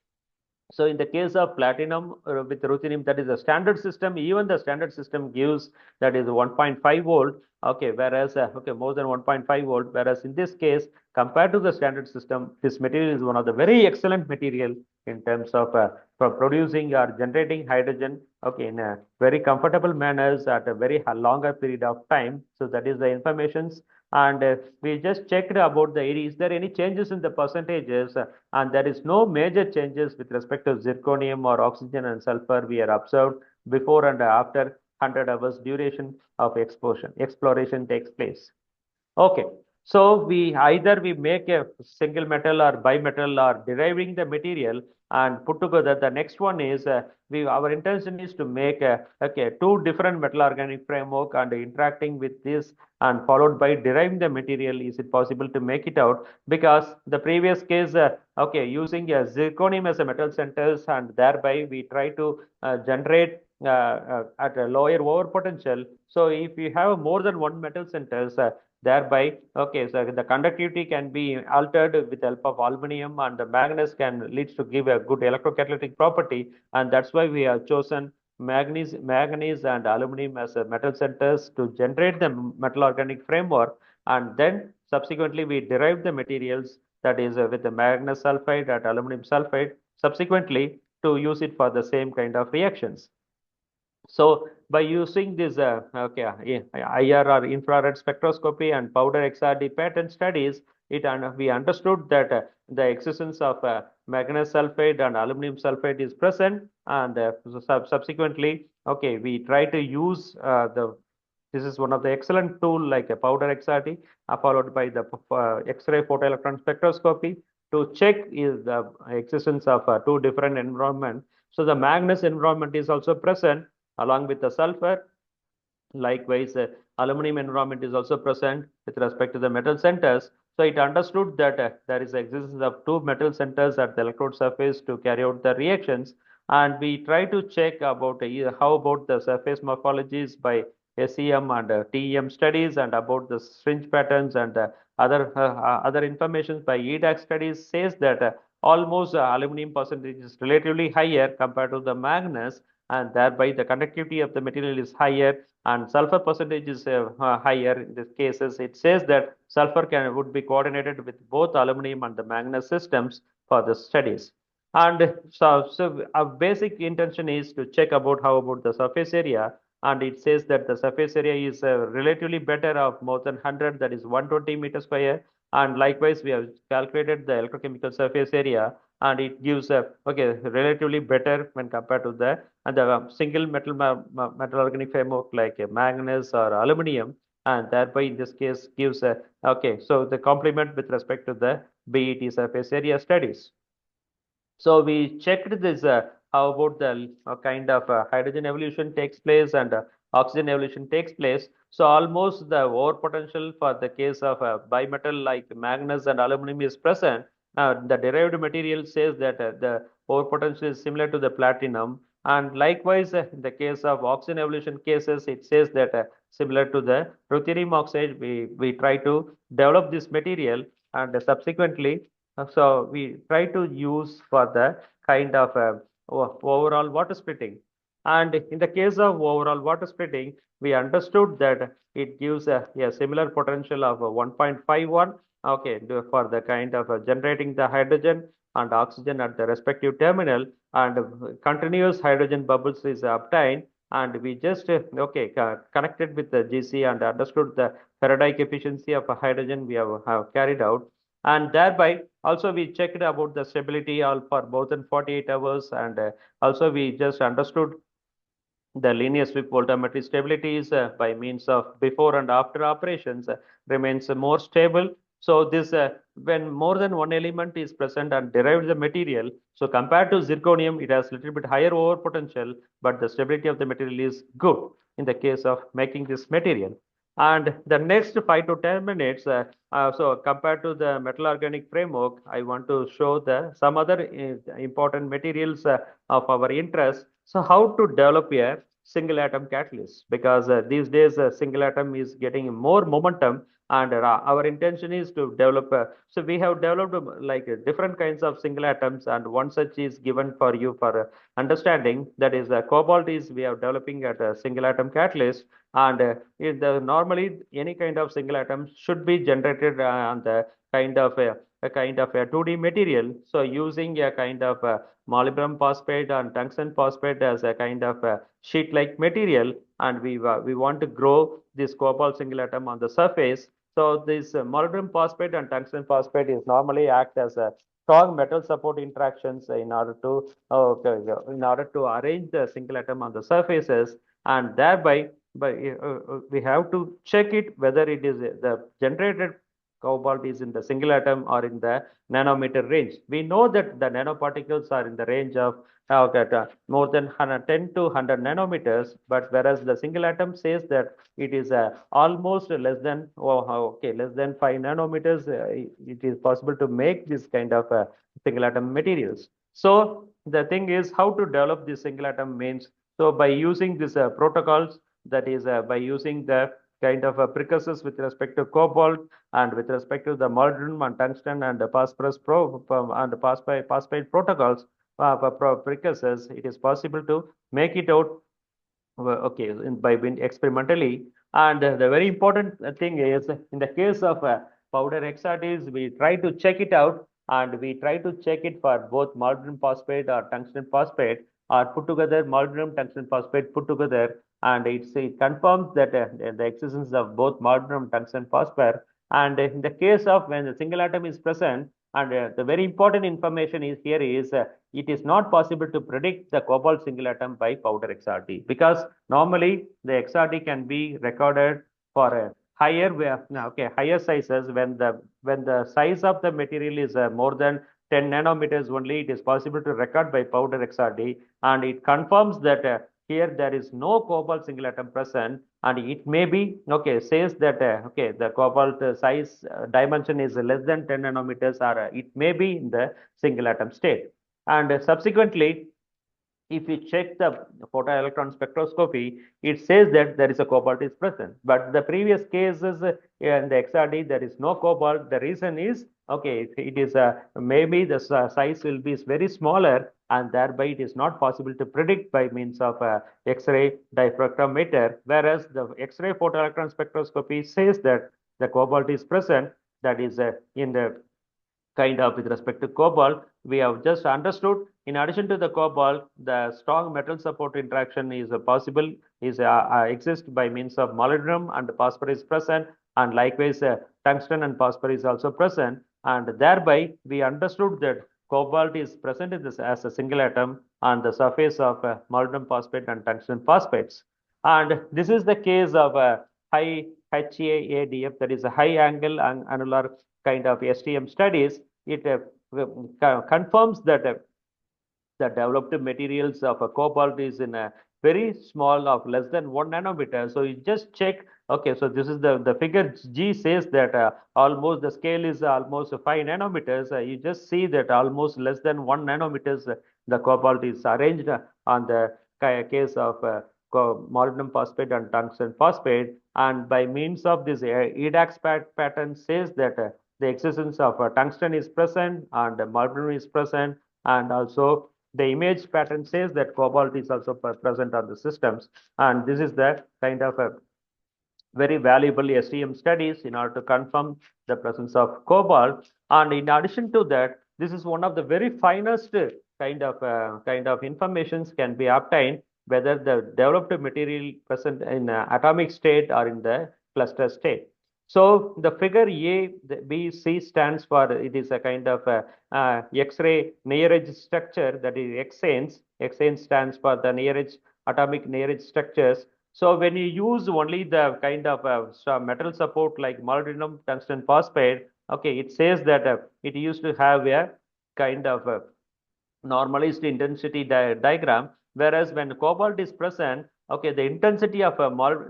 in the case of platinum with ruthenium, that is a standard system. Even the standard system gives that is 1.5 volt. Okay, whereas okay, more than 1.5 volt. Whereas in this case, compared to the standard system, this material is one of the very excellent material in terms of for producing or generating hydrogen okay, in a very comfortable manners at a very longer period of time. So that is the informations. And we just checked about the area. Is there any changes in the percentages? And there is no major changes with respect to zirconium or oxygen and sulfur we are observed before and after 100 hours duration of exploration takes place. Okay, so we make a single metal or bimetal or deriving the material and put together. The next one is we our intention is to make two different metal organic framework and interacting with this and followed by deriving the material. Is it possible to make it out? Because the previous case, using zirconium as a metal centers and thereby we try to generate at a lower over potential. So if you have more than one metal centers, thereby, so the conductivity can be altered with the help of aluminum, and the manganese can leads to give a good electrocatalytic property, and that's why we have chosen manganese and aluminum as a metal centers to generate the metal organic framework, and then subsequently we derive the materials, that is with the manganese sulfide and aluminum sulfide subsequently to use it for the same kind of reactions. So by using this IR or infrared spectroscopy and powder XRD pattern studies, we understood that the existence of manganese sulfide and aluminum sulfide is present, and subsequently, we try to use this is one of the excellent tool like a powder XRD, followed by the X-ray photoelectron spectroscopy to check is the existence of two different environment. So the manganese environment is also present along with the sulfur. Likewise, aluminum environment is also present with respect to the metal centers. So it understood that there is existence of two metal centers at the electrode surface to carry out the reactions. And we try to check about how about the surface morphologies by SEM and TEM studies, and about the fringe patterns and other information by EDAX studies says that almost aluminum percentage is relatively higher compared to the manganese, and thereby the conductivity of the material is higher, and sulfur percentage is higher. In this cases, it says that sulfur would be coordinated with both aluminum and the manganese systems for the studies. And so our basic intention is to check about how about the surface area, and it says that the surface area is relatively better of more than 100, that is 120 meters square. And likewise, we have calculated the electrochemical surface area, and it gives a relatively better when compared to the single metal organic framework like manganese or aluminum, and thereby in this case gives a so the complement with respect to the BET surface area studies. So we checked this how about the kind of hydrogen evolution takes place and oxygen evolution takes place. So almost the over potential for the case of bimetal like manganese and aluminum is present. The derived material says that the over potential is similar to the platinum, and likewise in the case of oxygen evolution cases, it says that similar to the ruthenium oxide. We try to develop this material, and subsequently so we try to use for the kind of overall water splitting. And in the case of overall water splitting, we understood that it gives a similar potential of 1.51, for the kind of generating the hydrogen and oxygen at the respective terminal, and continuous hydrogen bubbles is obtained. And we just connected with the GC and understood the Faraday efficiency of hydrogen we have carried out, and thereby also we checked about the stability all for more than 48 hours, and also we just understood the linear sweep voltammetry stabilities by means of before and after operations remains more stable. So this when more than one element is present and derived the material, so compared to zirconium, it has little bit higher over potential, but the stability of the material is good in the case of making this material. And the next 5 to 10 minutes, so compared to the metal organic framework, I want to show the some other important materials of our interest. So how to develop a single atom catalyst, because these days single atom is getting more momentum, and our intention is to develop so we have developed different kinds of single atoms, and one such is given for you for understanding, that is cobalt is we are developing at a single atom catalyst. And normally any kind of single atom should be generated on the kind of a kind of a 2D material. So using a kind of molybdenum phosphate and tungsten phosphate as a kind of a sheet-like material, and we want to grow this cobalt single atom on the surface. So this molybdenum phosphate and tungsten phosphate is normally act as a strong metal support interactions in order to arrange the single atom on the surfaces, and thereby we have to check it whether it is the generated cobalt is in the single atom or in the nanometer range. We know that the nanoparticles are in the range of more than 110 to 100 nanometers, but whereas the single atom says that it is almost less than less than 5 nanometers. It is possible to make this kind of single atom materials. So the thing is how to develop this single atom means, so by using these protocols, that is by using the kind of precursors with respect to cobalt and with respect to the molybdenum and tungsten and the phosphorus and the phosphate protocols, precursors, it is possible to make it out by experimentally. And the very important thing is, in the case of powder XRTs, we try to check it out, and we try to check it for both molybdenum phosphate or tungsten phosphate, or put together molybdenum tungsten phosphate put together, and it confirms that the existence of both molybdenum tungsten phosphate. And in the case of when the single atom is present, and the very important information is here is it is not possible to predict the cobalt single atom by powder XRT, because normally the XRT can be recorded for a higher sizes. When the size of the material is more than 10 nanometers only, it is possible to record by powder XRT, and it confirms that here there is no cobalt single atom present, and it may be says that the cobalt size dimension is less than 10 nanometers, or it may be in the single atom state. And subsequently, if you check the photoelectron spectroscopy, it says that there is a cobalt is present. But the previous cases in the XRD, there is no cobalt. The reason is, it is maybe the size will be very smaller, and thereby it is not possible to predict by means of X-ray diffractometer. Whereas the X-ray photoelectron spectroscopy says that the cobalt is present. That is in the kind of with respect to cobalt, we have just understood. In addition to the cobalt, the strong metal support interaction is possible, is exist by means of molybdenum and phosphorus present, and likewise tungsten and phosphorus is also present, and thereby we understood that cobalt is present in this as a single atom on the surface of molybdenum phosphate and tungsten phosphates. And this is the case of high HAADF, that is a high angle annular kind of STM studies. It confirms that the developed materials of a cobalt is in a very small of less than 1 nanometer. So you just check, so this is the figure G says that almost the scale is almost 5 nanometers. You just see that almost less than 1 nanometers the cobalt is arranged on the case of molybdenum phosphate and tungsten phosphate, and by means of this EDAX pattern says that the existence of tungsten is present and molybdenum is present, and also the image pattern says that cobalt is also present on the systems. And this is the kind of a very valuable STM studies in order to confirm the presence of cobalt. And in addition to that, this is one of the very finest kind of informations can be obtained whether the developed material present in atomic state or in the cluster state. So the figure ABC stands for, it is a kind of X-ray near edge structure, that is Xanes. Xanes stands for the near edge atomic near edge structures. So when you use only the kind of metal support like molybdenum tungsten phosphate, it says that it used to have a kind of normalized intensity diagram, whereas when cobalt is present, the intensity of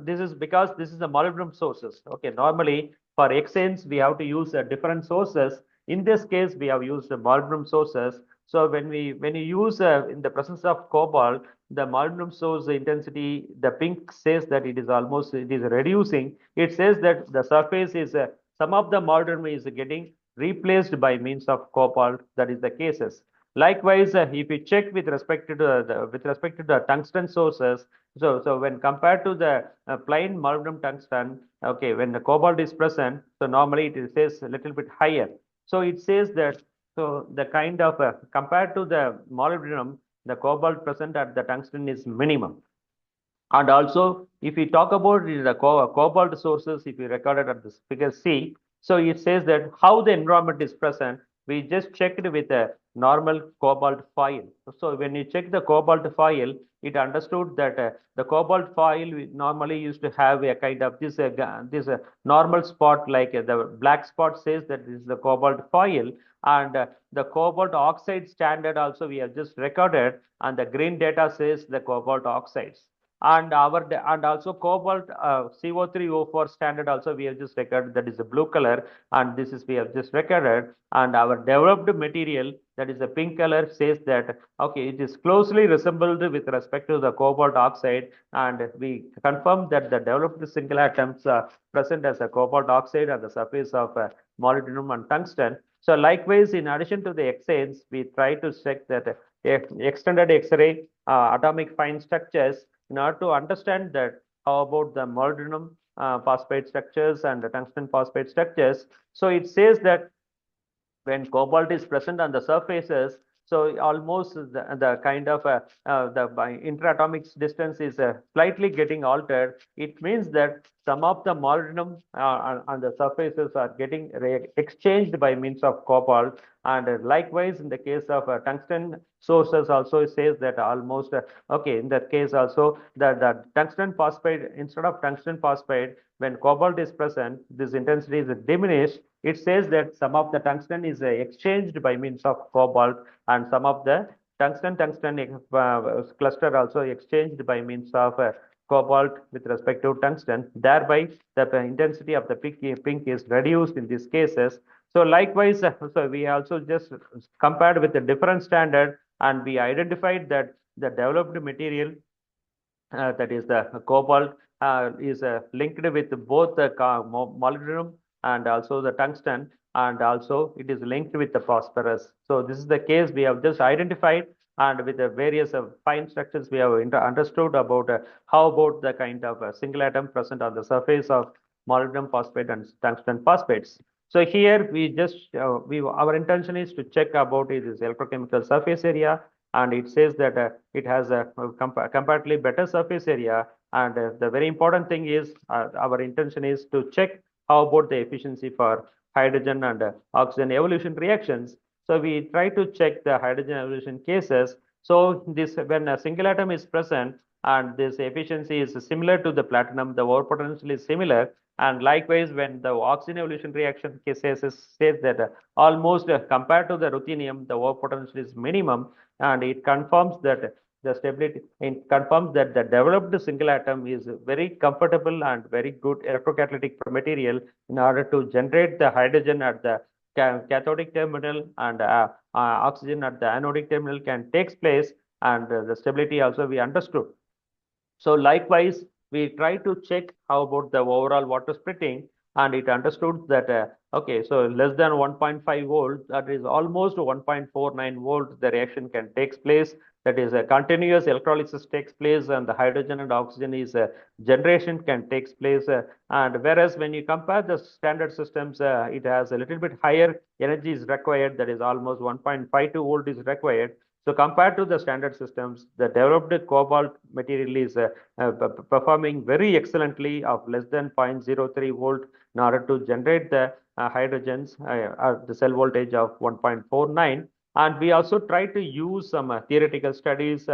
this is because this is the molybdenum sources. Normally for Xanes we have to use different sources. In this case we have used the molybdenum sources. So when you use in the presence of cobalt, the molybdenum source intensity, the pink says that it is reducing. It says that the surface is some of the molybdenum is getting replaced by means of cobalt. That is the cases. Likewise, if you check with respect to the tungsten sources, so when compared to the plain molybdenum tungsten, when the cobalt is present, so normally it says a little bit higher. So it says that, so the kind of compared to the molybdenum, the cobalt present at the tungsten is minimum. And also, if we talk about the cobalt sources, if we record it at this figure C, so it says that how the environment is present, we just checked with a normal cobalt foil. So when you check the cobalt foil, it understood that the cobalt foil we normally used to have a kind of this normal spot, like the black spot says that this is the cobalt foil, and the cobalt oxide standard also we have just recorded, and the green data says the cobalt oxides. And also cobalt CO3O4 standard also we have just recorded, that is a blue color, and this is we have just recorded. And our developed material, that is a pink color, says that okay, it is closely resembled with respect to the cobalt oxide, and we confirm that the developed single atoms are present as a cobalt oxide on the surface of molybdenum and tungsten. So likewise, in addition to the X-rays, we try to check that extended X-ray atomic fine structures in order to understand that how about the molybdenum phosphate structures and the tungsten phosphate structures. So it says that when cobalt is present on the surfaces, so almost the kind of the interatomic distance is slightly getting altered. It means that some of the molybdenum on the surfaces are getting exchanged by means of cobalt. And likewise, in the case of tungsten sources, also says that almost okay, in that case also the tungsten phosphide, instead of tungsten phosphide, when cobalt is present, this intensity is diminished. It says that some of the tungsten is exchanged by means of cobalt, and some of the tungsten cluster also exchanged by means of cobalt with respect to tungsten. Thereby, the intensity of the pink is reduced in these cases. So likewise, so we also just compared with a different standard, and we identified that the developed material, that is the cobalt, is linked with both the molybdenum and also the tungsten, and also it is linked with the phosphorus. So this is the case we have just identified, and with the various fine structures we have understood about how about the kind of single atom present on the surface of molybdenum phosphate and tungsten phosphates. So here we just our intention is to check about this electrochemical surface area, and it says that it has a comparatively better surface area. And the very important thing is our intention is to check how about the efficiency for hydrogen and oxygen evolution reactions. So we try to check the hydrogen evolution cases. So this, when a single atom is present and this efficiency is similar to the platinum, the overall potential is similar. And likewise, when the oxygen evolution reaction cases says that almost compared to the ruthenium, the overall potential is minimum, and it confirms that the stability, it confirms that the developed single atom is very comfortable and very good electrocatalytic material in order to generate the hydrogen at the cathodic terminal, and oxygen at the anodic terminal can takes place, and the stability also we understood. So likewise, we try to check how about the overall water splitting, and it understood that okay, so less than 1.5 volt, that is almost 1.49 volt, the reaction can takes place. That is a continuous electrolysis takes place, and the hydrogen and oxygen is generation can takes place. And whereas when you compare the standard systems, it has a little bit higher energy is required. That is almost 1.52 volt is required. So compared to the standard systems, the developed cobalt material is performing very excellently of less than 0.03 volt in order to generate the hydrogens at the cell voltage of 1.49. And we also try to use some theoretical studies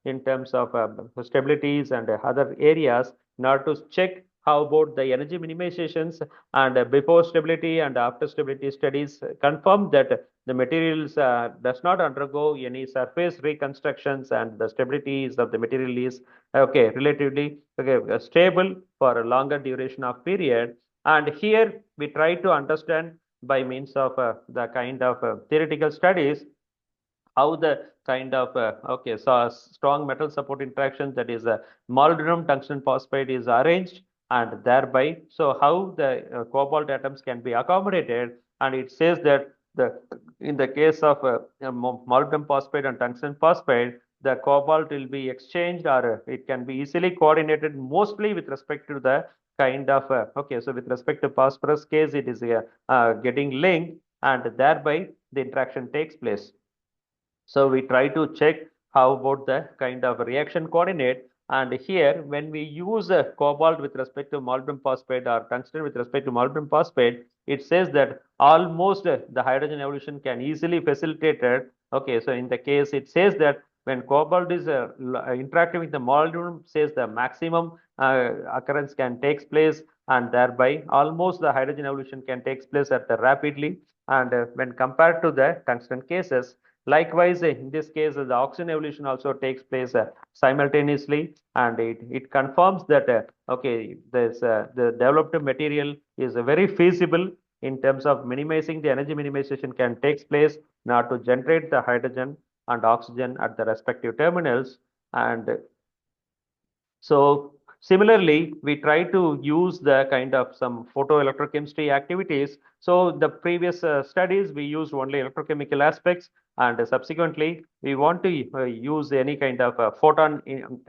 in terms of stabilities and other areas in order to check how about the energy minimizations, and before stability and after stability studies confirm that the materials does not undergo any surface reconstructions, and the stabilities of the material is okay, relatively okay, stable for a longer duration of period. And here we try to understand by means of the kind of theoretical studies how the kind of okay, so strong metal support interaction, that is molybdenum tungsten phosphide is arranged, and thereby so how the cobalt atoms can be accommodated. And it says that the in the case of molybdenum phosphide and tungsten phosphide, the cobalt will be exchanged, or it can be easily coordinated, mostly with respect to the kind of okay, so with respect to phosphorus case, it is getting linked. and thereby the interaction takes place. So we try to check how about the kind of reaction coordinate. And here, when we use a cobalt with respect to molybdenum phosphate or tungsten with respect to molybdenum phosphate, it says that almost the hydrogen evolution can easily facilitated. Okay, so in the case, it says that when cobalt is interacting with the molybdenum, says the maximum occurrence can take place, and thereby almost the hydrogen evolution can take place at the rapidly. And when compared to the tungsten cases, likewise, in this case, the oxygen evolution also takes place simultaneously, and it confirms that okay, the developed material is very feasible in terms of minimizing the energy minimization can take place now to generate the hydrogen and oxygen at the respective terminals. And so similarly, we try to use the kind of some photoelectrochemistry activities. So the previous studies, we used only electrochemical aspects, and subsequently, we want to use any kind of photon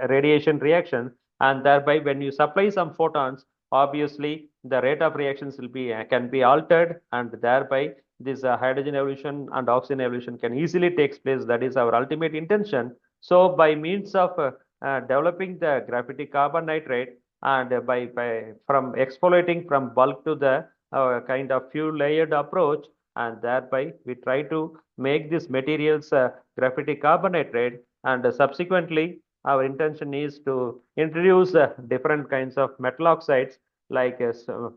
radiation reaction, and thereby when you supply some photons, obviously the rate of reactions will be can be altered, and thereby this hydrogen evolution and oxygen evolution can easily take place. That is our ultimate intention. So by means of developing the graphitic carbon nitride, and by from exfoliating from bulk to the kind of few layered approach, and thereby we try to make these materials graphitic carbon nitride, and subsequently our intention is to introduce different kinds of metal oxides like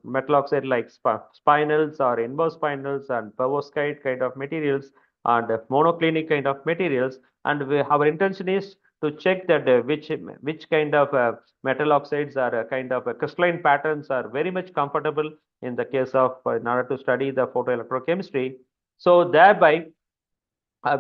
metal oxide like spinels or inverse spinels and perovskite kind of materials and monoclinic kind of materials, and our intention is to check that which kind of metal oxides are kind of crystalline patterns are very much comfortable in the case of in order to study the photoelectrochemistry. So thereby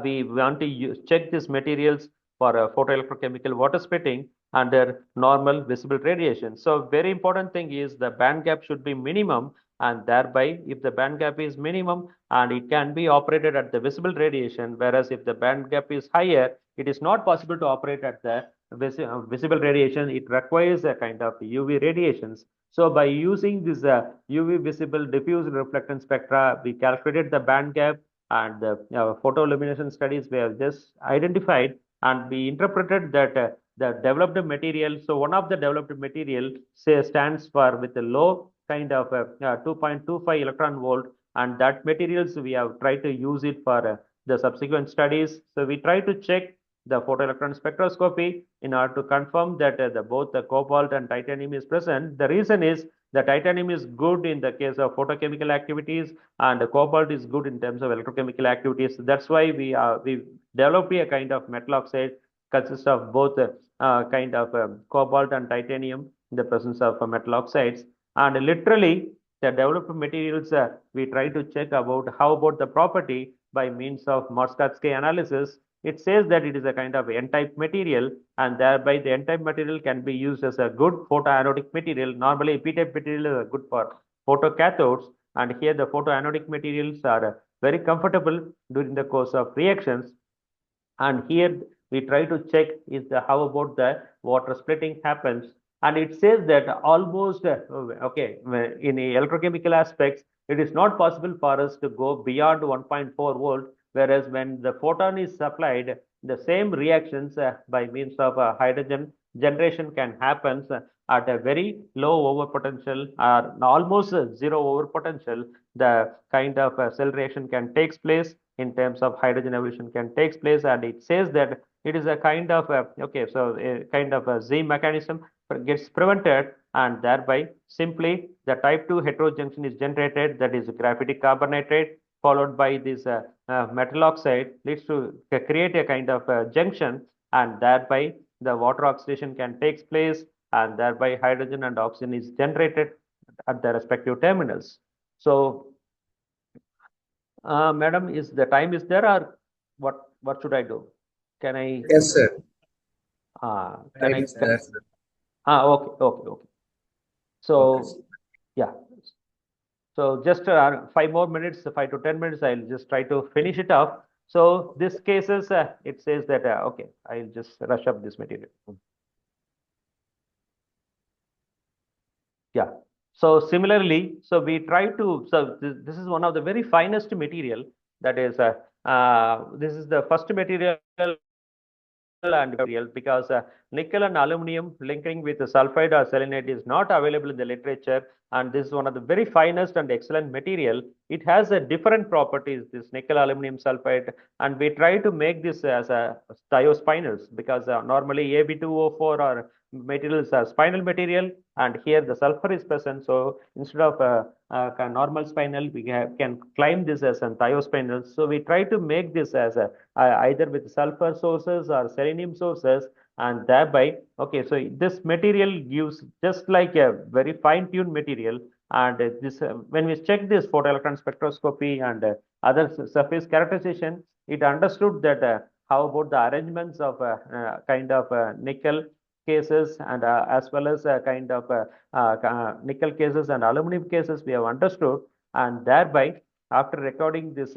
we want to check these materials for photoelectrochemical water splitting under normal visible radiation. So very important thing is the band gap should be minimum, and thereby if the band gap is minimum and it can be operated at the visible radiation, whereas if the band gap is higher, it is not possible to operate at the visible radiation. It requires a kind of UV radiations. So by using this UV visible diffuse reflectance spectra, we calculated the band gap, and the photoluminescence studies were just identified, and we interpreted that the developed material. So one of the developed material say stands for with a low kind of 2.25 electron volt, and that materials we have tried to use it for the subsequent studies. So we try to check the photoelectron spectroscopy in order to confirm that both the cobalt and titanium is present. The reason is the titanium is good in the case of photochemical activities, and the cobalt is good in terms of electrochemical activities. That's why we developed a kind of metal oxide consists of both kind of cobalt and titanium in the presence of metal oxides. And literally the developed materials we try to check about how about the property by means of Morse-Katsky analysis. It says that it is a kind of N-type material, and thereby the N-type material can be used as a good photoanodic material. Normally P-type material is good for photocathodes, and here the photoanodic materials are very comfortable during the course of reactions. And here we try to check is the how about the water splitting happens, and it says that almost okay, in the electrochemical aspects it is not possible for us to go beyond 1.4 volt, whereas when the photon is supplied, the same reactions by means of hydrogen generation can happen at a very low overpotential or almost zero overpotential. The kind of cell reaction can takes place in terms of hydrogen evolution can takes place, and it says that it is a kind of okay, so a kind of a Z mechanism gets prevented, and thereby simply the type 2 heterojunction is generated, that is graphitic carbon nitride followed by this metal oxide leads to create a kind of junction, and thereby the water oxidation can take place, and thereby hydrogen and oxygen is generated at the respective terminals. So madam, is the time is there, or what should I do? Can I Yes, sir. can Time is there, sir. okay. So Okay, sir. yeah, so just 5 more minutes, 5 to 10 minutes, I'll just try to finish it off. So this cases it says that okay, I'll just rush up this material. Yeah. So similarly, so we try to, so this is one of the very finest material, that is, this is the first material and material, because nickel and aluminum linking with sulfide or selenide is not available in the literature, and this is one of the very finest and excellent material. It has a different properties, this nickel aluminum sulfide, and we try to make this as a thiospinels, because normally Ab2O4 or materials are spinel material, and here the sulfur is present. So instead of normal spinel, we can claim this as an thiospinel. So we try to make this as a either with sulfur sources or selenium sources, and thereby, okay, so this material gives just like a very fine-tuned material. And this when we check this photoelectron spectroscopy and other surface characterization, it understood that how about the arrangements of kind of nickel cases, and as well as kind of nickel cases and aluminum cases we have understood. And thereby, after recording this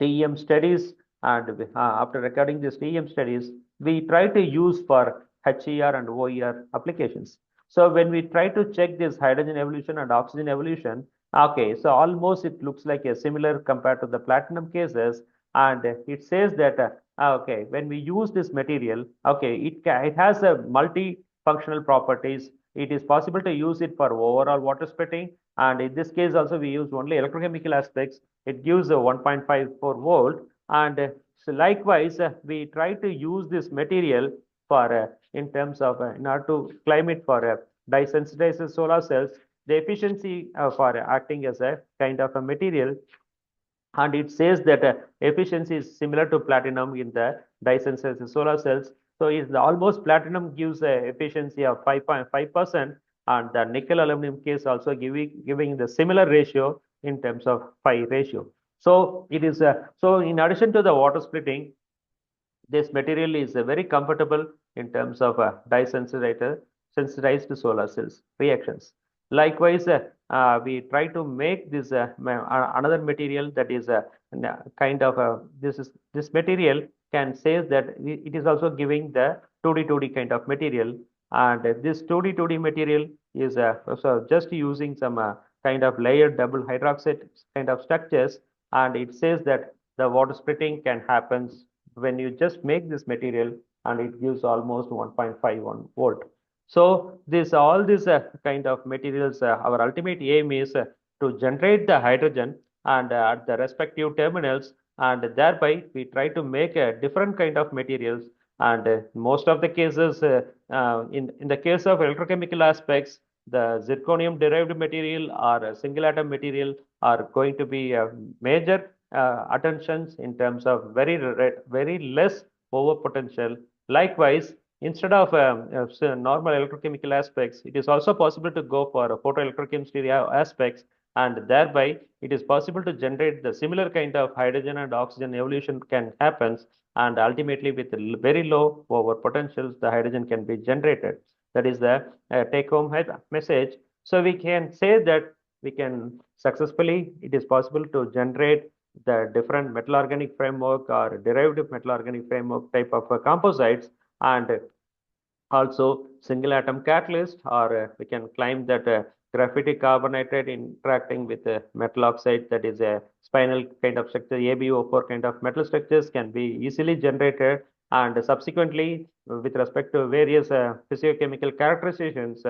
TEM studies, and after recording these TEM studies, we try to use for HER and OER applications. So when we try to check this hydrogen evolution and oxygen evolution, okay, so almost it looks like a similar compared to the platinum cases, and it says that okay, when we use this material, okay, it has a multi-functional properties. It is possible to use it for overall water splitting, and in this case also we use only electrochemical aspects. It gives a 1.54 volt, and so likewise we try to use this material for in terms of in order to claim it for dye-sensitized solar cells. The efficiency for acting as a kind of a material, and it says that efficiency is similar to platinum in the dye-sensitized solar cells. So is almost platinum gives a efficiency of 5.5%, and the nickel aluminum case also giving the similar ratio in terms of 5 ratio. So it is so in addition to the water splitting, this material is very comfortable in terms of sensitized solar cells reactions. Likewise, we try to make this another material, that is kind of this material can say that it is also giving the 2D kind of material, and this 2D material is so just using some kind of layered double hydroxide kind of structures, and it says that the water splitting can happen when you just make this material, and it gives almost 1.51 volt. So this all these kind of materials, our ultimate aim is to generate the hydrogen and at the respective terminals, and thereby we try to make a different kind of materials. And most of the cases, in the case of electrochemical aspects, the zirconium derived material or a single atom material are going to be major attentions in terms of very less over potential. Likewise, instead of normal electrochemical aspects, it is also possible to go for photoelectrochemistry aspects, and thereby it is possible to generate the similar kind of hydrogen and oxygen evolution can happen, and ultimately with very low over potentials, the hydrogen can be generated. That is the take-home message. So we can say that we can successfully, it is possible to generate the different metal organic framework or derived metal organic framework type of composites, and also single atom catalyst, or we can claim that graphitic carbonated interacting with metal oxide, that is a spinel kind of structure, AbO4 kind of metal structures can be easily generated. And subsequently, with respect to various physiochemical characterizations,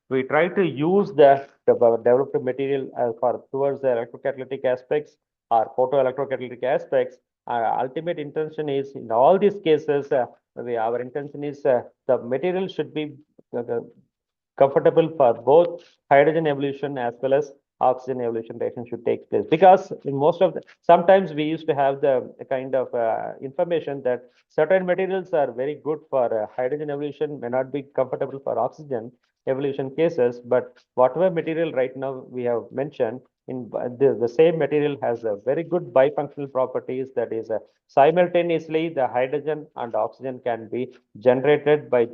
we try to use the developed material for towards the electrocatalytic aspects or photoelectrocatalytic aspects. Our ultimate intention is in all these cases, our intention is the material should be comfortable for both hydrogen evolution as well as oxygen evolution reaction should take place. Because in most of the, sometimes we used to have the kind of information that certain materials are very good for hydrogen evolution, may not be comfortable for oxygen evolution cases. But whatever material right now we have mentioned, in the same material has a very good bifunctional properties, that is simultaneously the hydrogen and oxygen can be generated by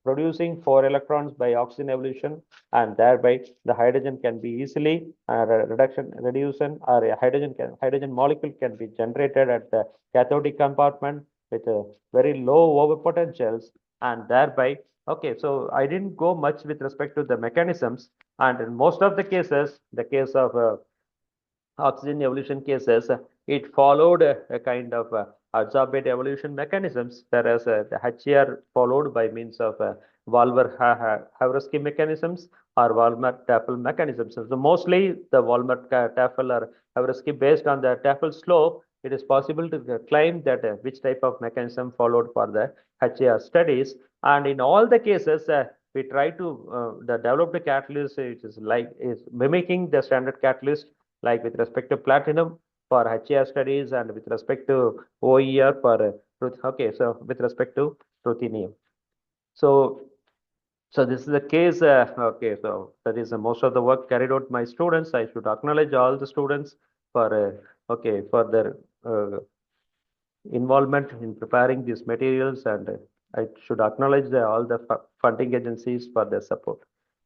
producing 4 electrons by oxygen evolution, and thereby the hydrogen can be easily reduction, or a hydrogen molecule can be generated at the cathodic compartment with very low over potentials, and thereby Okay, so I didn't go much with respect to the mechanisms, and in most of the cases, the case of oxygen evolution cases, it followed a kind of adsorbate evolution mechanisms, whereas the HER followed by means of Walmer-Havrasky mechanisms or Walmer-Tafel mechanisms. So mostly the Walmer-Tafel or Havrasky, based on the Tafel slope, it is possible to claim that which type of mechanism followed for the HER studies. And in all the cases, we try to the developed catalyst, which is mimicking the standard catalyst, like with respect to platinum for HER studies and with respect to OER for okay, so with respect to ruthenium. So this is the case. Okay, so that is most of the work carried out by students. I should acknowledge all the students for okay, for their involvement in preparing these materials, and I should acknowledge all the funding agencies for their support.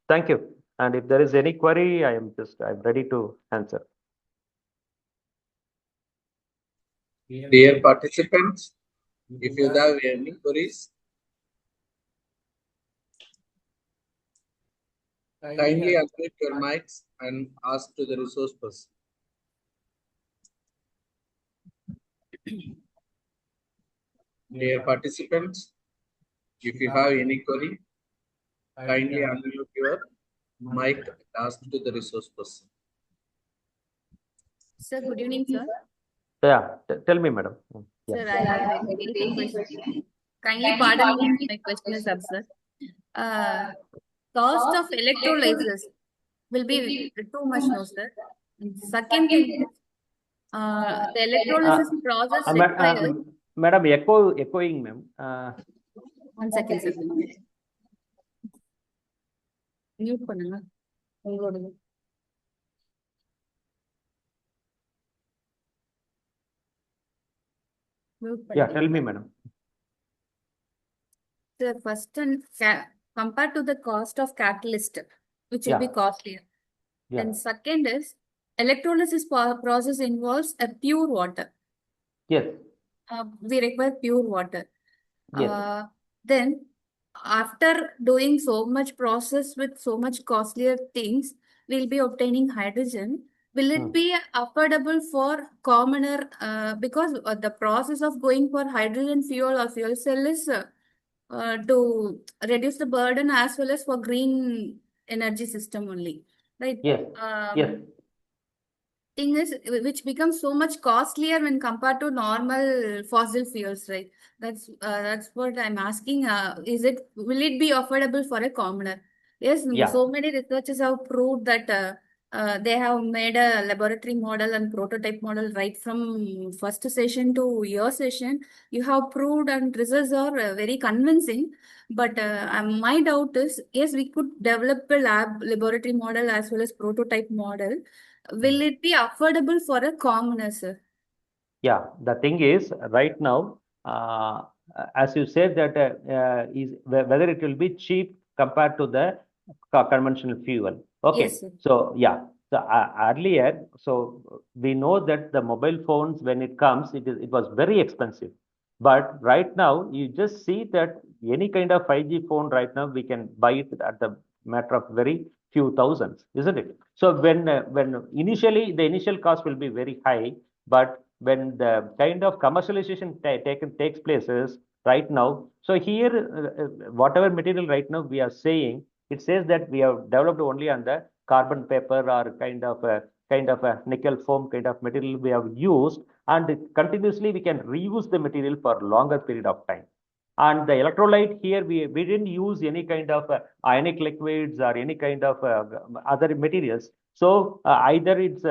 Thank you. And if there is any query, I'm ready to answer. Dear participants, if you have any queries, kindly unmute your mics and ask to the resource person. Dear participants, if you have any query, kindly unmute your mic and ask to the resource person. Sir, good evening, sir. Yeah, tell me, madam. Sir, I have a basic question. Kindly pardon me, my question is up, sir. Cost of electrolysis will be too much, no, sir. And second thing is, the electrolysis process requires. Madam, echoing, ma'am. 1 second, sir. Mute பண்ணுங்க உங்களோடது. Yeah, tell me, madam. The first one, compared to the cost of catalyst, which will be costlier. Yeah. Then second is, electrolysis process involves a pure water. Yes. We require pure water. Yes. Then after doing so much process with so much costlier things, we'll be obtaining hydrogen. Will it be affordable for commoner? Because the process of going for hydrogen fuel or fuel cell is to reduce the burden as well as for green energy system only, right? Yes. Yes. Thing is, which becomes so much costlier when compared to normal fossil fuels, right? That's what I'm asking. Will it be affordable for a commoner? Yes, so many researchers have proved that they have made a laboratory model and prototype model right from first session to your session. You have proved and results are very convincing. But my doubt is, yes, we could develop a laboratory model as well as prototype model. Will it be affordable for a commoner, sir? Yeah, the thing is, right now, as you said, that is whether it will be cheap compared to the conventional fuel. Okay. Yes, sir. So yeah. So earlier, so we know that the mobile phones, when it comes, it was very expensive. But right now, you just see that any kind of 5G phone right now, we can buy it at the matter of very few thousands, isn't it? So when initially the initial cost will be very high, but when the kind of commercialization takes places right now, so here whatever material right now we are saying, it says that we have developed only on the carbon paper or kind of a nickel foam kind of material we have used, and continuously we can reuse the material for longer period of time. And the electrolyte here, we didn't use any kind of ionic liquids or any kind of other materials. So either it's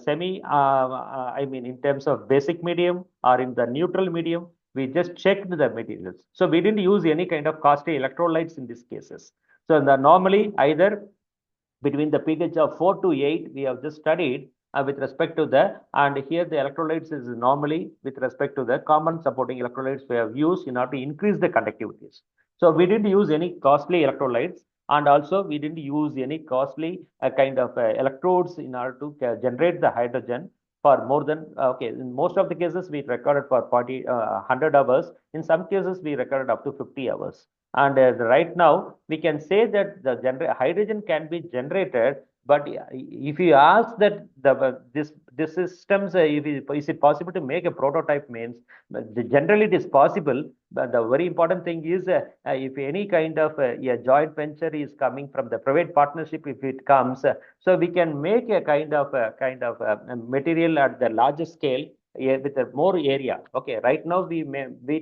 semi, I mean, in terms of basic medium or in the neutral medium, we just checked the materials. So we didn't use any kind of costly electrolytes in these cases. So normally either between the pH of 4 to 8, we have just studied with respect to the, and here the electrolytes is normally with respect to the common supporting electrolytes we have used in order to increase the conductivities. So we didn't use any costly electrolytes, and also we didn't use any costly kind of electrodes in order to generate the hydrogen for more than, okay, in most of the cases we recorded for 100 hours. In some cases we recorded up to 50 hours. And right now, we can say that the hydrogen can be generated, but if you ask that this systems, is it possible to make a prototype means, generally it is possible, but the very important thing is if any kind of a joint venture is coming from the private partnership, if it comes, so we can make a kind of material at the larger scale, with a more area. Okay, right now we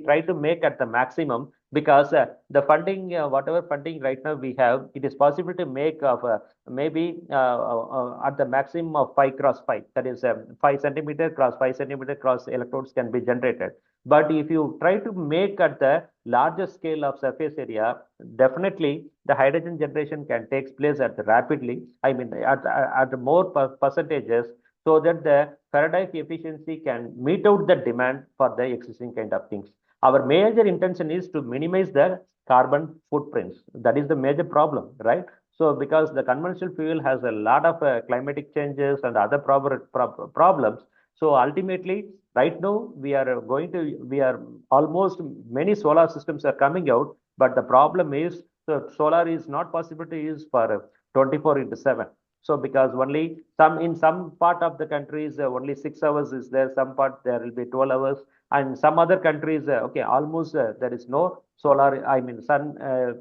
try to make at the maximum, because the funding, whatever funding right now we have, it is possible to make of maybe at the maximum of 5x5, that is 5 centimeter cross 5 centimeter cross electrodes can be generated. But if you try to make at the larger scale of surface area, definitely the hydrogen generation can take place at rapidly, I mean at more percentages, so that the Faraday efficiency can meet out the demand for the existing kind of things. Our major intention is to minimize the carbon footprints. That is the major problem, right? So because the conventional fuel has a lot of climatic changes and other problems, so ultimately right now we are almost, many solar systems are coming out, but the problem is the solar is not possible to use for 24/7. So because only in some part of the countries only 6 hours is there, some part there will be 12 hours, and some other countries, okay, almost there is no solar, I mean sun,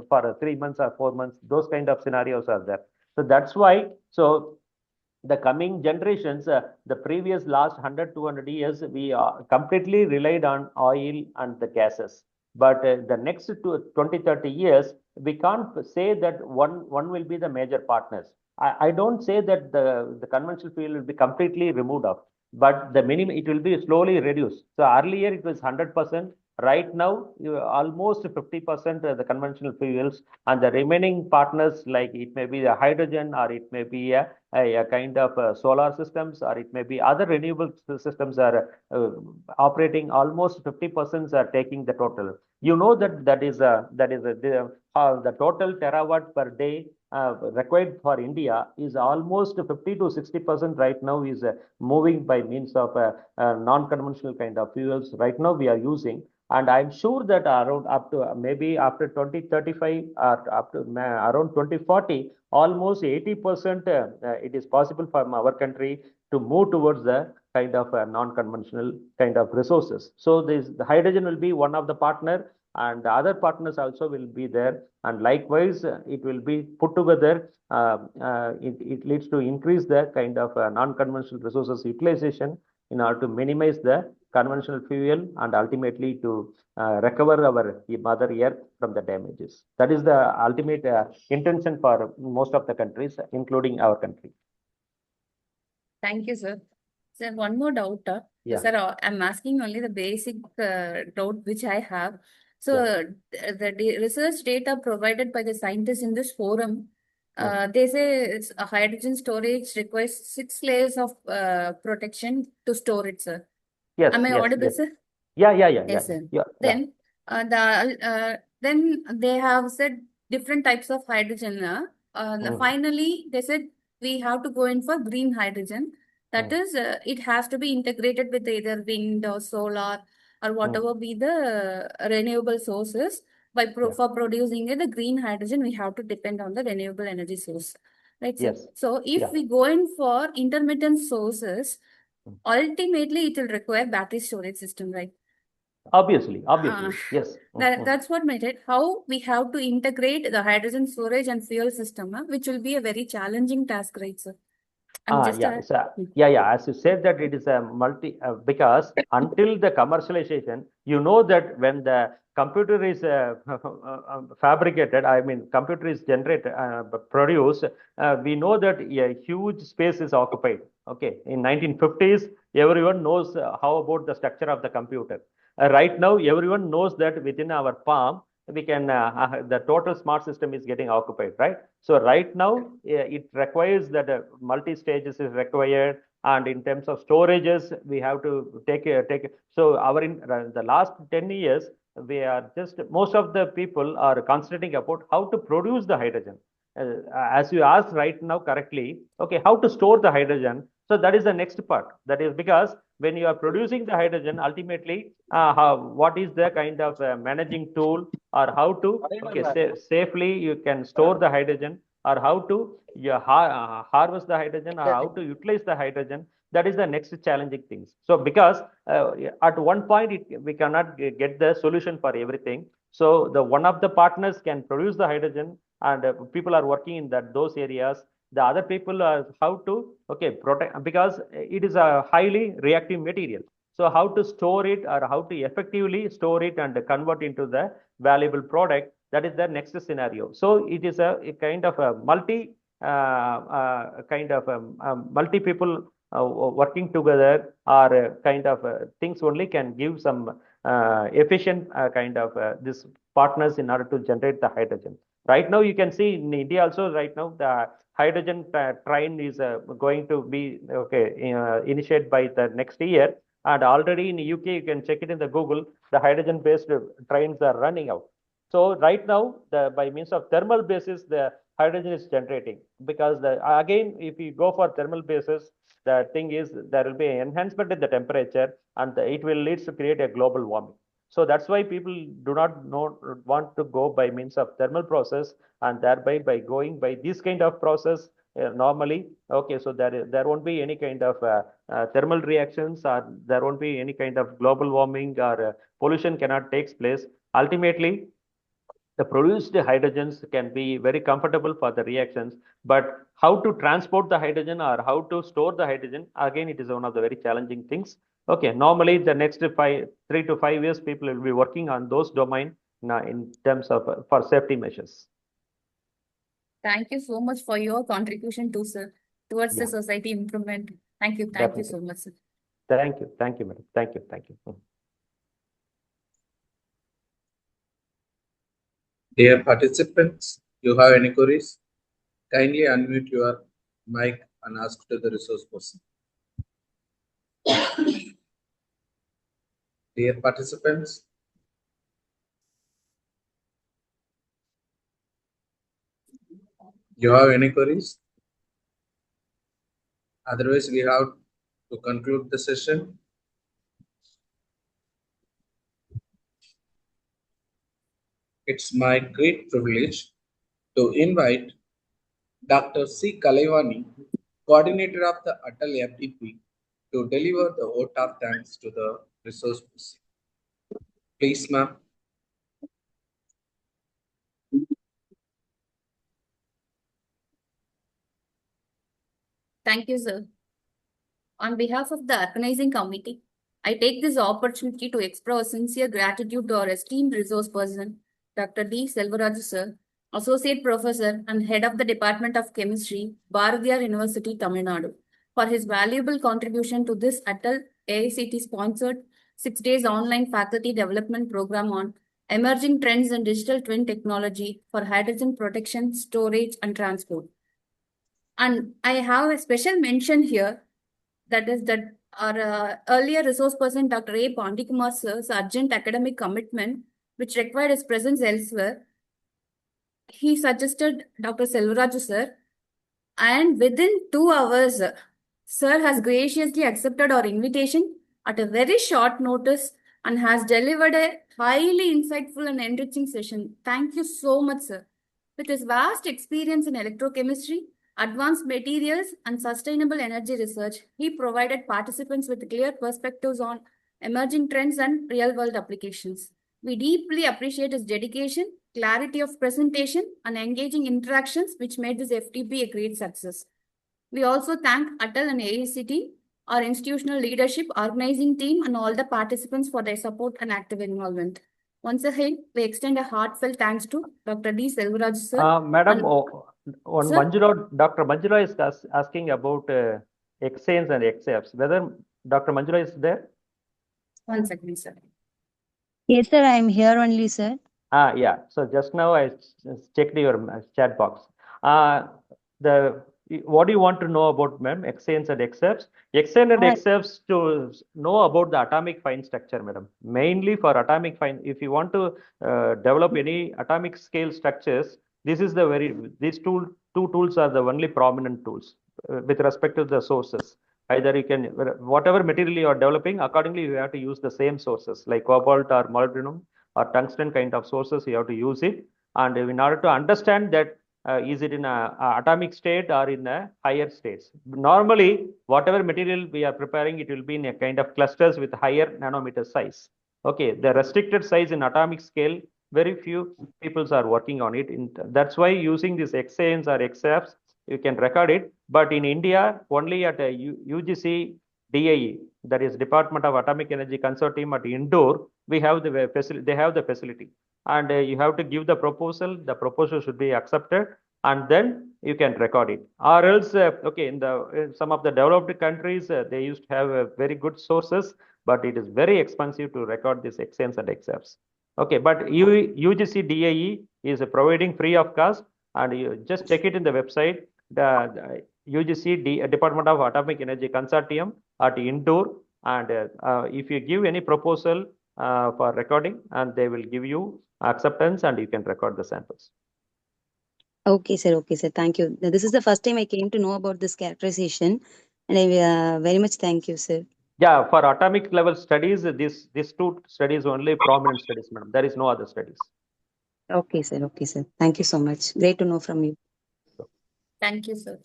for 3 months or 4 months. Those kind of scenarios are there. So that's why, so the coming generations, the previous last 100, 200 years, we completely relied on oil and the gases. But the next 20, 30 years, we can't say that one will be the major partners. I don't say that the conventional fuel will be completely removed off, but the minimum, it will be slowly reduced. So earlier it was 100%. Right now, almost 50% the conventional fuels, and the remaining partners, like it may be the hydrogen, or it may be a kind of solar systems, or it may be other renewable systems are operating. Almost 50% are taking the total. You know that is the total terawatt per day required for India is almost 50 to 60% right now is moving by means of non-conventional kind of fuels. Right now we are using, and I'm sure that around up to maybe after 2035 or up to around 2040, almost 80% it is possible for our country to move towards the kind of non-conventional kind of resources. So the hydrogen will be one of the partner, and the other partners also will be there. And likewise, it will be put together. It leads to increase the kind of non-conventional resources utilization in order to minimize the conventional fuel, and ultimately to recover our mother earth from the damages. That is the ultimate intention for most of the countries, including our country. Thank you, sir. Sir, one more doubt. Yeah. Sir, I'm asking only the basic doubt which I have. So, the research data provided by the scientists in this forum, they say it's a hydrogen storage requires 6 layers of protection to store it, sir. Yes. Am I yes, audible, yes. sir? Yeah. Yes, sir. Yeah. Then, then they have said different types of hydrogen. Finally, they said we have to go in for green hydrogen. That is, it has to be integrated with either wind or solar or whatever be the renewable sources. For producing the green hydrogen, we have to depend on the renewable energy source. Right, sir? Yes. So, if we go in for intermittent sources, ultimately it will require battery storage system, right? Obviously, yes. That's what made it. How we have to integrate the hydrogen storage and fuel system, which will be a very challenging task, right, sir? As you said that it is a because until the commercialization, you know that when the computer is fabricated, I mean computer is generated, produced, we know that a huge space is occupied. Okay, in 1950s, everyone knows how about the structure of the computer. Right now, everyone knows that within our palm, we can the total smart system is getting occupied, right? So right now it requires that multi stages is required, and in terms of storages we have to take. So in the last 10 years, we are just, most of the people are concentrating about how to produce the hydrogen. As you asked right now correctly, okay, how to store the hydrogen. So that is the next part. That is because when you are producing the hydrogen, ultimately, what is the kind of managing tool, or how to safely you can store the hydrogen, or how to harvest the hydrogen, or how to utilize the hydrogen. That is the next challenging things. So because at one point we cannot get the solution for everything. So the one of the partners can produce the hydrogen, and people are working in those areas. The other people are how to protect, because it is a highly reactive material. So how to store it, or how to effectively store it and convert into the valuable product, that is the next scenario. So it is a kind of a multi people working together, or kind of things only can give some efficient kind of this partners in order to generate the hydrogen. Right now, you can see in India also. Right now, the hydrogen train is going to be initiated by the next year, and already in the UK, you can check it in the Google. The hydrogen-based trains are running out. So right now, by means of thermal basis, the hydrogen is generating, because again, if you go for thermal basis, the thing is there will be an enhancement in the temperature, and it will lead to create a global warming. So that's why people do not want to go by means of thermal process, and thereby by going by this kind of process normally, so there won't be any kind of thermal reactions, or there won't be any kind of global warming, or pollution cannot take place. Ultimately, the produced hydrogens can be very comfortable for the reactions, but how to transport the hydrogen, or how to store the hydrogen, again, it is one of the very challenging things. Normally the next 3 to 5 years, people will be working on those domain in terms of for safety measures. Thank you so much for your contribution too, sir, towards the society improvement. Thank you. Thank you so much, sir. Thank you, madam. Thank you. Dear participants, you have any queries? Kindly unmute your mic and ask to the resource person. Dear participants, you have any queries? Otherwise, we have to conclude the session. It's my great privilege to invite Dr. C. Kalaivani, coordinator of the Atal FDP, to deliver the vote of thanks to the resource person. Please, ma'am. Thank you, sir. On behalf of the organizing committee, I take this opportunity to express sincere gratitude to our esteemed resource person, Dr. N.Selvaganesan, sir, Associate Professor and Head of the Department of Chemistry, Bharathiar University, Tamil Nadu, for his valuable contribution to this Atal IIST-sponsored 6 days online faculty development program on emerging trends in digital twin technology for hydrogen protection, storage, and transport. And I have a special mention here, that is that our earlier resource person, Dr. A. Pandikumar sir's urgent academic commitment, which required his presence elsewhere, he suggested Dr. Selvaraju sir, and within 2 hours, sir has graciously accepted our invitation at a very short notice and has delivered a highly insightful and enriching session. Thank you so much, sir. With his vast experience in electrochemistry, advanced materials, and sustainable energy research, he provided participants with clear perspectives on emerging trends and real-world applications. We deeply appreciate his dedication, clarity of presentation, and engaging interactions, which made this FTP a great success. We also thank Atal and IIST, our institutional leadership, organizing team, and all the participants for their support and active involvement. Once again, we extend a heartfelt thanks to Dr. N.Selvaganesan, sir. Madam, Dr. Manjula is asking about Xanes and XFs. Whether Dr. Manjula is there? 1 second, sir. Yes, sir, I am here only, sir. Yeah. So just now I checked your chat box. What do you want to know about, ma'am? Xanes and XFs? Xane and XFs to know about the atomic fine structure, madam. Mainly for atomic fine, if you want to develop any atomic scale structures, these two tools are the only prominent tools with respect to the sources. Either you can, whatever material you are developing, accordingly you have to use the same sources like cobalt or molybdenum or tungsten kind of sources. You have to use it, and in order to understand that is it in a atomic state or in a higher states. Normally, whatever material we are preparing, it will be in a kind of clusters with higher nanometer size. Okay, the restricted size in atomic scale, very few people are working on it. That's why using these XANs or XFs, you can record it. But in India, only at a UGC DAE, that is Department of Atomic Energy Consortium at Indore, we have the facility. They have the facility, and you have to give the proposal. The proposal should be accepted, and then you can record it. Or else, okay, in some of the developed countries, they used to have very good sources, but it is very expensive to record these XANs and XFs. Okay, but UGC DAE is providing free of cost, and you just check it in the website. The UGC Department of Atomic Energy Consortium at Indore, and if you give any proposal for recording, and they will give you acceptance, and you can record the samples. Okay, sir. Okay, sir. Thank you. This is the first time I came to know about this characterization, and I very much thank you, sir. Yeah, for atomic level studies, these two studies only prominent studies, madam. There is no other studies. Okay, sir. Okay, sir. Thank you so much. Great to know from you. Thank you, sir.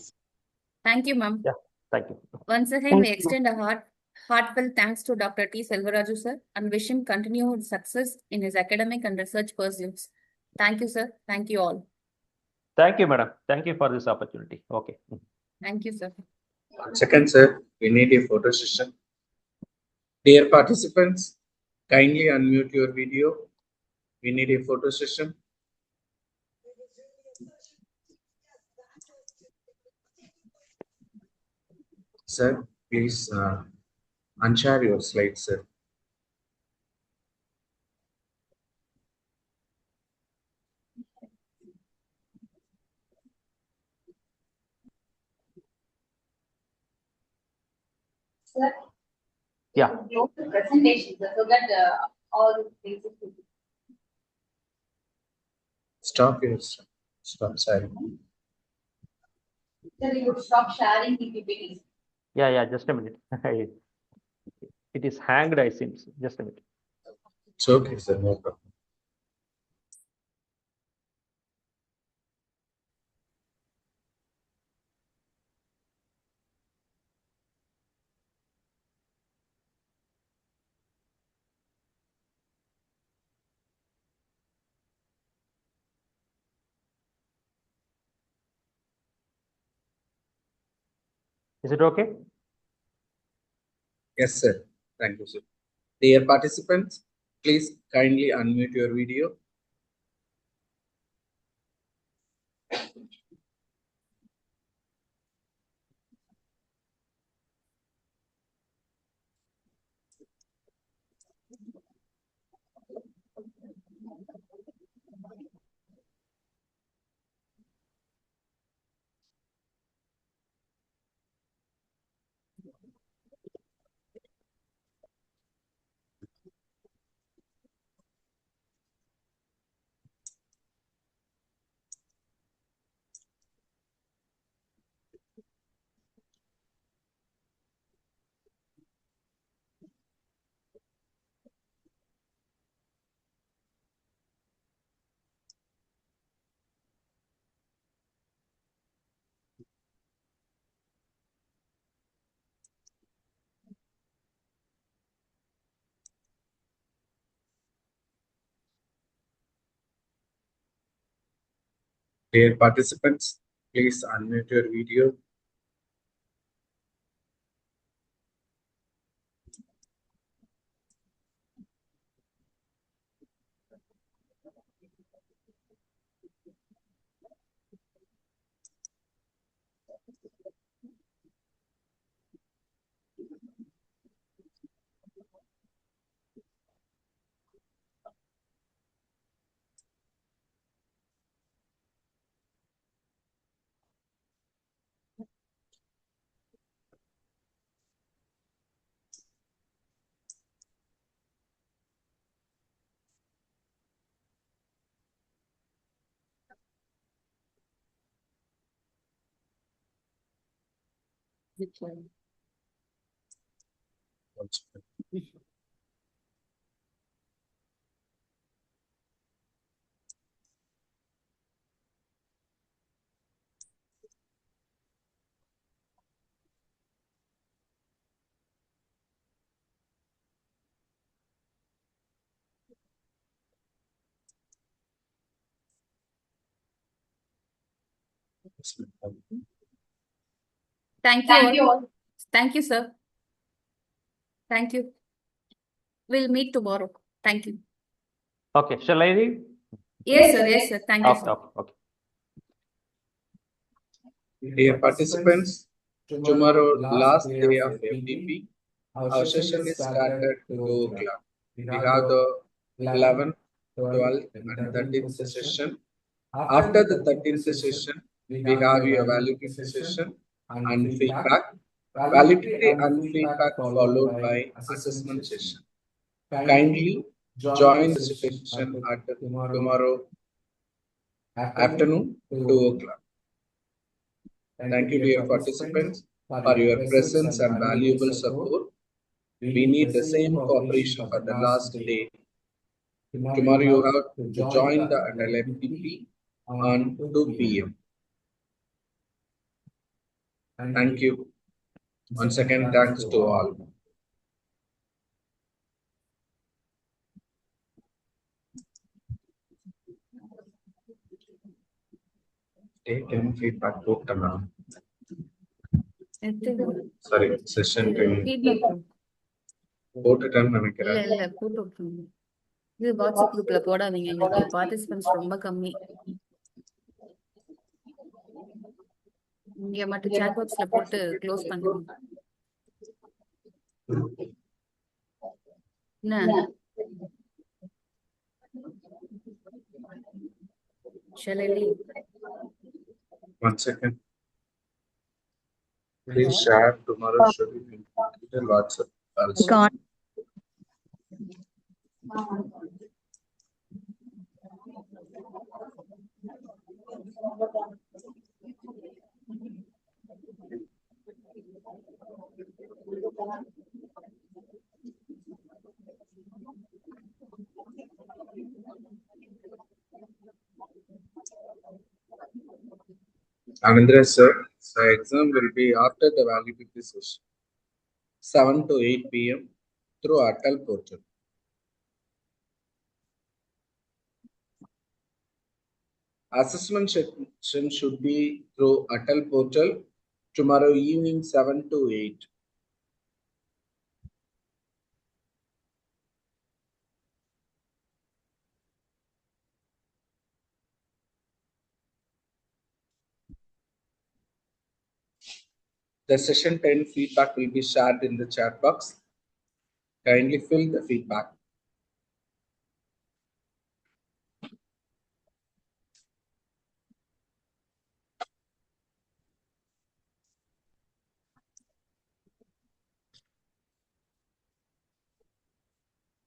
Thank you, ma'am. Yeah, thank you. Once again, Thank we you, extend a heartfelt thanks to Dr. T. Selvaraju, sir, and wish him continued success in his academic and research pursuits. Thank you, sir. Thank you all. Thank you, madam. Thank you for this opportunity. Okay. Thank you, sir. 1 second, sir. We need a photo session. Dear participants, kindly unmute your video. We need a photo session. Sir, please unshare your slides, sir. Sir, Yeah. go to presentation, sir, so that all the things. Stop your stop, sir. Sir, you would stop sharing the PPTs. Yeah, just a minute. It is hanged, I seems. Just a minute. It's okay, sir. No problem. Is it okay? Yes, sir. Thank you, sir. Dear participants, please kindly unmute your video. Dear participants, please unmute your video. Which one? Thank you all. Thank you, sir. Thank you. We'll meet tomorrow. Thank you. Okay, shall I read? Yes, sir. Yes, sir. Thank you, Okay, sir. okay. Dear participants, tomorrow, last day of FDP, our session is started 2 o'clock. We have the 11th, 12th, and 13th session. After the 13th session, we have your validity session and feedback. Validity and feedback followed by assessment session. Kindly join the session at tomorrow afternoon, 2 o'clock. Thank you, dear participants, for your presence and valuable support. We need the same cooperation for the last day. Tomorrow you have to join the LFTP on 2 p.m. Thank you. Once again, thanks to all. Take 10 feedback போட்டலாம். Sorry, session Feedback. போட்டுட்டேன்னு நினைக்கிறேன். இல்ல போட்டு விட்டுருங்க. இது WhatsApp குரூப்ல போடாதீங்க, இன்னைக்கு participants ரொம்ப கம்மி. இங்க மட்டும் சாட் பாக்ஸ்ல போட்டு க்ளோஸ் பண்ணுங்க. என்ன shall I leave? One second. Please share tomorrow should be in WhatsApp also. Anandra sir, the exam will be after the validity session, 7 to 8 p.m. through Atal portal. Assessment session should be through Atal portal tomorrow evening 7 to 8. The session 10 feedback will be shared in the chat box. Kindly fill the feedback.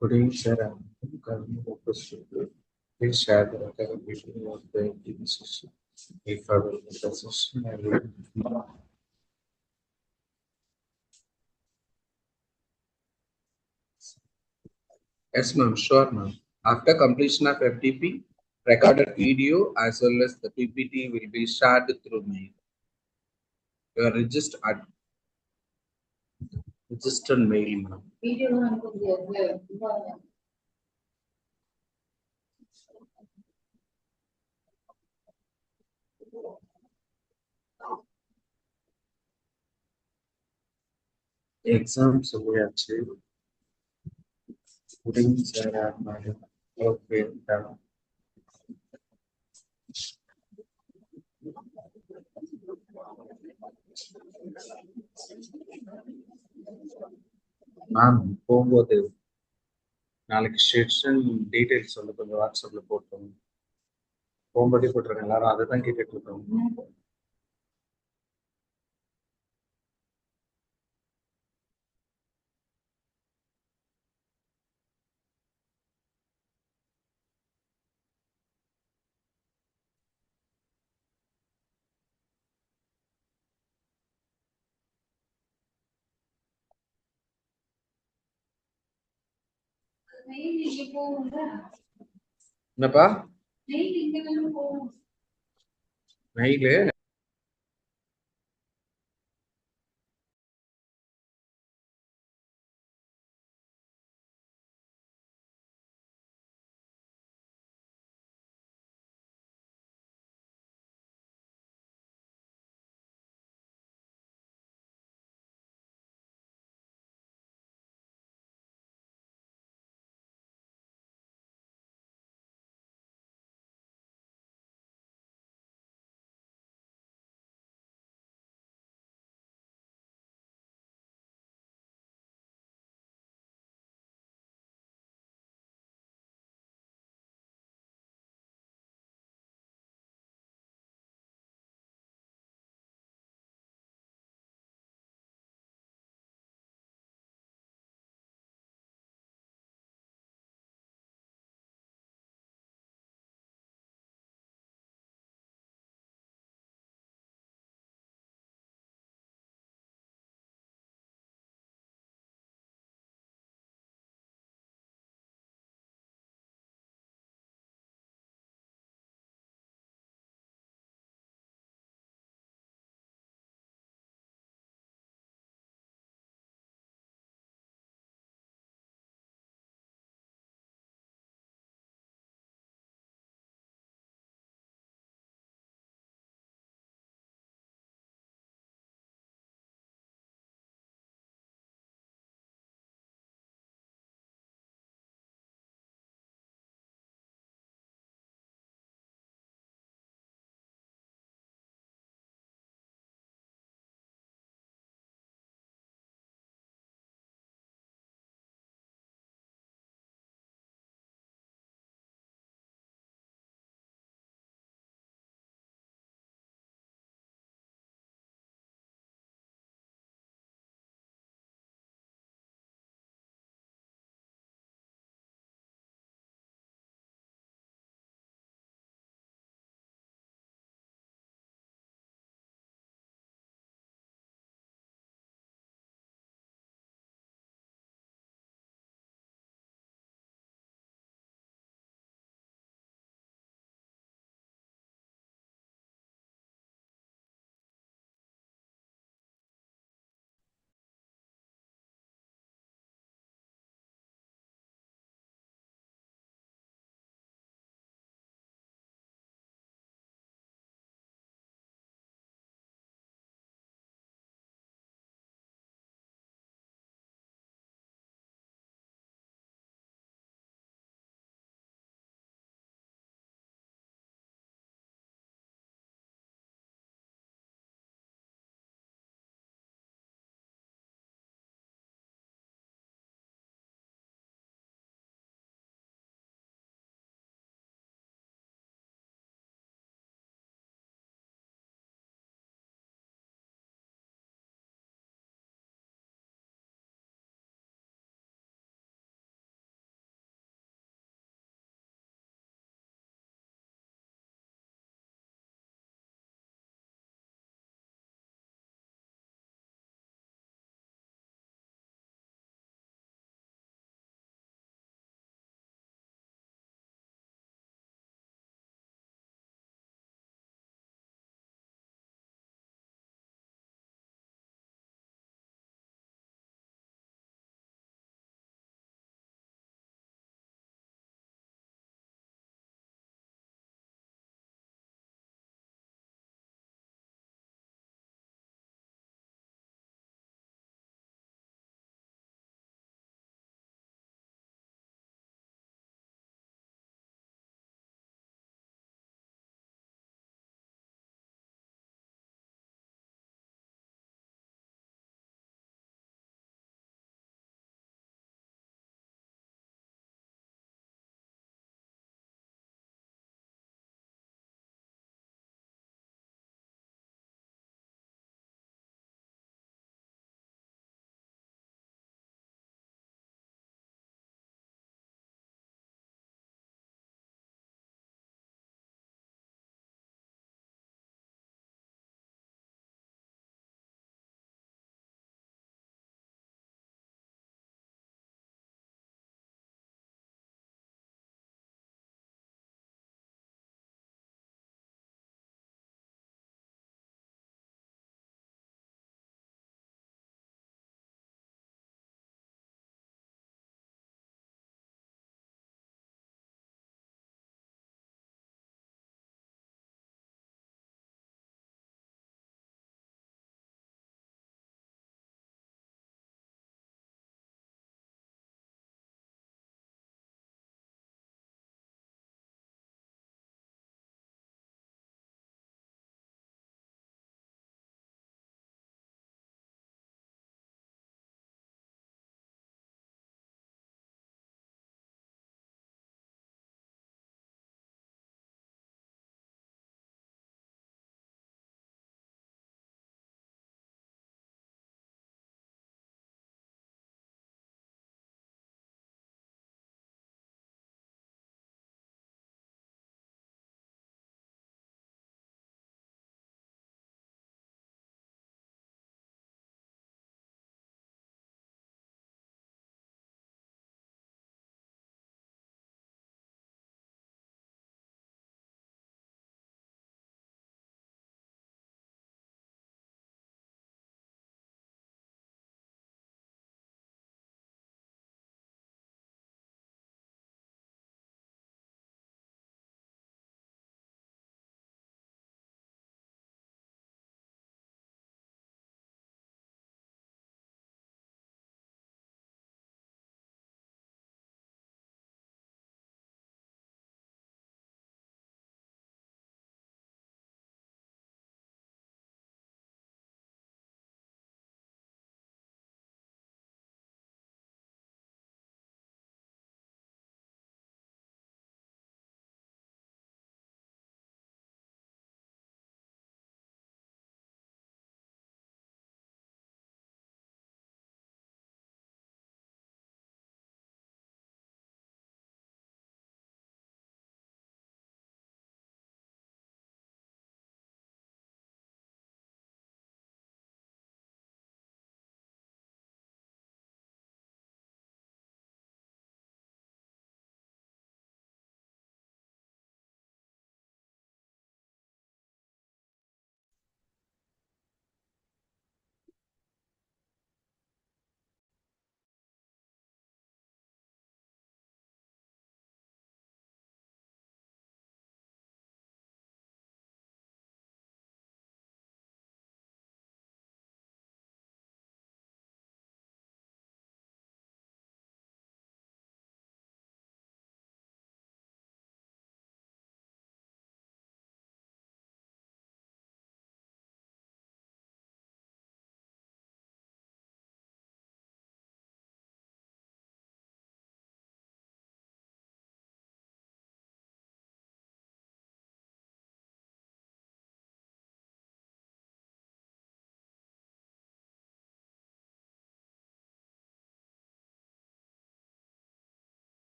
Good evening, sir. Please share the recommendation of the session. If I will the session, I will. Yes, ma'am. Sure, ma'am. After completion of FTP, recorded video as well as the PPT will be shared through mail. You are registered mail, ma'am. Exams we achieved. Putting Sarah, madam. Okay, ma'am போகும்போது நாளைக்கு session details வந்து கொஞ்சம் வாட்ஸ்அப்ல போட்டோம். போகும்போதே போட்டுருங்க, எல்லாரும் அதை தான் கேட்டுட்டு இருக்கோம். என்னப்பா மெயிலு